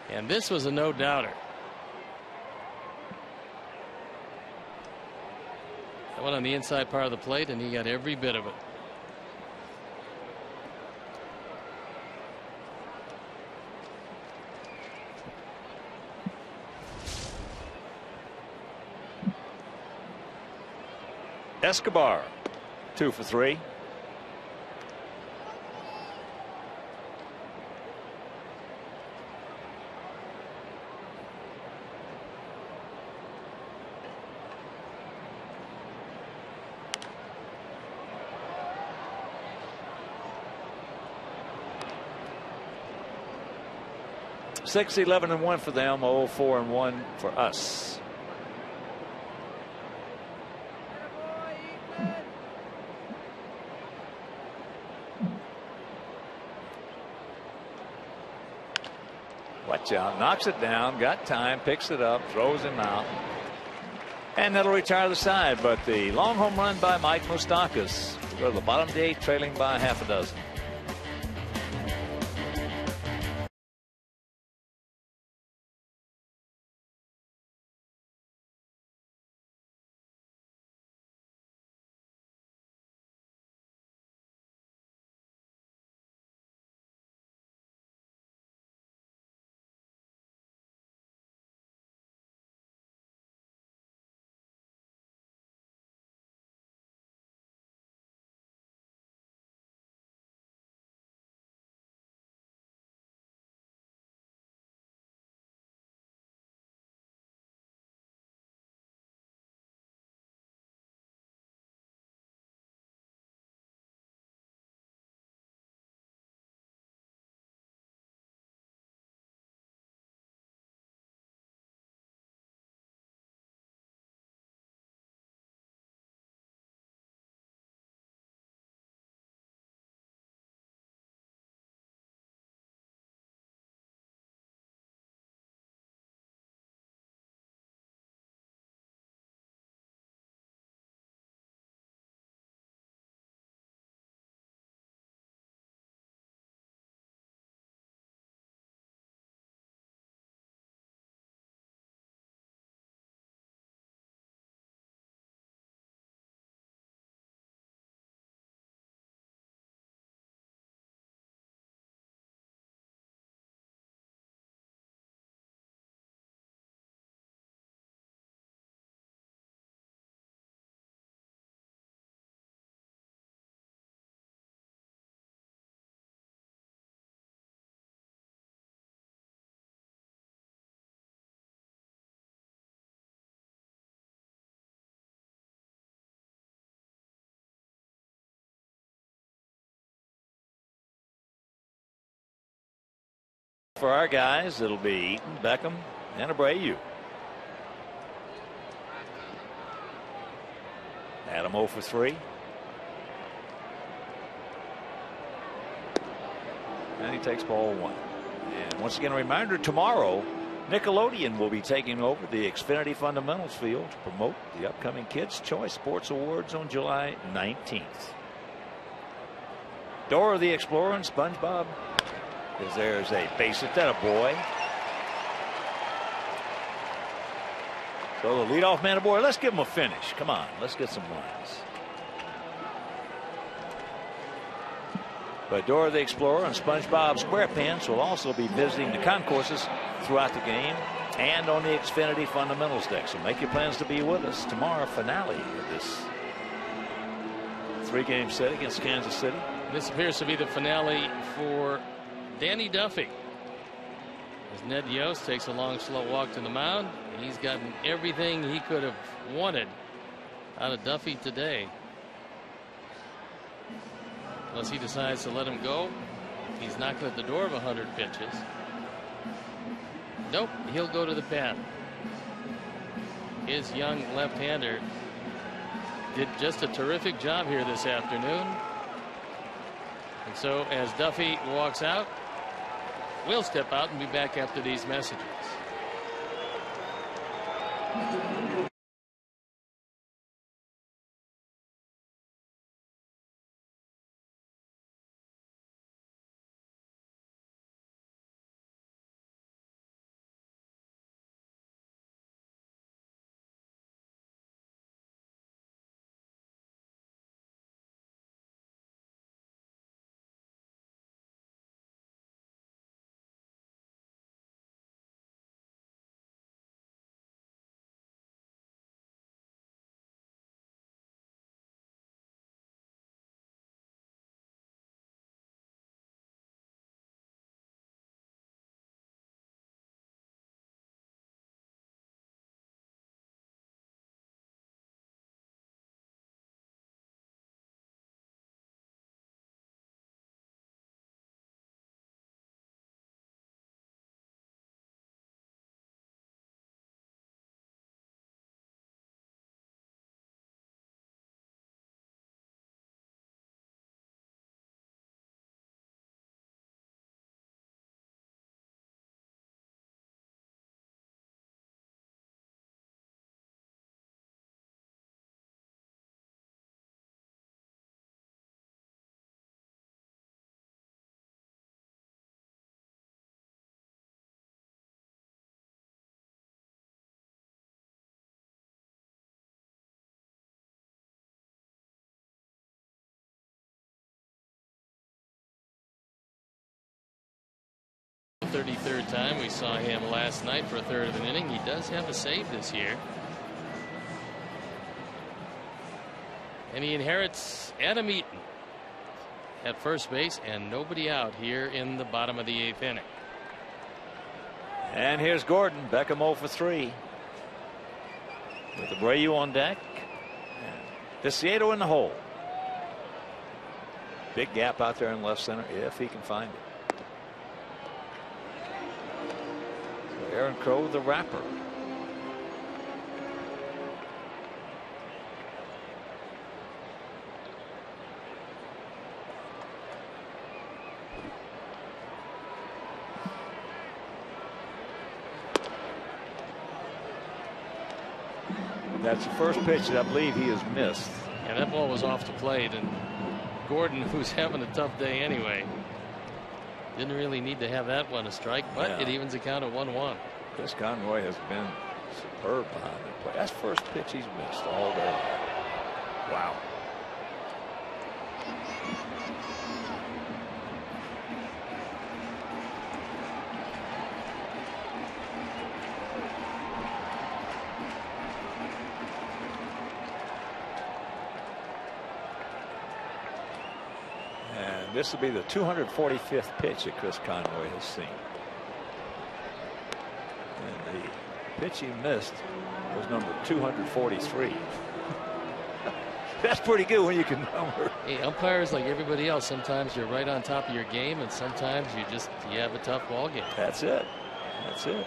And this was a no-doubter. That went on the inside part of the plate, and he got every bit of it. Escobar 2 for 3. Six, 11 and 1 for them. 0-4 and 1 for us. Watch out, knocks it down, got time, picks it up, throws him out, and that'll retire the side. But the long home run by Mike Moustakas. We go to the bottom of the 8th, trailing by half a dozen. For our guys, it'll be Eaton, Beckham, and Abreu. Adam 0 for 3. And he takes ball 1. And once again, a reminder, tomorrow Nickelodeon will be taking over the Xfinity Fundamentals field to promote the upcoming Kids' Choice Sports Awards on July 19th. Dora the Explorer and SpongeBob. Because there's a base hit, that a boy. So the leadoff man aboard. Let's give him a finish. Come on, let's get some runs. But Dora the Explorer and SpongeBob SquarePants will also be visiting the concourses throughout the game and on the Xfinity Fundamentals deck. So make your plans to be with us tomorrow. Finale of this 3-game set against Kansas City. This appears to be the finale for Danny Duffy. As Ned Yost takes a long, slow walk to the mound, he's gotten everything he could have wanted out of Duffy today. Unless he decides to let him go, he's knocked at the door of 100 pitches. Nope, he'll go to the pen. His young left-hander did just a terrific job here this afternoon. And so as Duffy walks out, we'll step out and be back after these messages. The 33rd time we saw him last night for a third of an inning. He does have a save this year. And he inherits Adam Eaton at first base and nobody out here in the bottom of the 8th inning. And here's Gordon. Beckham 0 for 3. With Abreu on deck. Desiedo in the hole. Big gap out there in left center if he can find it. Aaron Crow, the wrapper. That's the first pitch that I believe he has missed. And that ball was off the plate, and Gordon, who's having a tough day anyway, didn't really need to have that one a strike, but it evens the count at 1-1. Chris Conroy has been superb behind the plate. That's the first pitch he's missed all day. Wow. This will be the 245th pitch that Chris Conroy has seen. And the pitch he missed was number 243. That's pretty good when you can number Hey, umpires, like everybody else, sometimes you're right on top of your game, and sometimes you have a tough ball game. That's it. That's it.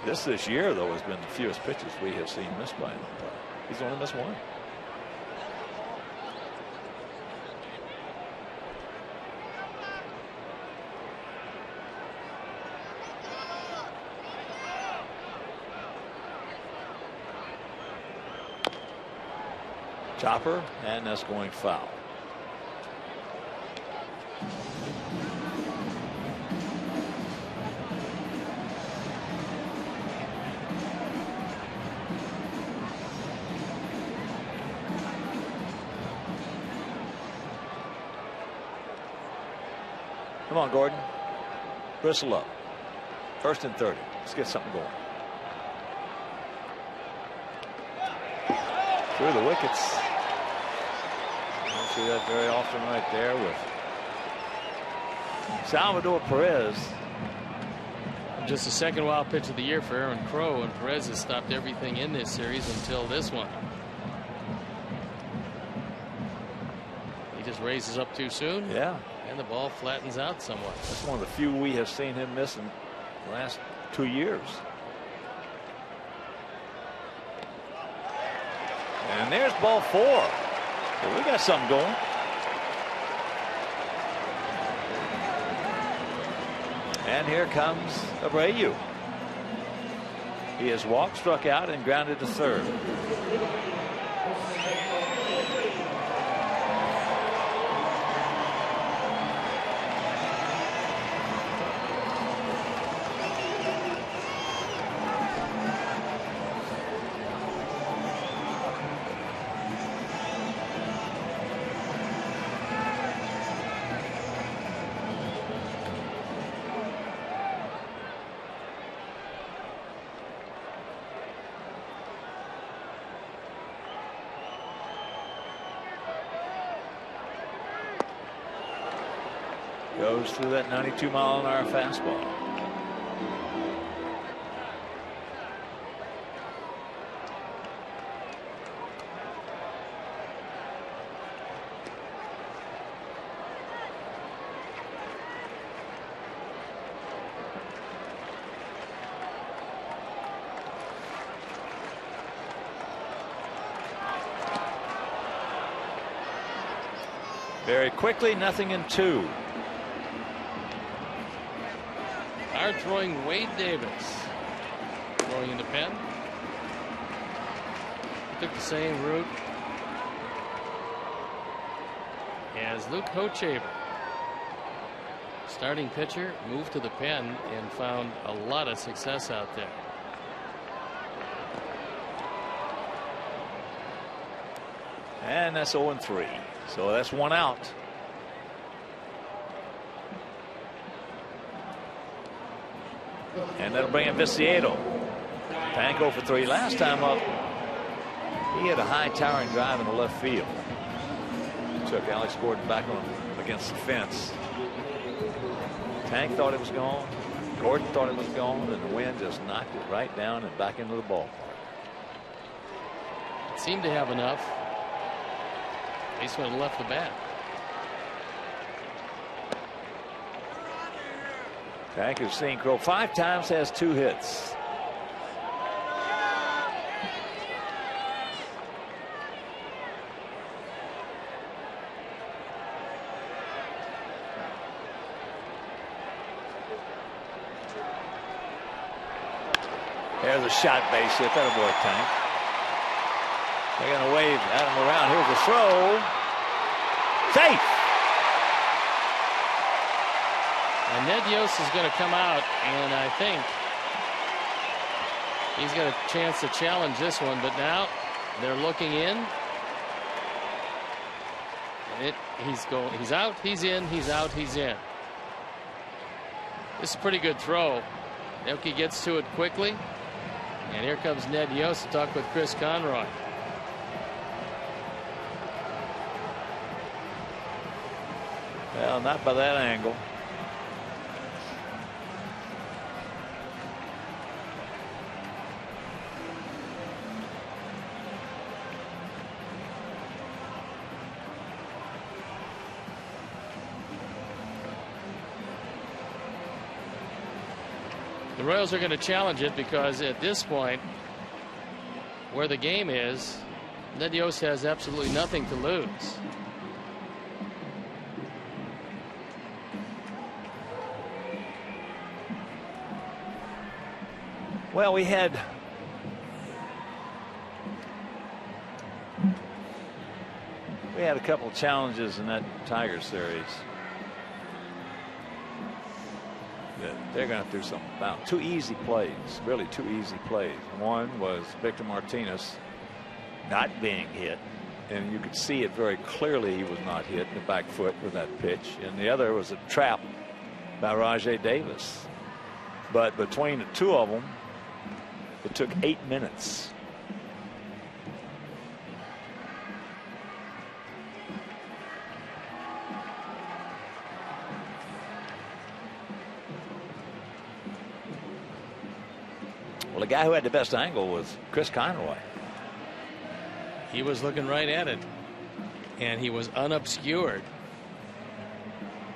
This year, though, has been the fewest pitches we have seen missed by an umpire. He's only missed one. Chopper, and that's going foul. Come on, Gordon. Bristle up. 1st and 30. Let's get something going. Through the wickets. You don't see that very often right there with Salvador Perez. Just the second wild pitch of the year for Aaron Crow, and Perez has stopped everything in this series until this one. He just raises up too soon. Yeah. And the ball flattens out somewhat. That's one of the few we have seen him miss in the last 2 years. And there's ball 4. So we got something going. And here comes Abreu. He has walked, struck out, and grounded to third. Goes through that 92-mile-an-hour fastball. Very quickly, 0-2. Hard throwing Wade Davis. Throwing in the pen. Took the same route as Luke Hochevar. Starting pitcher, moved to the pen and found a lot of success out there. And that's 0-3. So that's 1 out. And that'll bring in Viciado. Panko for 3. Last time up, he had a high towering drive in the left field. Took Alex Gordon back on against the fence. Tank thought it was gone. Gordon thought it was gone, and the wind just knocked it right down and back into the ballpark. Seemed to have enough. Baseman left the bat. Tank has seen Crow 5 times, has 2 hits. There's a shot base hit. That'll work, Tank. They're going to wave at him around. Here's the throw. Safe. And Ned Yost is going to come out, and I think he's got a chance to challenge this one. But now they're looking in. And he's out, he's in, he's out, he's in. This is a pretty good throw. Nelke gets to it quickly. And here comes Ned Yost to talk with Chris Conroy. Well, not by that angle. The Royals are going to challenge it because at this point, where the game is, Ned Yost has absolutely nothing to lose. Well, we had a couple challenges in that Tigers series. They're going to do something about 2 easy plays, really 2 easy plays. One was Victor Martinez not being hit, and you could see it very clearly he was not hit in the back foot with that pitch. And the other was a trap by Rajai Davis. But between the 2 of them, it took 8 minutes. Well, the guy who had the best angle was Chris Conroy. He was looking right at it, and he was unobscured.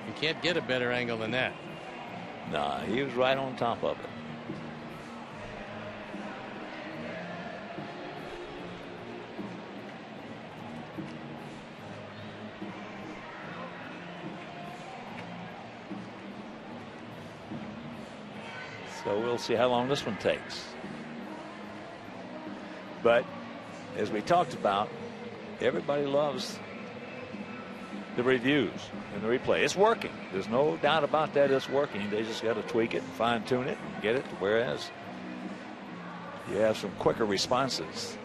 You can't get a better angle than that. Nah, he was right on top of it. So we'll see how long this one takes. But as we talked about, everybody loves the reviews and the replay. It's working. There's no doubt about that. It's working. They just got to tweak it and fine tune it and get it to whereas you have some quicker responses.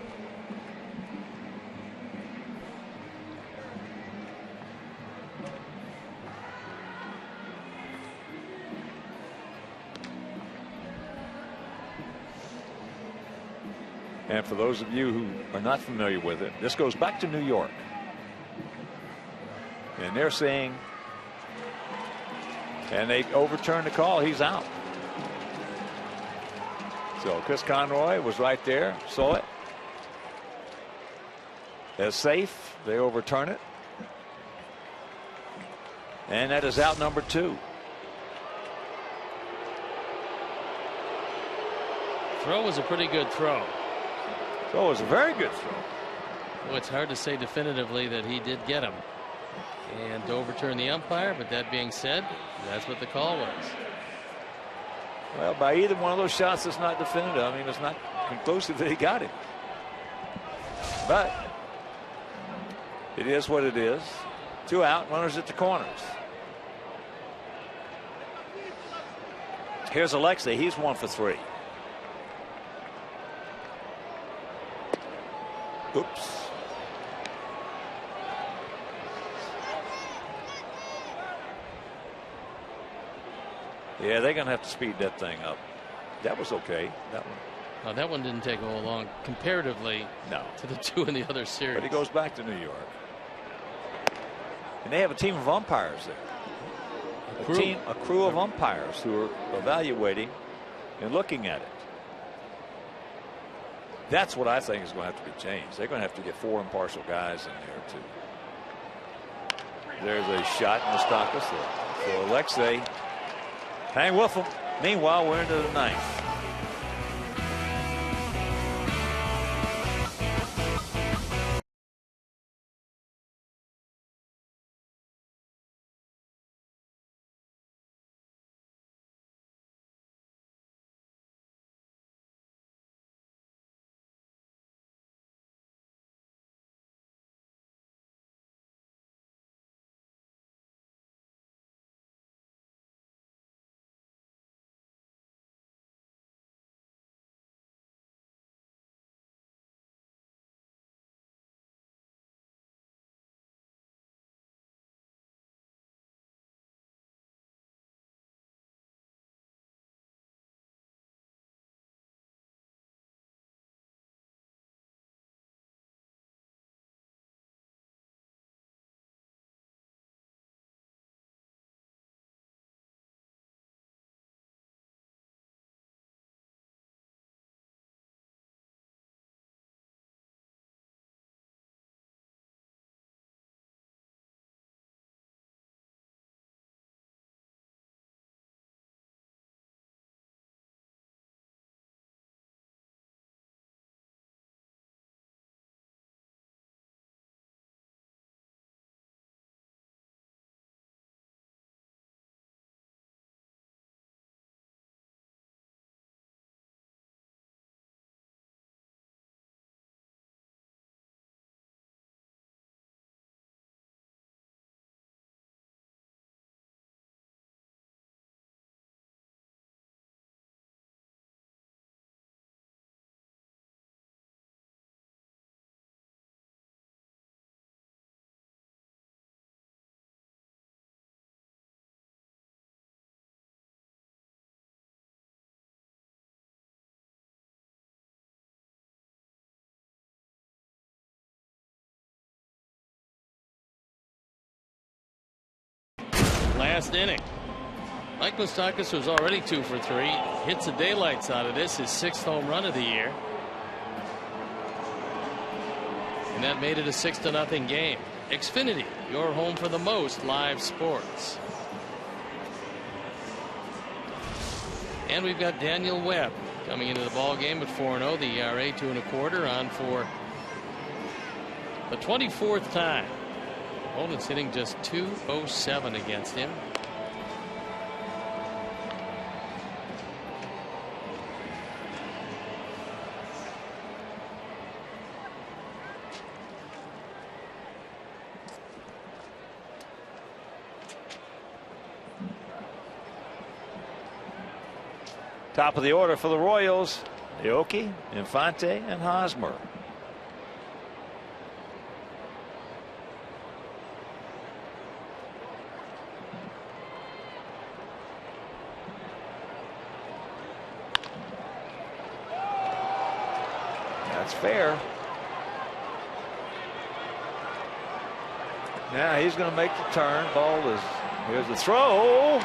And for those of you who are not familiar with it, this goes back to New York. And they're saying, and they overturned the call, he's out. So Chris Conroy was right there, saw it. As safe, they overturn it. And that is out number 2. Throw was a pretty good throw. So it was a very good throw. Well, it's hard to say definitively that he did get him and to overturn the umpire, but that being said, that's what the call was. Well, by either one of those shots, it's not definitive. I mean, it's not conclusive that he got him. But it is what it is. 2 out, runners at the corners. Here's Alexei. He's 1 for 3. Oops. Yeah, they're going to have to speed that thing up. That was okay. That one. Oh, that one didn't take a whole long comparatively to the 2 in the other series. But he goes back to New York. And they have a team of umpires there. A crew of umpires who are evaluating and looking at it. That's what I think is going to have to be changed. They're going to have to get 4 impartial guys in there too. There's a shot in the Mustakas. So Alexei, hang with them. Meanwhile, we're into the 9th. last inning. Mike Moustakas was already 2 for 3. Hits the daylights out of this, his 6th home run of the year. And that made it a 6-0 game. Xfinity, your home for the most live sports. And we've got Daniel Webb coming into the ball game at 4-0. The ERA 2.25, on for the 24th time. Opponent's hitting just .207 against him. Top of the order for the Royals, Aoki, Infante, and Hosmer. That's fair. Now he's going to make the turn. Ball is, here's the throw.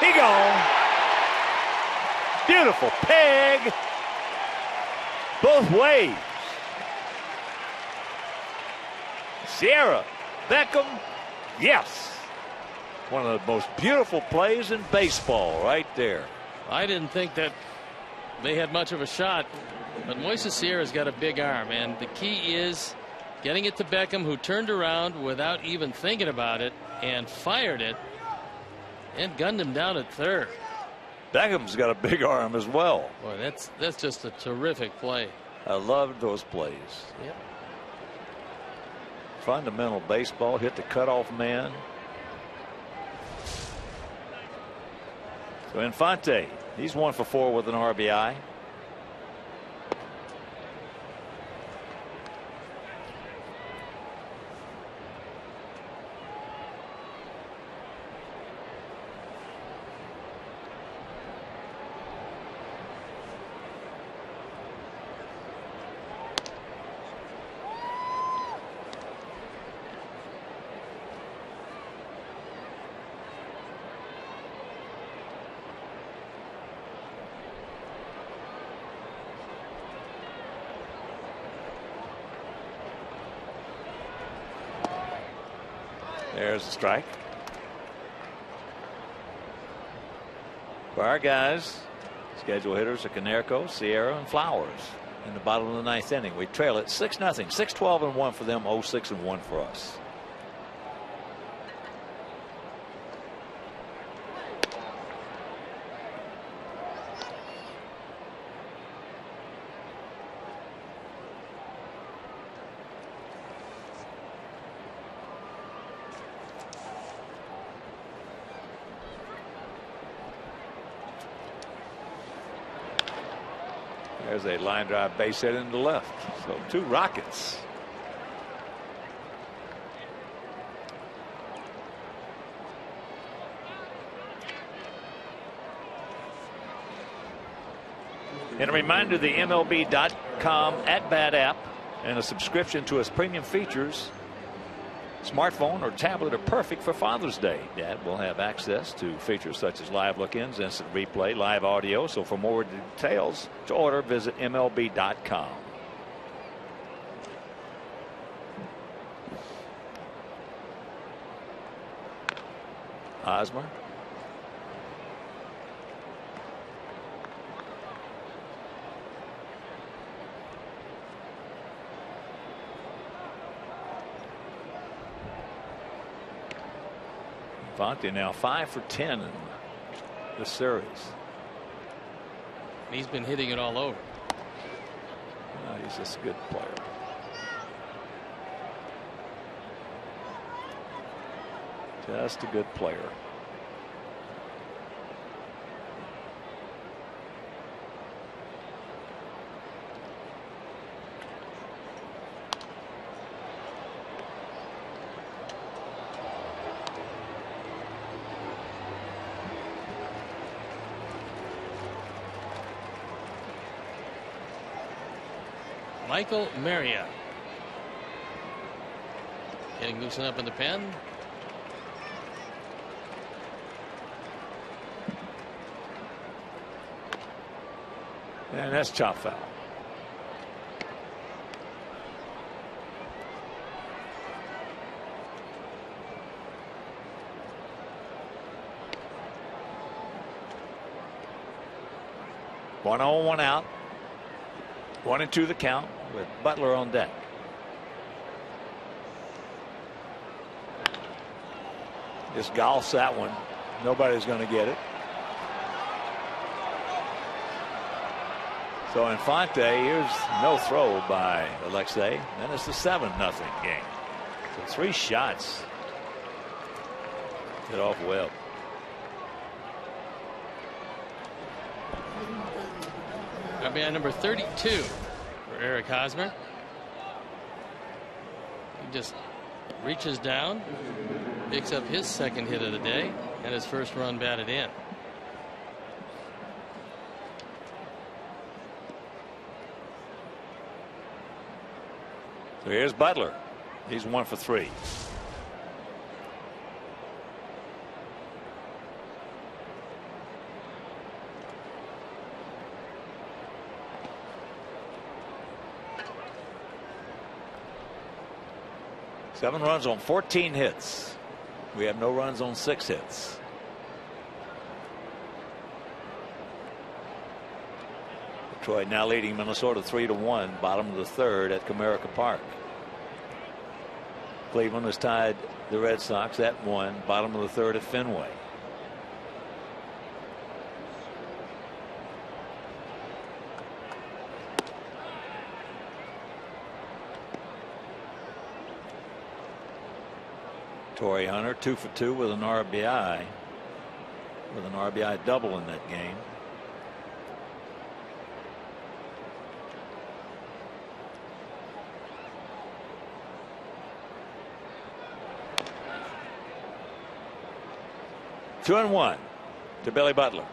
He gone. Beautiful peg both ways. Sierra, Beckham, yes. One of the most beautiful plays in baseball right there. I didn't think that they had much of a shot, but Moises Sierra's got a big arm, and the key is getting it to Beckham, who turned around without even thinking about it and fired it and gunned him down at third. Beckham's got a big arm as well. Boy, that's just a terrific play. I loved those plays. Yep. Fundamental baseball, hit the cutoff man. So Infante, he's 1 for 4 with an RBI. There's the strike. For our guys, schedule hitters are Canerco, Sierra, and Flowers. In the bottom of the 9th inning, we trail it 6-0. 6-12-1 for them, 0-6-1 for us. There's a line drive base hit into left. So 2 Rockets. And a reminder, the MLB.com at-bat app and a subscription to its premium features, smartphone or tablet, are perfect for Father's Day. Dad will have access to features such as live look-ins, instant replay, live audio. So for more details to order, visit MLB.com. Hosmer. Infante now 5 for 10 in this series. He's been hitting it all over. He's just a good player. Just a good player. Michael Maria getting loosened up in the pen. And that's chop foul. One on, one out. 1-2 the count with Butler on deck. Just golfs that one. Nobody's going to get it. So Infante, here's no throw by Alexei. Then it's the 7-0 game. So 3 shots. Hit off Webb. RBI number 32 for Eric Hosmer. He just reaches down, picks up his second hit of the day, and his first run batted in. So here's Butler. He's 1 for 3. Seven runs on 14 hits. We have no runs on 6 hits. Detroit now leading Minnesota 3-1, bottom of the 3rd at Comerica Park. Cleveland has tied the Red Sox at 1, bottom of the 3rd at Fenway. Torrey Hunter 2 for 2 with an RBI. With an RBI double in that game. Two and 1 to Billy Butler.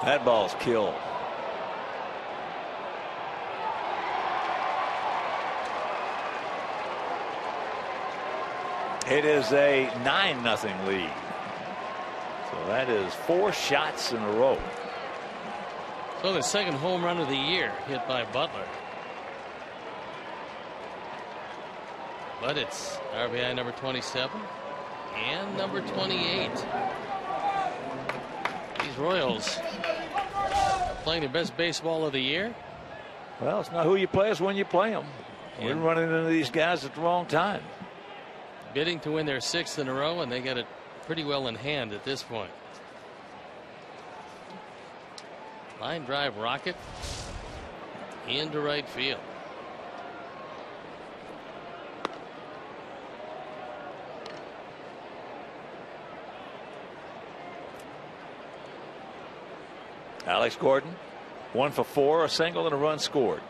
That ball's killed. It is a 9-0 lead. So that is 4 shots in a row. So the second home run of the year hit by Butler. But it's RBI number 27 and number 28. These Royals playing their best baseball of the year. Well, it's not who you play, it's when you play them. We're running into these guys at the wrong time. Bidding to win their 6th in a row, and they got it pretty well in hand at this point. Line drive rocket into right field. Alex Gordon 1 for 4, a single and a run scored.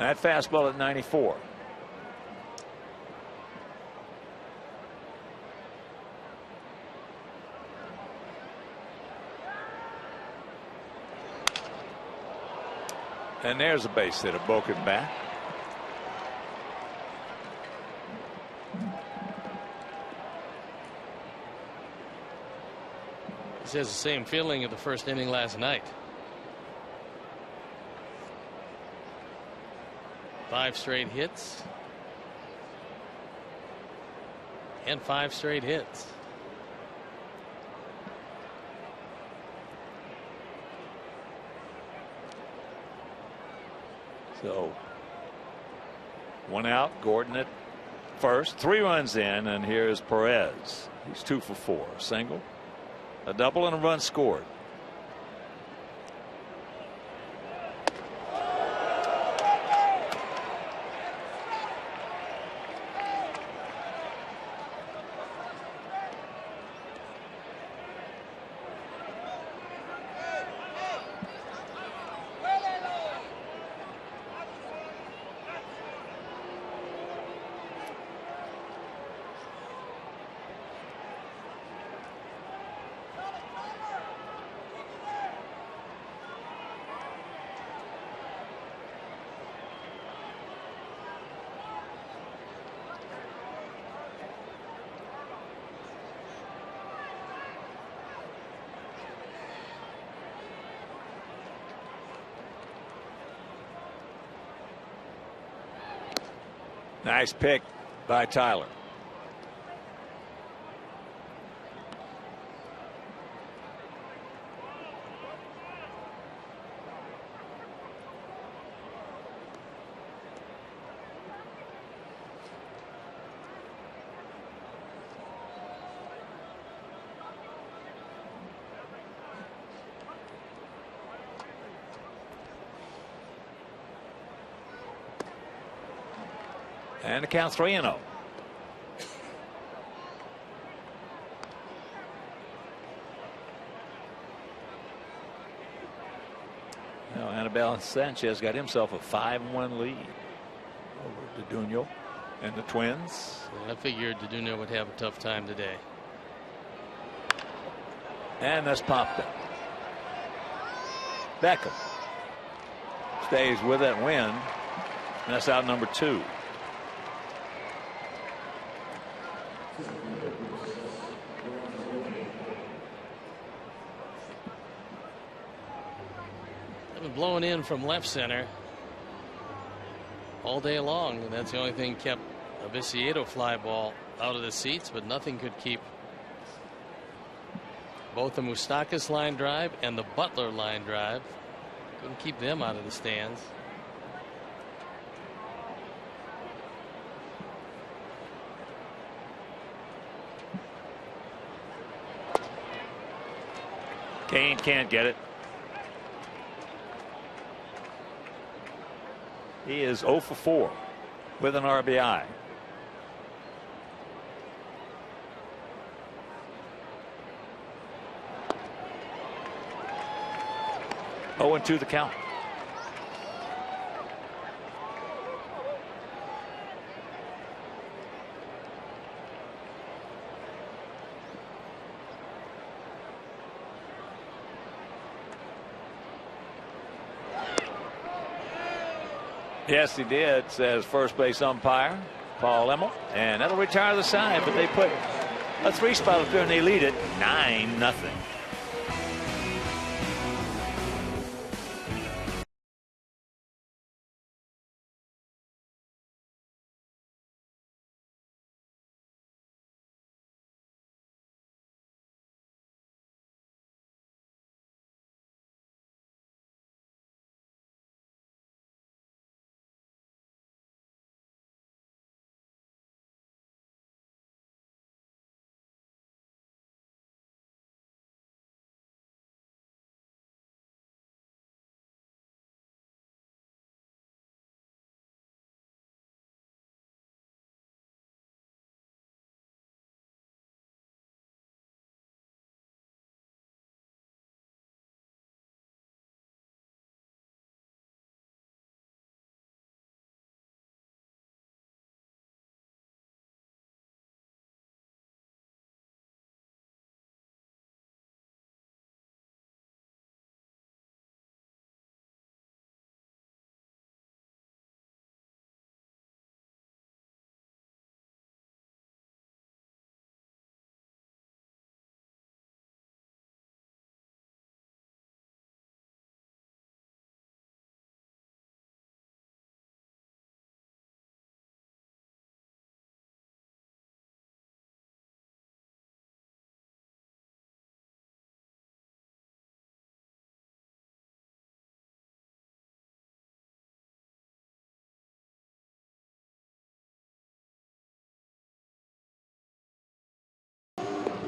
That fastball at 94. And there's a base hit, a broken bat. This has the same feeling of the first inning last night. 5 straight hits and 5 straight hits. So 1 out, Gordon at first, 3 runs in, and here's Perez. He's 2 for 4, a single, a double, and a run scored. Nice pick by Tyler. And the count 3-0. Now Anibal Sanchez got himself a 5-1 lead over Deduno and the Twins. I figured Deduno would have a tough time today. And that's popped up. Beckham stays with that win. And that's out number 2. Blowing in from left center all day long, and that's the only thing kept a Viciado fly ball out of the seats, but nothing could keep both the Moustakas line drive and the Butler line drive. Couldn't keep them out of the stands. Kane can't get it. He is 0 for 4 with an RBI. Oh, and 2 the count. Yes, he did, says first base umpire Paul Emmel, and that'll retire the side, but they put a 3 spot up there and they lead it 9-0.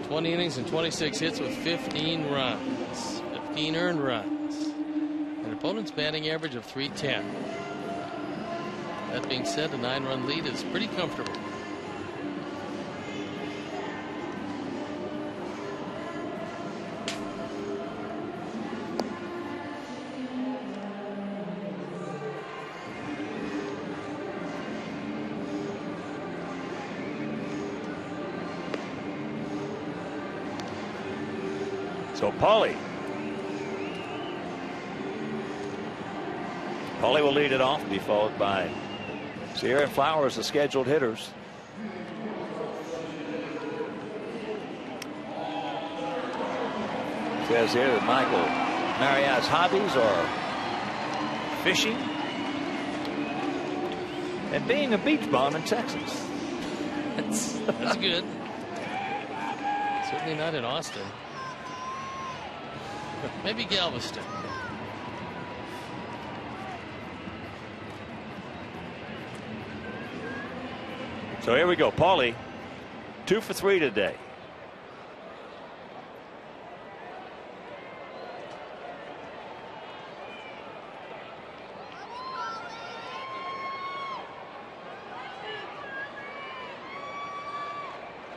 20 innings and 26 hits with 15 runs, 15 earned runs. An opponent's batting average of .310. That being said, the 9-run lead is pretty comfortable. So Paulie will lead it off and be followed by Sierra and Flowers, the scheduled hitters. It says here that Michael Marriott's hobbies are fishing and being a beach bum in Texas. That's good. Certainly not in Austin. Maybe Galveston. So here we go. Paulie, 2 for 3 today.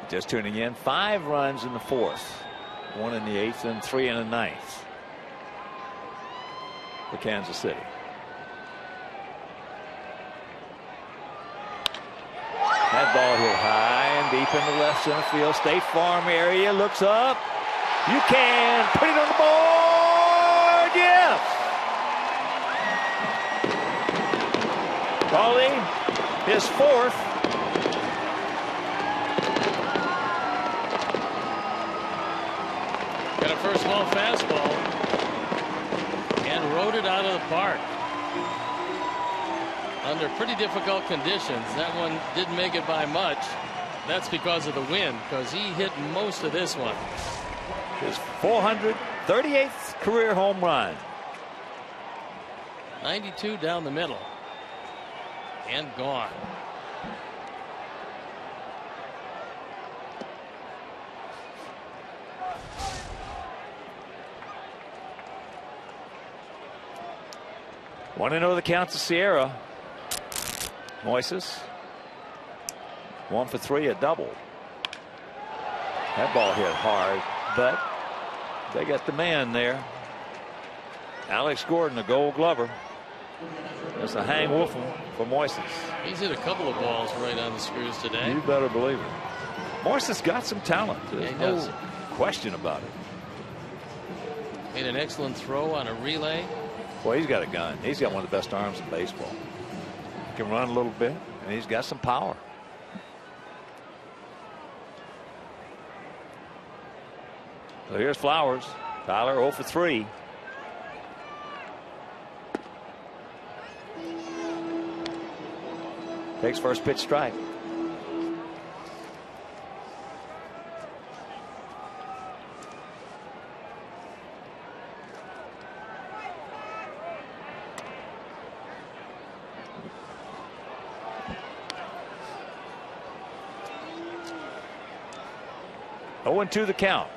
Just tuning in, 5 runs in the 4th, 1 in the 8th, and 3 in the 9th for Kansas City. That ball hit high and deep in the left center field. State Farm area, looks up. You can put it on the board. Yes. Paulie, his 4th. Got a first low fastball and rode it out of the park under pretty difficult conditions. That one didn't make it by much. That's because of the wind, because he hit most of this one. His 438th career home run. 92 down the middle and gone. Want to know the count to Sierra. Moises, 1 for 3, a double. That ball hit hard, but they got the man there. Alex Gordon, the Gold Glover. That's a hang wolf for Moises. He's hit a couple of balls right on the screws today. You better believe it. Moises got some talent. There's no question about it. Made an excellent throw on a relay. Boy, he's got a gun. He's got one of the best arms in baseball. He can run a little bit, and he's got some power. So here's Flowers. Tyler 0 for 3. Takes first pitch strike. Oh, 0-2 the count.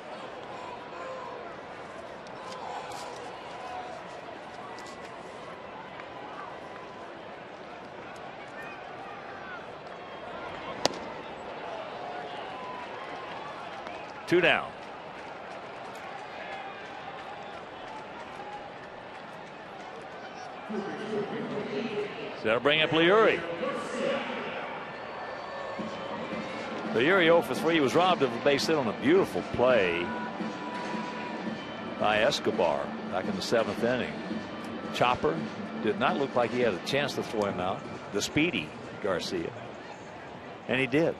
Two down. So that'll bring up Leury. Leury 0 for 3 was robbed of a base hit on a beautiful play by Escobar back in the 7th inning. Chopper did not look like he had a chance to throw him out. The speedy Garcia. And he did.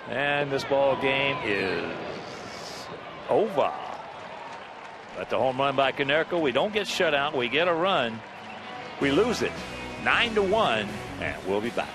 And this ball game is over. At the home run by Konerko, we don't get shut out. We get a run. We lose it 9-1, and we'll be back.